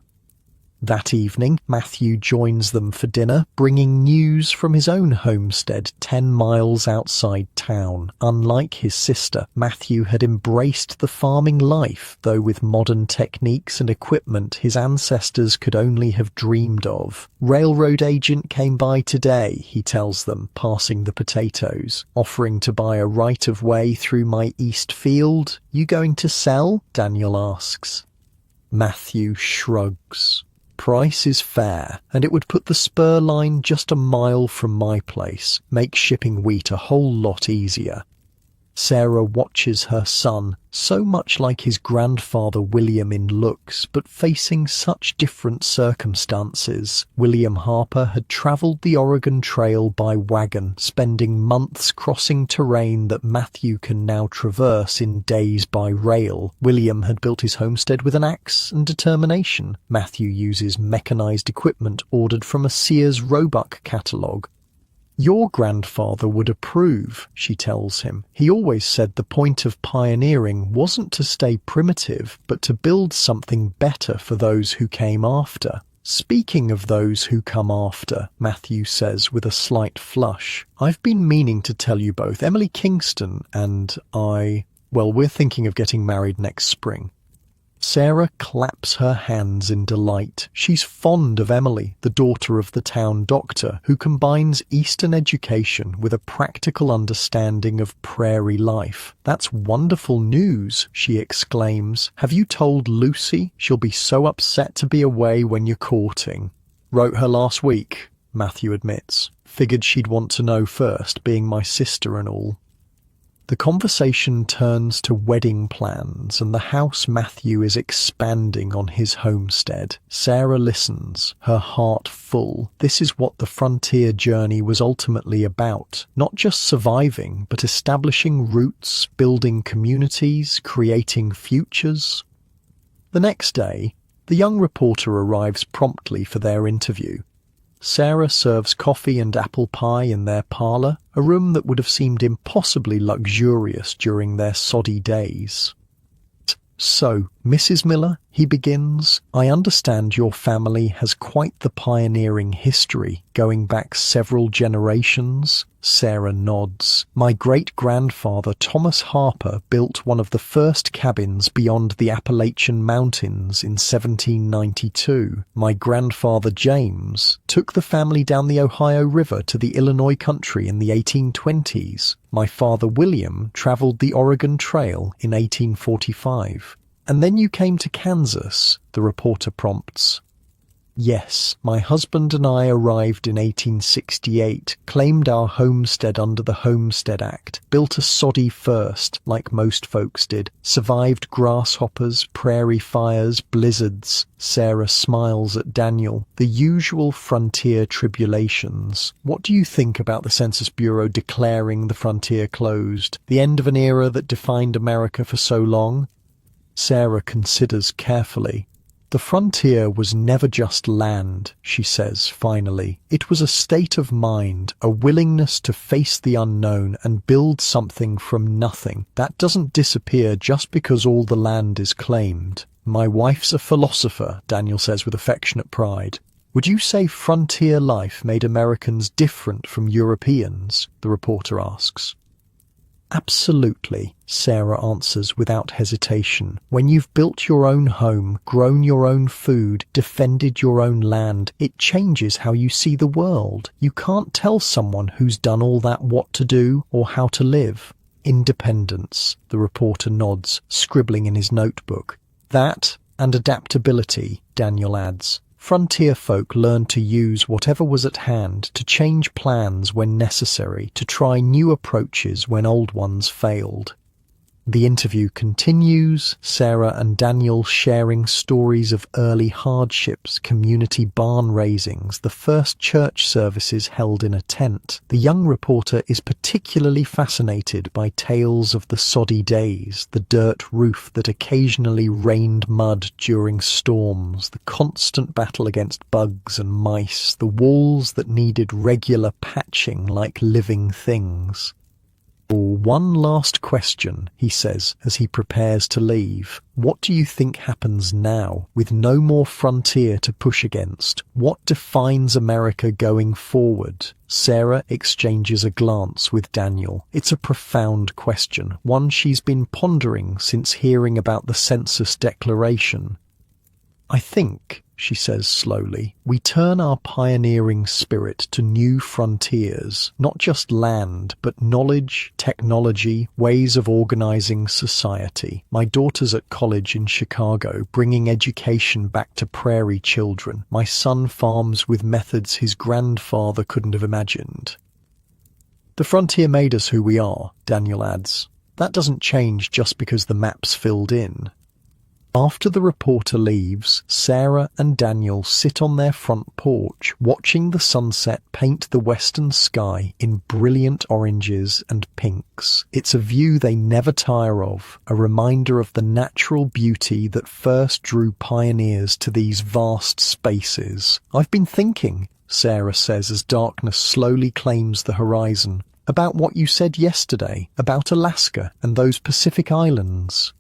That evening, Matthew joins them for dinner, bringing news from his own homestead 10 miles outside town. Unlike his sister, Matthew had embraced the farming life, though with modern techniques and equipment his ancestors could only have dreamed of. "Railroad agent came by today," he tells them, passing the potatoes, "offering to buy a right-of-way through my east field. You going to sell?" Daniel asks. Matthew shrugs. "Price is fair, and it would put the spur line just a mile from my place, make shipping wheat a whole lot easier." Sarah watches her son, so much like his grandfather William in looks, but facing such different circumstances. William Harper had travelled the Oregon Trail by wagon, spending months crossing terrain that Matthew can now traverse in days by rail. William had built his homestead with an axe and determination. Matthew uses mechanized equipment ordered from a Sears Roebuck catalogue. "Your grandfather would approve," she tells him. "He always said the point of pioneering wasn't to stay primitive, but to build something better for those who came after." "Speaking of those who come after," Matthew says with a slight flush, "I've been meaning to tell you both. Emily Kingston and we're thinking of getting married next spring." Sarah claps her hands in delight. She's fond of Emily, the daughter of the town doctor, who combines Eastern education with a practical understanding of prairie life. "That's wonderful news," she exclaims. "Have you told Lucy? She'll be so upset to be away when you're courting." "Wrote her last week," Matthew admits. "Figured she'd want to know first, being my sister and all." The conversation turns to wedding plans and the house Matthew is expanding on his homestead. Sarah listens, her heart full. This is what the frontier journey was ultimately about. Not just surviving, but establishing roots, building communities, creating futures. The next day, the young reporter arrives promptly for their interview. Sarah serves coffee and apple pie in their parlour, a room that would have seemed impossibly luxurious during their soddy days. "So, Mrs. Miller," he begins, "I understand your family has quite the pioneering history, going back several generations." Sarah nods. "My great-grandfather Thomas Harper built one of the first cabins beyond the Appalachian Mountains in 1792. My grandfather James took the family down the Ohio River to the Illinois country in the 1820s. My father William traveled the Oregon Trail in 1845. And then you came to Kansas," the reporter prompts. "Yes, my husband and I arrived in 1868, claimed our homestead under the Homestead Act, built a soddy first, like most folks did, survived grasshoppers, prairie fires, blizzards." Sarah smiles at Daniel. "The usual frontier tribulations. What do you think about the Census Bureau declaring the frontier closed? The end of an era that defined America for so long?" Sarah considers carefully. "The frontier was never just land," she says finally. "It was a state of mind, a willingness to face the unknown and build something from nothing. That doesn't disappear just because all the land is claimed." "My wife's a philosopher," Daniel says with affectionate pride. "Would you say frontier life made Americans different from Europeans?" the reporter asks. "Absolutely," Sarah answers without hesitation. "When you've built your own home, grown your own food, defended your own land, it changes how you see the world. You can't tell someone who's done all that what to do or how to live." "Independence," the reporter nods, scribbling in his notebook. "That and adaptability," Daniel adds. "Frontier folk learned to use whatever was at hand, to change plans when necessary, to try new approaches when old ones failed." The interview continues, Sarah and Daniel sharing stories of early hardships, community barn raisings, the first church services held in a tent. The young reporter is particularly fascinated by tales of the soddy days, the dirt roof that occasionally rained mud during storms, the constant battle against bugs and mice, the walls that needed regular patching like living things. "One last question," he says as he prepares to leave. "What do you think happens now, with no more frontier to push against? What defines America going forward?" Sarah exchanges a glance with Daniel. It's a profound question, one she's been pondering since hearing about the Census Declaration. "I think," she says slowly, "we turn our pioneering spirit to new frontiers, not just land, but knowledge, technology, ways of organizing society. My daughter's at college in Chicago, bringing education back to prairie children. My son farms with methods his grandfather couldn't have imagined." "The frontier made us who we are," Daniel adds. "That doesn't change just because the map's filled in." After the reporter leaves, Sarah and Daniel sit on their front porch, watching the sunset paint the western sky in brilliant oranges and pinks. It's a view they never tire of, a reminder of the natural beauty that first drew pioneers to these vast spaces. "I've been thinking," Sarah says as darkness slowly claims the horizon, "about what you said yesterday, about Alaska and those Pacific islands."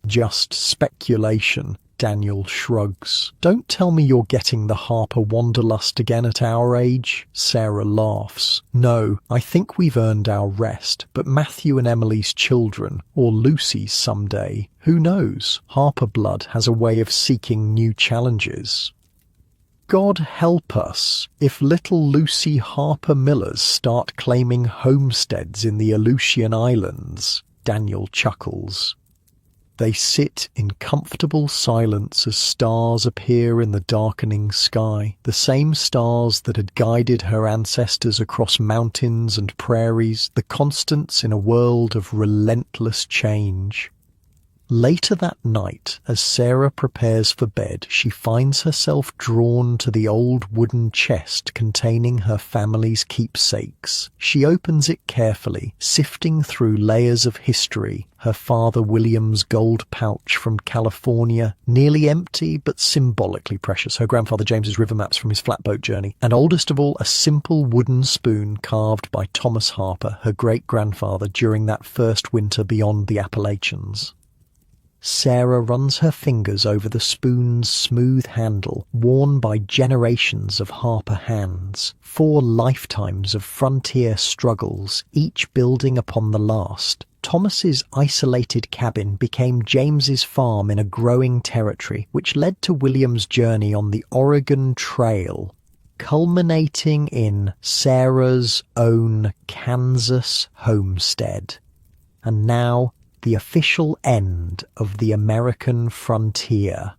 "Just speculation," Daniel shrugs. Don't tell me you're getting the Harper wanderlust again at our age. Sarah laughs. No, I think we've earned our rest, but Matthew and Emily's children, or Lucy's someday, who knows? Harper blood has a way of seeking new challenges. God help us if little Lucy Harper Millers start claiming homesteads in the Aleutian Islands. Daniel chuckles. They sit in comfortable silence as stars appear in the darkening sky, the same stars that had guided her ancestors across mountains and prairies, the constants in a world of relentless change. Later that night, as Sarah prepares for bed, she finds herself drawn to the old wooden chest containing her family's keepsakes. She opens it carefully, sifting through layers of history. Her father William's gold pouch from California, nearly empty but symbolically precious. Her grandfather James's river maps from his flatboat journey. And oldest of all, a simple wooden spoon carved by Thomas Harper, her great-grandfather, during that first winter beyond the Appalachians. Sarah runs her fingers over the spoon's smooth handle, worn by generations of Harper hands. 4 lifetimes of frontier struggles, each building upon the last. Thomas's isolated cabin became James's farm in a growing territory, which led to William's journey on the Oregon Trail, culminating in Sarah's own Kansas homestead. And now, the official end of the American frontier.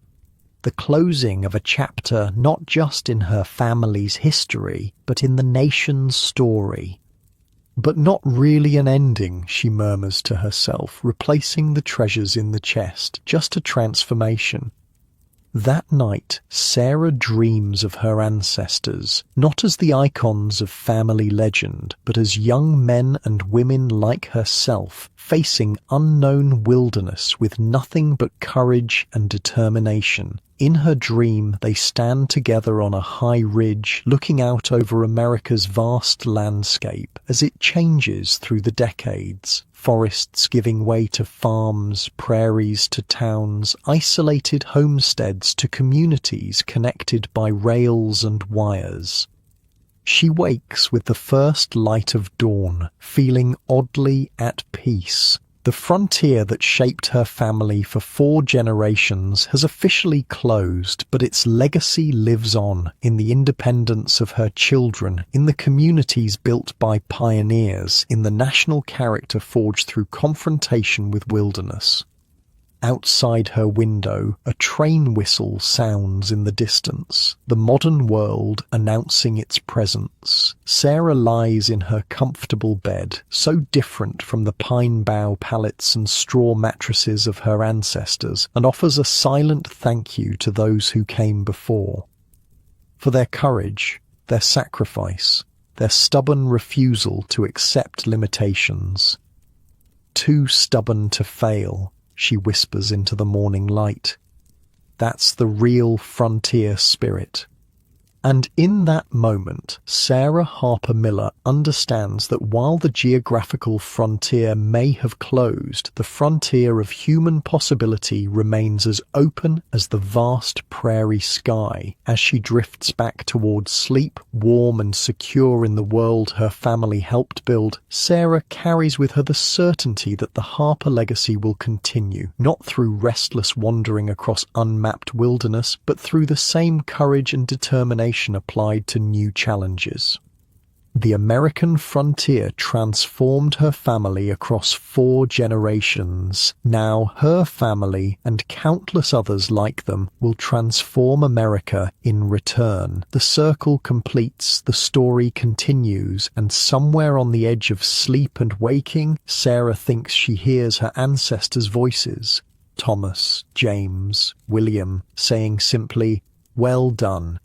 The closing of a chapter not just in her family's history, but in the nation's story. But not really an ending, she murmurs to herself, replacing the treasures in the chest, just a transformation. That night, Sarah dreams of her ancestors, not as the icons of family legend, but as young men and women like herself, facing unknown wilderness with nothing but courage and determination. In her dream, they stand together on a high ridge, looking out over America's vast landscape as it changes through the decades. Forests giving way to farms, prairies to towns, isolated homesteads to communities connected by rails and wires. She wakes with the first light of dawn, feeling oddly at peace. The frontier that shaped her family for 4 generations has officially closed, but its legacy lives on in the independence of her children, in the communities built by pioneers, in the national character forged through confrontation with wilderness. Outside her window, a train whistle sounds in the distance, the modern world announcing its presence. Sarah lies in her comfortable bed, so different from the pine bough pallets and straw mattresses of her ancestors, and offers a silent thank you to those who came before. For their courage, their sacrifice, their stubborn refusal to accept limitations. Too stubborn to fail, she whispers into the morning light. That's the real frontier spirit. And in that moment, Sarah Harper Miller understands that while the geographical frontier may have closed, the frontier of human possibility remains as open as the vast prairie sky. As she drifts back towards sleep, warm and secure in the world her family helped build, Sarah carries with her the certainty that the Harper legacy will continue, not through restless wandering across unmapped wilderness, but through the same courage and determination applied to new challenges. The American frontier transformed her family across 4 generations. Now her family and countless others like them will transform America in return. The circle completes, the story continues, and somewhere on the edge of sleep and waking, Sarah thinks she hears her ancestors' voices. Thomas, James, William, saying simply, "Well done.